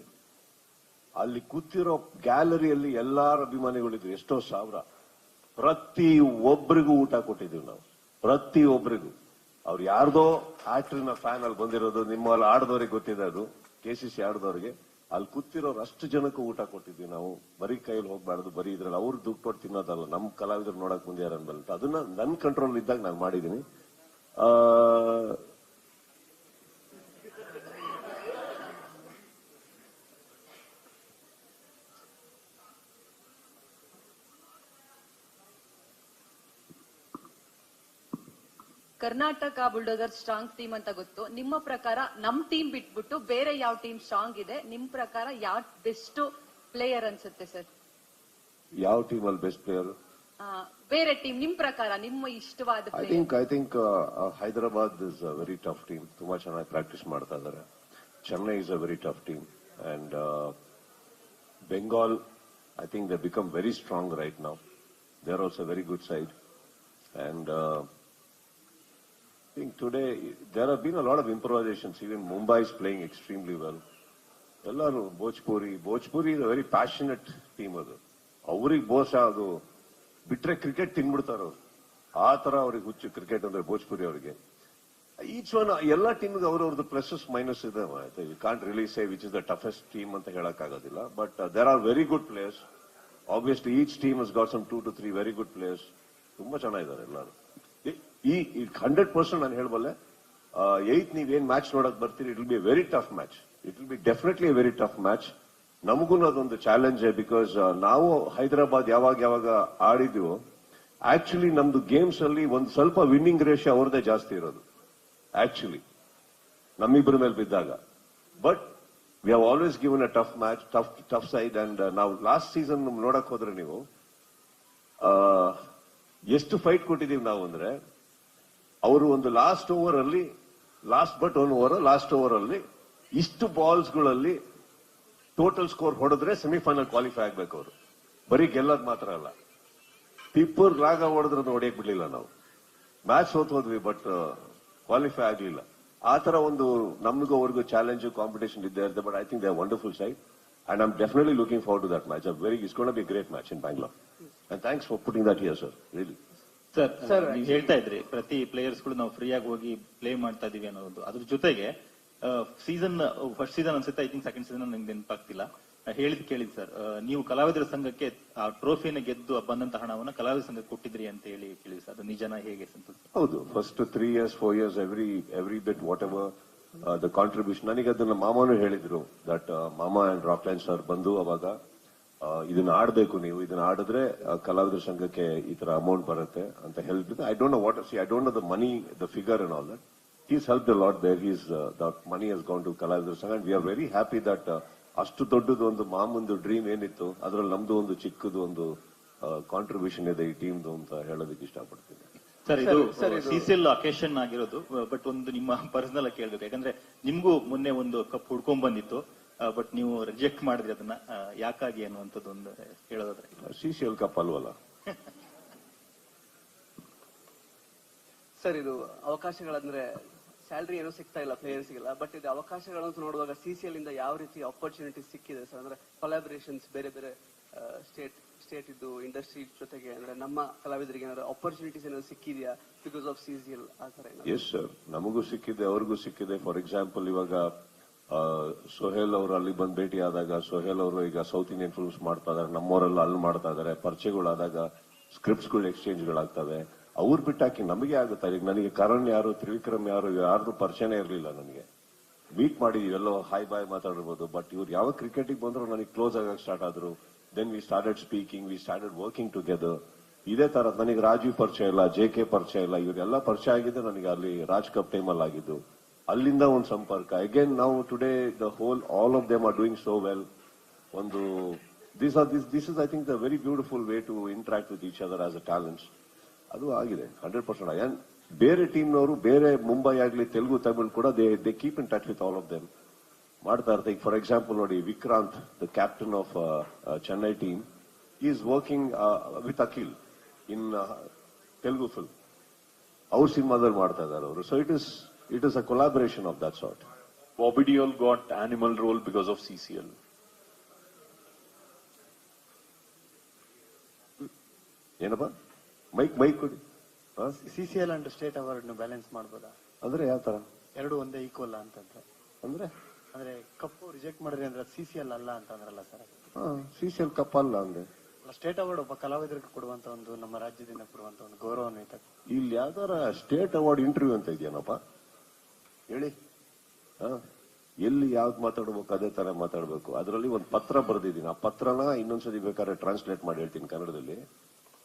ಅಲ್ಲಿ ಕೂತಿರೋ ಗ್ಯಾಲರಿಯಲ್ಲಿ ಎಲ್ಲಾರ ಅಭಿಮಾನಿಗಳಿದ್ರು, ಎಷ್ಟೋ ಸಾವಿರ. ಪ್ರತಿ ಒಬ್ಬರಿಗೂ ಊಟ ಕೊಟ್ಟಿದ್ದೀವಿ ನಾವು, ಪ್ರತಿ ಒಬ್ಬರಿಗೂ. ಅವ್ರು ಯಾರ್ದೋ ಆಕ್ಟರ್ನ ಫ್ಯಾನ್ ಅಲ್ಲಿ ಬಂದಿರೋದು, ನಿಮ್ಮಲ್ಲಿ ಆಡ್ದವ್ರಿಗೆ ಗೊತ್ತಿದೆ ಅದು. ಕೆಸಿಸಿ ಆಡ್ದವ್ರಿಗೆ ಅಲ್ಲಿ ಕೂತಿರೋರು ಅಷ್ಟು ಜನಕ್ಕೂ ಊಟ ಕೊಟ್ಟಿದ್ವಿ ನಾವು. ಬರೀ ಕೈಯಲ್ಲಿ ಹೋಗ್ಬಾರ್ದು, ಬರೀ ಇದ್ರಲ್ಲಿ ಅವ್ರು ದುಡ್ಡು ಕೊಟ್ಟು ತಿನ್ನೋದಲ್ಲ, ನಮ್ ಕಲಾವಿದ್ರು ನೋಡಕ್ ಮುಂದೆ ಅಂತ. ಅದನ್ನ ನನ್ನ ಕಂಟ್ರೋಲ್ ಇದ್ದಾಗ ನಾನು ಮಾಡಿದ್ದೀನಿ. ಕರ್ನಾಟಕ ಬುಲ್ಡೋಸರ್ ಸ್ಟ್ರಾಂಗ್ ಟೀಮ್ ಅಂತ ಗೊತ್ತು. ನಿಮ್ಮ ಪ್ರಕಾರ ನಮ್ ಟೀಮ್ ಬಿಟ್ಬಿಟ್ಟು ಬೇರೆ ಯಾವ ಟೀಮ್ ಸ್ಟ್ರಾಂಗ್ ಇದೆ? ನಿಮ್ ಪ್ರಕಾರ ಯಾವ ಬೆಸ್ಟ್ ಪ್ಲೇಯರ್ ಅನ್ಸುತ್ತೆ ಸರ್? ಯಾವ ಟೀಮ್ ಅಲ್ಲಿ ಬೆಸ್ಟ್ ಪ್ಲೇಯರ್? ಬೇರೆ ಟೀಮ್ ನಿಮ್ ಪ್ರಕಾರ, ನಿಮ್ಮ ಇಷ್ಟವಾದ I think Hyderabad is a very tough team. ತುಂಬಾ ಚೆನ್ನಾಗಿ ಪ್ರಾಕ್ಟೀಸ್ ಮಾಡ್ತಾ ಇದ್ದಾರೆ. Chennai is a very tough team and Bengal I think they become very strong right now. They are also very good side and I think today there have been a lot of improvisations. Even Mumbai is playing extremely well. Ellaru Bhojpuri is a very passionate team. Adu avrige ಬಹುಶಃ ಅದು ಬಿಟ್ರೆ ಕ್ರಿಕೆಟ್ ತಿನ್ಬಿಡ್ತಾರ ಅವರು. ಆ ತರ ಅವ್ರಿಗೆ ಹುಚ್ಚು ಕ್ರಿಕೆಟ್ ಅಂದ್ರೆ ಭೋಜ್ಪುರಿ ಅವರಿಗೆ. ಈಚ್ ಒನ್ ಎಲ್ಲಾ ಟೀಮ್ಗೆ ಅವ್ರವ್ರದ್ದು ಪ್ಲಸಸ್ ಮೈನಸ್ ಇದೆ. You can't really say which is the toughest team ಅಂತ ಹೇಳಕ್ ಆಗೋದಿಲ್ಲ. But there are very good players. Obviously each team has got some 2 to 3 very good players. ತುಂಬಾ ಚೆನ್ನಾಗಿದ್ದಾರೆ ಎಲ್ಲರೂ. ಈ 100% ನಾನು ಹೇಳಬಲ್ಲೆ, 8th ನೀವೇನ್ ಮ್ಯಾಚ್ ನೋಡಕ್ ಬರ್ತೀರಿ, it will be very tough match. It will be definitely very tough match. ನಮಗೂ ಅದೊಂದು ಚಾಲೆಂಜ್. ಬಿಕಾಸ್ ನಾವು ಹೈದರಾಬಾದ್ ಯಾವಾಗ ಆಡಿದ್ವು, ಆಕ್ಚುಲಿ ನಮ್ದು ಗೇಮ್ಸ್ ಅಲ್ಲಿ ಒಂದು ಸ್ವಲ್ಪ ವಿನ್ನಿಂಗ್ ರೇಷಿಯೋ ಅವ್ರದೇ ಜಾಸ್ತಿ ಇರೋದು ಆಕ್ಚುಲಿ ನಮ್ಮಿಬ್ಬರ ಮೇಲೆ ಬಿದ್ದಾಗ. But we have always given a tough match, tough side. And ನಾವು ಲಾಸ್ಟ್ ಸೀಸನ್ ನೋಡಕ್ ಹೋದ್ರೆ ನೀವು ಎಷ್ಟು ಫೈಟ್ ಕೊಟ್ಟಿದೀವಿ ನಾವು ಅಂದ್ರೆ, ಅವರು ಒಂದು ಲಾಸ್ಟ್ ಓವರ್ ಅಲ್ಲಿ ಇಷ್ಟು ಬಾಲ್ಸ್ಗಳಲ್ಲಿ ಟೋಟಲ್ ಸ್ಕೋರ್ ಹೊಡೆದ್ರೆ ಸೆಮಿಫೈನಲ್ ಕ್ವಾಲಿಫೈ ಆಗ್ಬೇಕು. ಅವರು ಬರೀ ಗೆಲ್ಲೋದ್ ಮಾತ್ರ ಅಲ್ಲ, ಟಿಪ್ಪರ್ ರಾಗ ಹೊಡೆದ್ರೆ ಹೊಡೆಯಕ್ ಬಿಡ್ಲಿಲ್ಲ ನಾವು. ಮ್ಯಾಚ್ ಸೋತ್ ಹೋದ್ವಿ ಬಟ್ ಕ್ವಾಲಿಫೈ ಆಗ್ಲಿಲ್ಲ. ಆ ತರ ಒಂದು ನಮ್ಗೂ ಅವ್ರಿಗೂ ಚಾಲೆಂಜ್ ಕಾಂಪಿಟೇಷನ್ ಇದ್ದೇ ಇರುತ್ತೆ. But I think they are wonderful side and I am definitely looking forward to that match. It's gonna be great match in Bangalore and thanks for putting that here sir. Really sir, ನೀವು ಹೇಳ್ತಾ ಇದ್ರಿ ಪ್ರತಿ ಪ್ಲೇಯರ್ಸ್ ಗಳು ನಾವು ಫ್ರೀ ಆಗಿ ಹೋಗಿ ಪ್ಲೇ ಮಾಡ್ತಾ ಇದೀವಿ ಅನ್ನೋದು. ಅದ್ರ ಜೊತೆಗೆ ಸೀಸನ್ ಫಸ್ಟ್ ಸೀಸನ್ ಅನ್ಸುತ್ತೆ, ಐ ಥಿಂಕ್ ಸೆಕೆಂಡ್ ಸೀಸನ್ ನಂಗೆ ನೆನಪಾಗ್ತಿಲ್ಲ, ಕೇಳಿದ್ ಸರ್, ನೀವು ಕಲಾವಿದರ ಸಂಘಕ್ಕೆ ಆ ಟ್ರೋಫಿನ ಗೆದ್ದು ಬಂದಂತ ಹಣವನ್ನ ಕಲಾವಿದರ ಸಂಘಕ್ಕೆ ಕೊಟ್ಟಿದ್ರಿ ಅಂತ ಹೇಳಿ ಕೇಳಿದ್ರಿ ಸರ್. ಅದು ನಿಜನಾ, ಹೇಗೆ? ಹೌದು, first 3 years 4 years every bit what ever the contribution. ನನಗೆ ಅದನ್ನ ಮಾಮನು ಹೇಳಿದ್ರು ದಟ್ ಮಾಮಾ ಅಂಡ್ ರಾಕ್ಲೈನ್ ಸರ್ ಬಂದು ಅವಾಗ ಇದನ್ನ ಆಡ್ಬೇಕು, ನೀವು ಇದನ್ನ ಆಡಿದ್ರೆ ಕಲಾವಿದರ ಸಂಘಕ್ಕೆ ಈ ತರ ಅಮೌಂಟ್ ಬರುತ್ತೆ ಅಂತ ಹೇಳ್ಬಿಟ್ಟು I don't know what I don't know the money, the figure and all that. He's helped a lot there. That money has gone to ಕಲಾವಿದರ ಸಂಘ and we are very happy that ಅಷ್ಟು ದೊಡ್ಡದು ಒಂದು ಮಾಮೂಂದು ಡ್ರೀಮ್ ಏನಿತ್ತು ಅದ್ರಲ್ಲಿ ನಮ್ದು ಒಂದು ಚಿಕ್ಕದು ಒಂದು ಕಾಂಟ್ರಿಬ್ಯೂಷನ್ ಇದೆ ಈ ಟೀಮ್ದು ಅಂತ ಹೇಳೋದಕ್ಕೆ ಇಷ್ಟಪಡ್ತೀನಿ. ಸರ್, ಇದು ಸಿಸಿಎಲ್ ಅಕೇಶನ್ ಆಗಿರೋದು, ಬಟ್ ಒಂದು ನಿಮ್ಮ ಪರ್ಸನಲ್ ಆಗಿ ಕೇಳ್ಬೇಕು. ಯಾಕಂದ್ರೆ ನಿಮ್ಗೂ ಮೊನ್ನೆ ಒಂದು ಕಪ್ ಹುಡ್ಕೊಂಡ್ ಬಂದಿತ್ತು, ಬಟ್ ನೀವು ರಿಜೆಕ್ಟ್ ಮಾಡಿದ್ರಿ ಅದನ್ನ, ಯಾಕಾಗಿ ಅನ್ನುವಂಥದ್ದು ಒಂದು ಹೇಳೋದಾದ್ರೆ. ಸಿಸಿಎಲ್ ಕಪ್ ಅಲ್ವಲ್ಲ ಸರ್, ಇದು ಅವಕಾಶಗಳಂದ್ರೆ ಸ್ಯಾಲರಿ ಏನೋ ಸಿಗ್ತಾ ಇಲ್ಲ ಪ್ಲೇಯರ್ಸ್ಗೆಲ್ಲ, ಬಟ್ ಇದು ಅವಕಾಶಗಳನ್ನು ನೋಡುವಾಗ ಸಿಸಿಎಲ್ ಇಂದ ಯಾವ ರೀತಿ ಆಪರ್ಚುನಿಟಿ ಸಿಕ್ಕಿದೆ ಸರ್? ಅಂದ್ರೆ ಕೊಲಾಬರೇಷನ್ಸ್ ಬೇರೆ ಬೇರೆ ಸ್ಟೇಟ್ ಇದ್ದು ಇಂಡಸ್ಟ್ರಿ ಜೊತೆಗೆ, ಅಂದ್ರೆ ನಮ್ಮ ಕಲಾವಿದರಿಗೆ ಏನಾದ್ರು ಆಪರ್ಚುನಿಟೀಸ್ ಏನಾದ್ರು ಸಿಕ್ಕಿದೆಯಾ ಬಿಕಾಸ್ ಆಫ್ ಸಿಸಿಎಲ್ ಆ ತರ? ಎಸ್ ಸರ್, ನಮಗೂ ಸಿಕ್ಕಿದೆ, ಅವ್ರಿಗೂ ಸಿಕ್ಕಿದೆ. ಫಾರ್ ಎಕ್ಸಾಂಪಲ್ ಇವಾಗ ಸೊಹೇಲ್ ಅವರು ಅಲ್ಲಿ ಬಂದು ಭೇಟಿ ಆದಾಗ, ಸೊಹೇಲ್ ಅವರು ಈಗ ಸೌತ್ ಇಂಡಿಯನ್ ಫಿಲ್ಮ್ಸ್ ಮಾಡ್ತಾ ಇದಾರೆ, ನಮ್ಮವರೆಲ್ಲ ಅಲ್ಲಿ ಮಾಡ್ತಾ ಇದಾರೆ. ಪರಿಚಯಗಳಾದಾಗ ಸ್ಕ್ರಿಪ್ಟ್ಸ್ಗಳು ಎಕ್ಸ್ಚೇಂಜ್ಗಳಾಗ್ತವೆ. ಅವ್ರು ಬಿಟ್ಟಾಕಿ ನಮಗೆ ಆಗುತ್ತೆ. ಈಗ ನನಗೆ ಕರಣ್ ಯಾರು, ತ್ರಿವಿಕ್ರಮ್ ಯಾರ್ದು ಪರಿಚಯನೇ ಇರಲಿಲ್ಲ ನನಗೆ. ಮೀಟ್ ಮಾಡಿದೀವಿ, ಎಲ್ಲೋ ಹಾಯ್ ಬಾಯ್ ಮಾತಾಡಿರ್ಬೋದು, ಬಟ್ ಇವ್ರು ಯಾವ ಕ್ರಿಕೆಟಿಗೆ ಬಂದ್ರು ನನಗೆ ಕ್ಲೋಸ್ ಆಗಕ್ಕೆ ಸ್ಟಾರ್ಟ್ ಆದ್ರು. Then we started speaking, we started working together. ಇದೇ ತರ ನನಗೆ ರಾಜೀವ್ ಪರಿಚಯ ಇಲ್ಲ, JK ಪರಿಚಯ ಇಲ್ಲ, ಇವರೆಲ್ಲ ಪರಿಚಯ ಆಗಿದ್ದು ನನಗೆ ಅಲ್ಲಿ ರಾಜ್ ಕಪ್ ಟೈಮಲ್ಲಿ ಆಗಿದ್ದು. ಅಲ್ಲಿಂದ ಒಂದು ಸಂಪರ್ಕ. ಅಗೇನ್ ನಾವು today the whole all of them are doing so well. ಒಂದು this is I think the very beautiful way to interact with each other as a talents. ಅದು ಆಗಿದೆ 100%. ಬೇರೆ ಟೀಮ್ನವರು, ಬೇರೆ ಮುಂಬೈ ಆಗಲಿ, ತೆಲುಗು, ತಮಿಳ್ ಕೂಡ they keep in touch with all of them ಮಾಡ್ತಾ ಇರ್ತಾರೆ. ಫಾರ್ ಎಕ್ಸಾಂಪಲ್ ನೋಡಿ, Vikrant, the captain of Chennai team, is working with Akhil in Telugu film. ಅವ್ರ ಸಿನಿಮಾದಲ್ಲಿ ಮಾಡ್ತಾ ಇದ್ದಾರೆ ಅವರು. So it is a collaboration of that sort. Bobby Deol got animal role because of CCL. ಏನಪ್ಪ ಮೈಕ್ ಕೊಡಿ. CCL and state award balance ಮಾಡಬಹುದಾ? ಅಂದ್ರೆ ಯಾವ ತರ? ಎರಡು ಒಂದೇ ಈಕ್ವಲ್ ಅಂತಂದ್ರೆ ಅಂದ್ರೆ ಕಪ್ಪು ರಿಜೆಕ್ಟ್ ಮಾಡಿದ್ರೆ ಅಂದ್ರೆ ಸಿಸಿಎಲ್ ಅಲ್ಲ ಅಂತಂದ್ರಲ್ಲ ಸರ್? ಸಿಸಿಎಲ್ ಕಪ್ ಅಲ್ಲ ಅಂದ್ರೆ ಸ್ಟೇಟ್ ಅವಾರ್ಡ್ ಒಬ್ಬ ಕಲಾವಿದರಿಗೆ ಕೊಡುವಂತ ಒಂದು, ನಮ್ಮ ರಾಜ್ಯದಿಂದ ಕೊಡುವಂತ ಒಂದು ಗೌರವಾನ್ವಿತ. ಇಲ್ಲಿ ಯಾವ್ದಾರ ಸ್ಟೇಟ್ ಅವಾರ್ಡ್ ಇಂಟರ್ವ್ಯೂ ಅಂತ ಇದೆಯೇನಪ್ಪ ಹೇಳಿ? ಎಲ್ಲಿ ಯಾವ್ದು ಮಾತಾಡ್ಬೇಕು ಅದೇ ತರ ಮಾತಾಡ್ಬೇಕು. ಅದರಲ್ಲಿ ಒಂದು ಪತ್ರ ಬರೆದಿದ್ದೀನಿ. ಆ ಪತ್ರನ ಇನ್ನೊಂದ್ಸತಿ ಬೇಕಾದ್ರೆ ಟ್ರಾನ್ಸ್ಲೇಟ್ ಮಾಡಿ ಹೇಳ್ತೀನಿ ಕನ್ನಡದಲ್ಲಿ.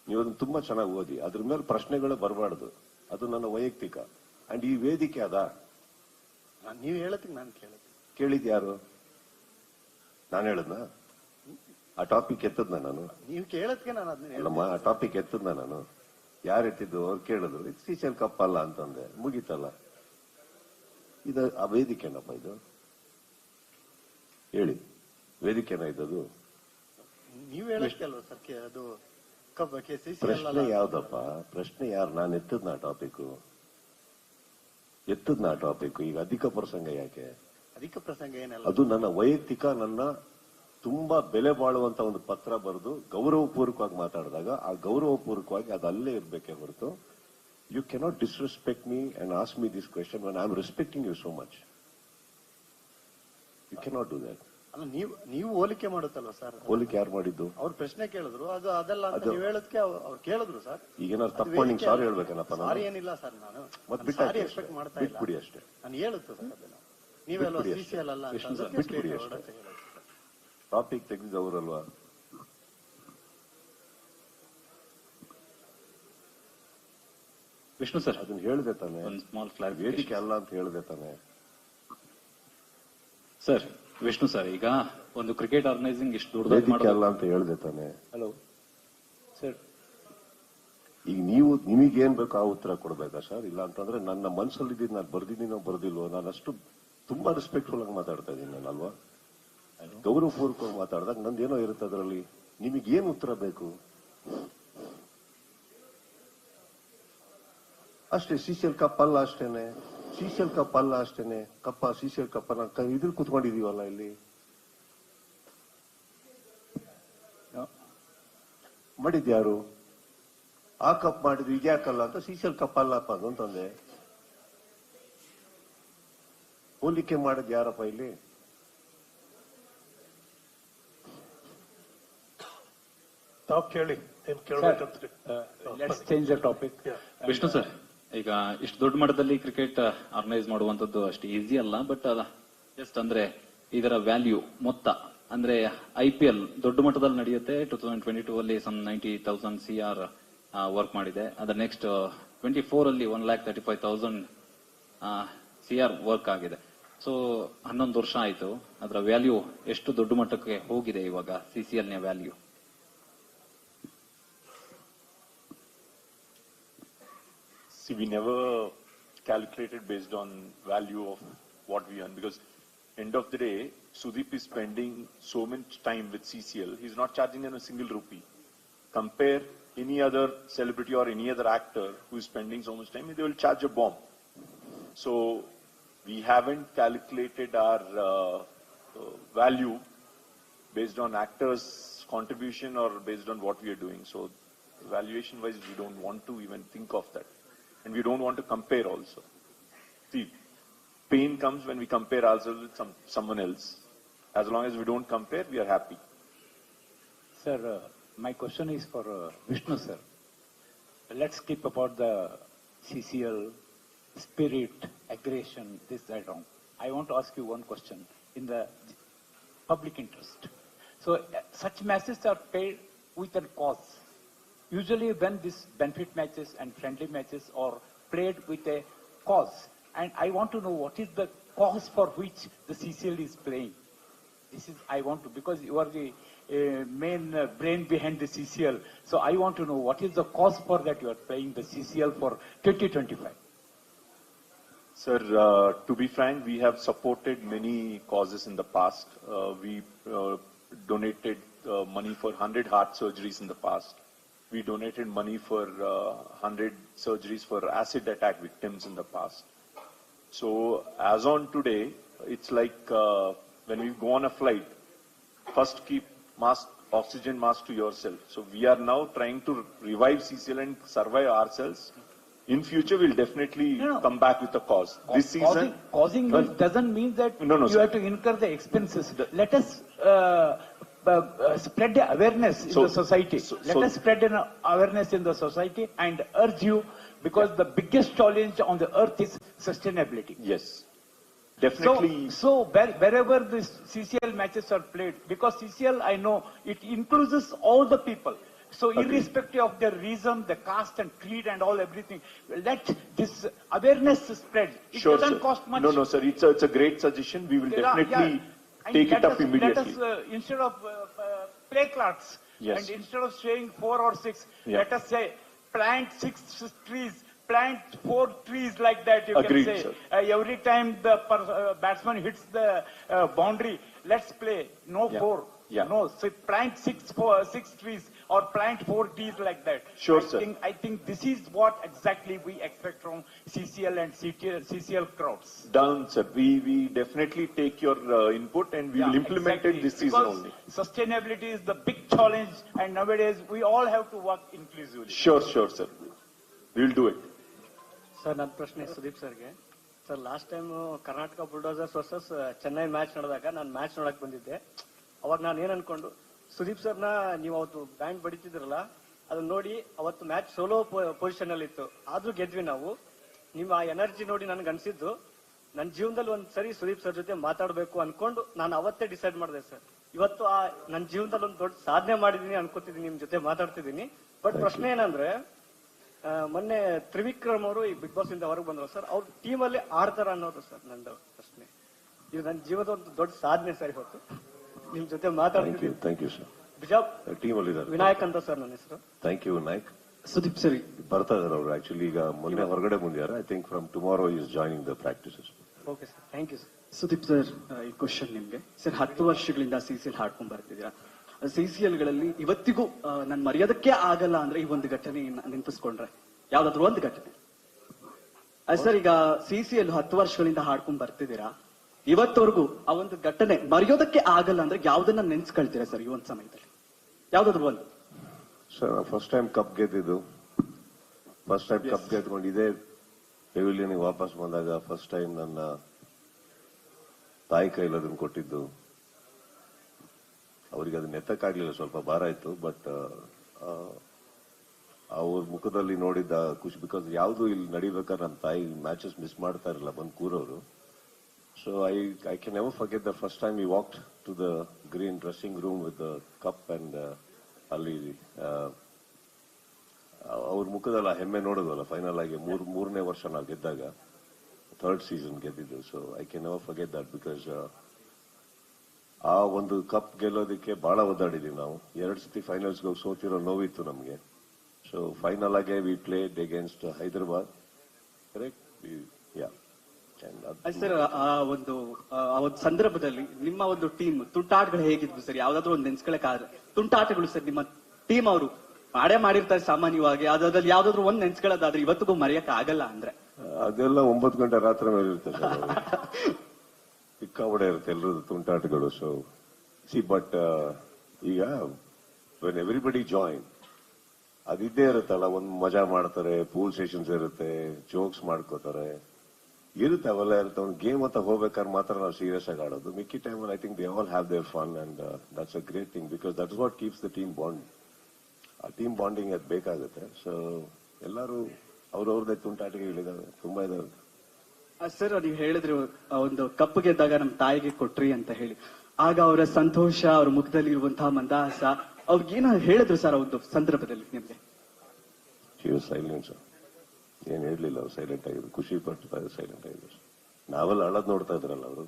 ನೀವು ಅದನ್ನ ತುಂಬಾ ಚೆನ್ನಾಗಿ ಓದಿ. ಅದ್ರ ಮೇಲೆ ಪ್ರಶ್ನೆಗಳು ಬರಬಾರ್ದು. ಅದು ನನ್ನ ವೈಯಕ್ತಿಕ. ಅಂಡ್ ಈ ವೇದಿಕೆ ಅದ. ನೀವು ಹೇಳತ್ತೀನಿ, ನಾನು ಕೇಳಿದ್ ಯಾರು? ನಾನು ಹೇಳದ್ನ? ಆ ಟಾಪಿಕ್ ಎತ್ತದ್ನ ನಾನು? ನೀವು ಕೇಳದ್ಕೆ ನಾನು ಅದನ್ನ ಅಲ್ಲಮ್ಮ, ಆ ಟಾಪಿಕ್ ಎತ್ತದ್ನ ನಾನು? ಯಾರು ಎತ್ತಿದ್ದು? ಅವ್ರು ಕೇಳಿದ್ರು, ಇದು ಸಿಸಿಎಲ್ ಕಪ್ ಅಲ್ಲ ಅಂತಂದೆ, ಮುಗೀತಲ್ಲ. ಇದು ಆ ವೇದಿಕೆನಪ್ಪ? ಇದು ಹೇಳಿ, ವೇದಿಕೆನ ಇದ್ದದು? ನೀವು ಹೇಳಕ್ಕೆ ಅಲ್ವಾ ಸರ್ ಅದು? ಪ್ರಶ್ನೆ ಯಾವ್ದಪ್ಪ? ಪ್ರಶ್ನೆ ಯಾರು? ನಾನು ಎತ್ತದ್ನ ಟಾಪಿಕ್? ಈಗ ಅಧಿಕ ಪ್ರಸಂಗ ಯಾಕೆ? ಅಧಿಕ ಪ್ರಸಂಗ ಏನಲ್ಲ, ಅದು ನನ್ನ ವೈಯಕ್ತಿಕ, ನನ್ನ ತುಂಬಾ ಬೆಲೆ ಬಾಳುವಂತ ಒಂದು ಪತ್ರ ಬರೆದು ಗೌರವಪೂರ್ವಕವಾಗಿ ಮಾತಾಡಿದಾಗ ಆ ಗೌರವಪೂರ್ವಕವಾಗಿ ಅದು ಅಲ್ಲೇ ಇರ್ಬೇಕೇ ಹೊರತು you cannot disrespect me and ask me this question when I'm respecting you so much. You cannot do that. ಅಲ್ಲ, ನೀವು ಹೋಲಿಕೆ ಮಾಡುತ್ತಲ್ವ ಸರ್? ಹೋಲಿಕೆ ಯಾರು ಮಾಡಿದ್ದು? ಅವ್ರು ಪ್ರಶ್ನೆ ಕೇಳಿದ್ರು, ಅದು ಅದಲ್ಲ ಅಂತ ನೀವು ಹೇಳೋದಕ್ಕೆ ಅವ್ರು ಕೇಳಿದ್ರು ಸರ್. ಈಗೇನಾದ್ರು ತಪ್ಪು ನಿಂಗೆ ಸಾರಿ ಹೇಳ್ಬೇಕೇನಪ್ಪ? ಸಾರಿ ಏನಿಲ್ಲ ಸರ್, ನಾನು ಸಾರಿ ಎಕ್ಸ್ಪೆಕ್ಟ್ ಮಾಡ್ತಾ ಇಲ್ಲ. ಬಿಟ್ಬಿಡಿ ಅಷ್ಟೇ. ನಾನು ಹೇಳುತ್ತೆ ಸರ್ ಅದನ್ನ. ನೀವೆಲ್ಲ ಸಿಸಿಎಲ್ ಅಲ್ಲ ಅಂತ ಬಿಟ್ಬಿಡಿ ಅಷ್ಟೇ. ಟಾಪಿಕ್ ತೆಗೆದಿದ್ದವರಲ್ವಾ? ವಿಷ್ಣು ಸರ್, ಅದನ್ನ ಹೇಳ್ದೆ ತಾನೆ? ಒಂದು ಸ್ಮಾಲ್ ಕ್ಲಾರಿಫಿಕೇಶನ್. ವೇದಿಕೆ ಅಲ್ಲ ಅಂತ ಹೇಳ್ದೆ ತಾನೆ ಸರ್? ವಿಷ್ಣು ಸರ್, ಈಗ ಒಂದು ಕ್ರಿಕೆಟ್ ಆರ್ಗನೈಸಿಂಗ್ ಇಷ್ಟು ದೊಡ್ಡದಾಗಿ ವೇದಿಕೆ ಅಲ್ಲ ಅಂತ ಹೇಳ್ದೆ ತಾನೆ? ಹಲೋ ಸರ್, ಈಗ ನೀವು ನಿಮಗೇನ್ ಬೇಕು ಆ ಉತ್ತರ ಕೊಡ್ಬೇಕಾ ಸರ್? ಇಲ್ಲ ಅಂತಂದ್ರೆ ನನ್ನ ಮನಸ್ಸಲ್ಲಿ ಇದ್ದೀನಿ, ನಾನು ಬರ್ದಿದ್ದೀನೋ ಬರ್ದಿಲ್ವೋ, ನಾನು ಅಷ್ಟು ತುಂಬಾ ರೆಸ್ಪೆಕ್ಟ್ಫುಲ್ ಆಗಿ ಮಾತಾಡ್ತಾ ಇದ್ದೀನಿ ನಾನು, ಅಲ್ವಾ? ಗೌರವಪೂರ್ವಕವಾಗಿ ಮಾತಾಡಿದಾಗ ನಂದೇನೋ ಇರುತ್ತೆ ಅದರಲ್ಲಿ. ನಿಮಗೇನು ಉತ್ತರ ಬೇಕು ಅಷ್ಟೇ. ಸಿಸಿಎಲ್ ಕಪ್ ಅಲ್ಲ ಅಷ್ಟೇನೆ, ಸಿಸಿಎಲ್ ಕಪ್ ಅಲ್ಲ ಅಷ್ಟೇನೆ. ಕಪ್ಪ ಸಿಸಿಎಲ್ ಕಪ್ಪ ಇದ್ರಲ್ಲಿ ಕುತ್ಕೊಂಡಿದೀವಲ್ಲ ಇಲ್ಲಿ, ಮಾಡಿದ್ಯಾರು? ಆ ಕಪ್ ಮಾಡಿದ್ವಿ, ಇದ್ಯಾಕಲ್ಲ ಅಂತ ಸಿಸಿಎಲ್ ಕಪ್ ಅಲ್ಲಪ್ಪ ಅದು ಅಂತಂದೆ. ಹೋಲಿಕೆ ಮಾಡಿದ್ ಯಾರಪ್ಪ ಇಲ್ಲಿ? ತಾವು ಕೇಳಿ, ಏನ್ ಕೇಳ್ಬೇಕಂತ್ರಿ? Let's change the topic. Vishnu sir, ಈಗ ಇಷ್ಟು ದೊಡ್ಡ ಮಟ್ಟದಲ್ಲಿ ಕ್ರಿಕೆಟ್ ಆರ್ಗನೈಸ್ ಮಾಡುವಂತದ್ದು ಅಷ್ಟು ಈಸಿ ಅಲ್ಲ, ಬಟ್ ಜಸ್ಟ್ ಅಂದ್ರೆ ಇದರ ವ್ಯಾಲ್ಯೂ ಮೊತ್ತ ಅಂದ್ರೆ IPL ದೊಡ್ಡ ಮಟ್ಟದಲ್ಲಿ ನಡೆಯುತ್ತೆ. 2022 ಅಲ್ಲಿ ಸಮ್ 90,000 CR ವರ್ಕ್ ಮಾಡಿದೆ. ಅದರ ನೆಕ್ಸ್ಟ್ 24 ಅಲ್ಲಿ 1,35,000 CR ವರ್ಕ್ ಆಗಿದೆ. ಸೊ 11 ವರ್ಷ ಆಯ್ತು. ಅದರ ವ್ಯಾಲ್ಯೂ ಎಷ್ಟು ದೊಡ್ಡ ಮಟ್ಟಕ್ಕೆ ಹೋಗಿದೆ ಇವಾಗ CCL ನ value? See, we never calculated based on value of what we earn, because end of the day, Sudeep is spending so much time with CCL. He's not charging them a single rupee. Compare any other celebrity or any other actor who is spending so much time, they will charge a bomb. So we haven't calculated our value based on actors' contribution or based on what we are doing. So valuation wise, we don't want to even think of that. And we don't want to compare also. See, pain comes when we compare ourselves with someone else. As long as we don't compare, we are happy. Sir, my question is for Vishnu sir. Let's keep about the CCL spirit, aggression, this, that, wrong. I want to ask you one question in the public interest. So such matches are paid with a cause. Usually when these benefit matches and friendly matches are played with a cause, and I want to know what is the cause for which the CCL is playing. This is I want to, because you are the main brain behind the CCL. So I want to know what is the cause for that you are playing the CCL for 2025. Sir, to be frank, we have supported many causes in the past. We donated money for 100 heart surgeries in the past. We donated money for 100 surgeries for acid attack victims in the past. So as on today, it's like when we go on a flight, first keep oxygen mask to yourself. So we are now trying to revive CCL and survive ourselves. In future, we'll definitely come back with a cause. This season, causing doesn't mean that you have to incur the expenses. Let us spread the awareness in the society. Let us spread an awareness in the society and urge you, because the biggest challenge on the earth is sustainability. Yes, definitely. So wherever these CCL matches are played, because CCL, I know, it includes all the people. So irrespective of their reason, the caste and creed and all everything, let this awareness spread. It doesn't cost much. No, sir, it's a great suggestion. We will definitely take it up immediately. Let us, instead of play cards, and instead of saying 4 or 6, let us say plant 6 trees, plant 4 trees, like that. You Agreed, can say sir. every time the batsman hits the boundary, let's play no 4. No, so plant 6 trees or plant 4 trees, like that. Sure, sir. I think this is what exactly we expect from CCL and CCL crowds. Done, sir. We definitely take your input and we will implement it this season only. Sustainability is the big challenge, and nowadays we all have to work inclusively. Sure, sir. We will do it. Sir, ನನ್ನ ಪ್ರಶ್ನೆ ಸುದೀಪ್ ಸರ್ಗೆ. Sir, last time Karnataka bulldozers versus Chennai match ನಡೆದಾಗ ನಾನು ಮ್ಯಾಚ್ ನೋಡಕ್ ಬಂದಿದ್ದೆ. ಅವಾಗ ನಾನು ಏನ್ ಅನ್ಕೊಂಡು, ಸುದೀಪ್ ಸರ್ನ ನೀವು ಅವತ್ತು ಬ್ಯಾಂಡ್ ಬಡಿತಿದ್ರಲ್ಲ, ಅದನ್ನ ನೋಡಿ ಅವತ್ತು ಮ್ಯಾಚ್ ಸೋಲೋ ಪೊಸಿಷನ್ ಅಲ್ಲಿ ಇತ್ತು, ಆದ್ರೂ ಗೆದ್ವಿ ನಾವು. ನಿಮ್ಮ ಆ ಎನರ್ಜಿ ನೋಡಿ ನನ್ಗೆ ಅನ್ಸಿದ್ದು, ನನ್ನ ಜೀವನದಲ್ಲಿ ಒಂದ್ ಸರಿ ಸುದೀಪ್ ಸರ್ ಜೊತೆ ಮಾತಾಡ್ಬೇಕು ಅನ್ಕೊಂಡು ನಾನು ಅವತ್ತೇ ಡಿಸೈಡ್ ಮಾಡಿದೆ ಸರ್. ಇವತ್ತು ನನ್ನ ಜೀವನದಲ್ಲಿ ಒಂದು ದೊಡ್ಡ ಸಾಧನೆ ಮಾಡಿದೀನಿ ಅನ್ಕೋತಿದ್ದೀನಿ, ನಿಮ್ ಜೊತೆ ಮಾತಾಡ್ತಿದ್ದೀನಿ. ಬಟ್ ಪ್ರಶ್ನೆ ಏನಂದ್ರೆ, ಮೊನ್ನೆ ತ್ರಿವಿಕ್ರಮ್ ಅವರು ಈ ಬಿಗ್ ಬಾಸ್ ಇಂದ ಹೊರಗೆ ಬಂದ್ರು ಸರ್, ಅವ್ರ ಟೀಮ್ ಅಲ್ಲಿ ಆಡ್ತಾರ ಅನ್ನೋದು ಸರ್ ನಂದು ಪ್ರಶ್ನೆ. ಇದು ನನ್ನ ಜೀವನದ ಒಂದು ದೊಡ್ಡ ಸಾಧನೆ ಸರ್. ಇವತ್ತು ನಿಮ್ ಜೊತೆ ಮಾತಾಡ್ತಿದ್ದೀನಿ. Thank you sir. ಬಿಜಾಬ್ ಟೀಮ್ ಅಲ್ಲಿ ಇದ್ದಾರೆ ವಿನಾಯಕ್ ಅಂತ ಸರ್ ನನ್ನ ಹೆಸರು. Thank you Vinayak. Sudeep sir ಬರ್ತಾ ಇದಾರೆ ಅವರು. ಆಕ್ಚುಲಿ ಈಗ ಮೊನ್ನೆ ಹೊರಗಡೆ ಬಂದಿದ್ದಾರೆ. I think from tomorrow is joining the practices. Okay sir, thank you sir. Sudeep sir, ಈ ಕ್ವಶನ್ ನಿಮ್ಗೆ ಸರ್. 10 ವರ್ಷಗಳಿಂದ CCL ಹಾಡ್ಕೊಂಡ್ ಬರ್ತಿದ್ದೀರಾ. CCL ಗಳಲ್ಲಿ ಇವತ್ತಿಗೂ ನನ್ ಮರೆಯೋದಕ್ಕೆ ಆಗಲ್ಲ ಅಂದ್ರೆ ಈ ಒಂದು ಘಟನೆ ನೆನಪಿಸ್ಕೊಂಡ್ರೆ ಯಾವ್ದಾದ್ರು ಒಂದು ಘಟನೆ ಸರ್. ಈಗ CCL 10 ವರ್ಷಗಳಿಂದ ಹಾಡ್ಕೊಂಡ್ ಬರ್ತಿದ್ದೀರಾ, ಇವತ್ತವರೆಗೂ ಆ ಒಂದು ಘಟನೆ ಮರೆಯೋದಕ್ಕೆ ಆಗಲ್ಲ ಅಂದ್ರೆ ಯಾವ್ದನ್ನ ನೆನ್ಸ್ಕೊಳ್ತೀರಾ ಸರ್ ಈ ಒಂದು ಸಮಯದಲ್ಲಿ? ಯಾವ್ದಾದ್ರು ಒಂದು. ಸರ್, ಫಸ್ಟ್ ಟೈಮ್ ಕಪ್ ಗೆದ್ದಿದ್ದು, ಫಸ್ಟ್ ಟೈಮ್ ಕಪ್ ಗೆದ್ಕೊಂಡು ಇದೇ ಪೆವಿಲಿಯನ್ ವಾಪಸ್ ಬಂದಾಗ ಫಸ್ಟ್ ಟೈಮ್ ನನ್ನ ತಾಯಿ ಕೈಲಿ ಅದನ್ನು ಕೊಟ್ಟಿದ್ದು. ಅವ್ರಿಗೆ ಅದನ್ನ ಎತ್ತಕ್ಕಾಗ್ಲಿಲ್ಲ, ಸ್ವಲ್ಪ ಭಾರ ಆಯ್ತು. ಬಟ್ ಅವ್ರ ಮುಖದಲ್ಲಿ ನೋಡಿದ್ದ ಖುಷಿ, ಬಿಕಾಸ್ ಯಾವ್ದು ಇಲ್ಲಿ ನಡಿಬೇಕಾದ್ರೆ ನನ್ನ ತಾಯಿ ಮ್ಯಾಚಸ್ ಮಿಸ್ ಮಾಡ್ತಾ ಇರಲಿಲ್ಲ, ಬಂದು ಕೂರೋರು. So I can never forget the first time we walked to the green dressing room with cup and ಅಲ್ಲಿ ಅವ್ರ ಮುಖದಲ್ಲ ಹೆಮ್ಮೆ ನೋಡೋದಲ್ಲ ಫೈನಲ್ ಆಗಿ ಮೂರನೇ ವರ್ಷ ನಾವು ಗೆದ್ದಾಗ, 3rd ಸೀಸನ್ ಗೆದ್ದಿದ್ದು. So I can never forget that because ಆ ಒಂದು ಕಪ್ ಗೆಲ್ಲೋದಕ್ಕೆ ಬಹಳ ಒದ್ದಾಡಿದೀವಿ ನಾವು. 2 ಸತಿ ಫೈನಲ್ಸ್ ಹೋಗಿ ಸೋತಿರೋ ನೋವಿತ್ತು ನಮಗೆ. ಸೊ ಫೈನಲ್ ಆಗಿ we played against Hyderabad, correct? Yeah. Sir, ಆ ಒಂದು ಸಂದರ್ಭದಲ್ಲಿ ನಿಮ್ಮ ಒಂದು ಟೀಮ್ ತುಂಟಾಟಗಳು ಹೇಗಿದ್ವು ಸರ್? ಯಾವ್ದಾದ್ರು ಒಂದು ನೆನ್ಸ್ಕೊಳಕ್ಕಾದ್ರೆ ತುಂಟಾಟಗಳು ಸರ್, ನಿಮ್ಮ ಟೀಮ್ ಅವರು ಮಾಡೇ ಮಾಡಿರ್ತಾರೆ ಸಾಮಾನ್ಯವಾಗಿ, ಅದ್ರಲ್ಲಿ ಯಾವ್ದಾದ್ರು ಒಂದ್ ನೆನ್ಸ್ಕೊಳ್ಳೋದಾದ್ರೆ ಇವತ್ತಿಗೂ ಮರೆಯಕ್ ಆಗಲ್ಲ ಅಂದ್ರೆ? ಅದೆಲ್ಲ 9 ಗಂಟೆ ರಾತ್ರಿ ಮೇಲೆ ಇರುತ್ತೆ ಸರ್, ಸಿಕ್ಕಾಬಡೆ ಇರುತ್ತೆ ಎಲ್ಲರದ್ದು ತುಂಟಾಟಗಳು. ಸೊ ಬಟ್ ಈಗ ವೆನ್ ಎವ್ರಿಬಡಿ ಜಾಯಿನ್ ಅದಿದ್ದೇ ಇರುತ್ತಲ್ಲ, ಒಂದ್ ಮಜಾ ಮಾಡ್ತಾರೆ, ಪೂಲ್ ಸೆಷನ್ಸ್ ಇರುತ್ತೆ, ಜೋಕ್ಸ್ ಮಾಡ್ಕೋತಾರೆ, ಇರುತ್ತೆ, ಅವೆಲ್ಲ ಇರುತ್ತೆ. ಒಂದು ಗೇಮ್ ಅಂತ ಹೋಗ್ಬೇಕಾದ್ರೆ ಮಾತ್ರ ನಾವು ಸೀರಿಯಸ್ ಆಗಿ ಆಡೋದು. ಮಿಕ್ಕಿ time I think they all have their fun and that's a great thing because that's what keeps the team bond. ಆ ಟೀಮ್ ಬಾಂಡಿಂಗ್ ಅದು ಬೇಕಾಗುತ್ತೆ. ಸೊ ಎಲ್ಲರೂ ಅವ್ರವ್ರದೇ ತುಂಟಾಟಗಳಿದಾವೆ, ತುಂಬಾ ಇದಾವೆ. ಸರ್, ನೀವು ಹೇಳಿದ್ರು ಒಂದು ಕಪ್ ಗೆದ್ದಾಗ ನಮ್ ತಾಯಿಗೆ ಕೊಟ್ರಿ ಅಂತ ಹೇಳಿ, ಆಗ ಅವರ ಸಂತೋಷ, ಅವ್ರ ಮುಖದಲ್ಲಿ ಇರುವಂತಹ ಮಂದಹಾಸ, ಅವ್ರಿಗೇನೋ ಹೇಳಿದ್ರು ಸರ್ ಆ ಒಂದು ಸಂದರ್ಭದಲ್ಲಿ ನಿಮ್ಗೆ? ಸೈಲೆಂಟ್ ಸರ್, ಏನ್ ಹೇಳಲಿಲ್ಲ, ಅವ್ರು ಸೈಲೆಂಟ್ ಆಗಿದ್ರು, ಖುಷಿ ಪಟ್ಟು ಸೈಲೆಂಟ್ ಆಗಿದ್ರು. ನಾವೆಲ್ಲ ಅಳದ್ ನೋಡ್ತಾ ಇದ್ರಲ್ಲ ಅವರು.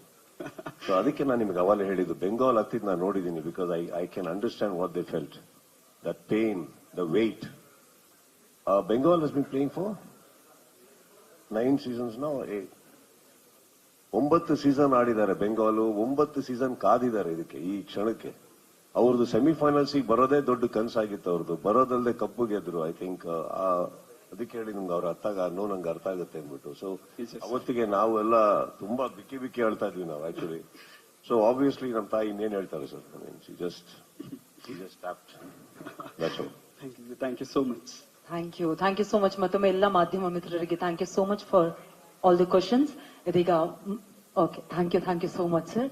ಸೊ ಅದಕ್ಕೆ ನಾನು ನಿಮ್ಗೆ ಅವಾಗಲೇ ಹೇಳಿದ್ದು, ಬೆಂಗಾಲ್ ಆಗ್ತಿದ್ ನಾನು ನೋಡಿದ್ದೀನಿ because I can understand what they felt, that pain, the weight. Bengal has been playing for 9 seasons now, 9 season ಆಡಿದ್ದಾರೆ ಬೆಂಗಾಲು, 9 ಸೀಸನ್ ಕಾದಿದ್ದಾರೆ ಇದಕ್ಕೆ, ಈ ಕ್ಷಣಕ್ಕೆ. ಅವ್ರದ್ದು ಸೆಮಿಫೈನಲ್ಸ್ ಬರೋದೇ ದೊಡ್ಡ ಕನಸಾಗಿತ್ತು ಅವ್ರದ್ದು, ಬರೋದಲ್ಲದೆ ಕಪ್ಪು ಗೆದ್ರು. ಐ ಥಿಂಕ್ ಅದಕ್ಕೆ ಹೇಳಿ ನಿಮ್ಗೆ ಅವ್ರ ನಂಗೆ ಅರ್ಥ ಆಗುತ್ತೆ ಅಂದ್ಬಿಟ್ಟು. ಸೊ ಅವತ್ತಿಗೆ ನಾವು ಎಲ್ಲ ತುಂಬಾ ಬಿಕ್ಕಿ ಹೇಳ್ತಾ ಇದ್ವಿ ನಾವು ಆಕ್ಚುಲಿ. ಸೊ ಆಬ್ವಿಯಸ್ಲಿ ನಮ್ಮ ತಾಯಿ ಇನ್ನೇನ್ ಹೇಳ್ತಾರೆ sir, just tapped. Thank you so much. Thank you so much. ಮತ್ತೊಮ್ಮೆ ಎಲ್ಲ ಮಾಧ್ಯಮ ಮಿತ್ರರಿಗೆ thank you so much for all the questions. ಇದೀಗ okay, thank you so much sir.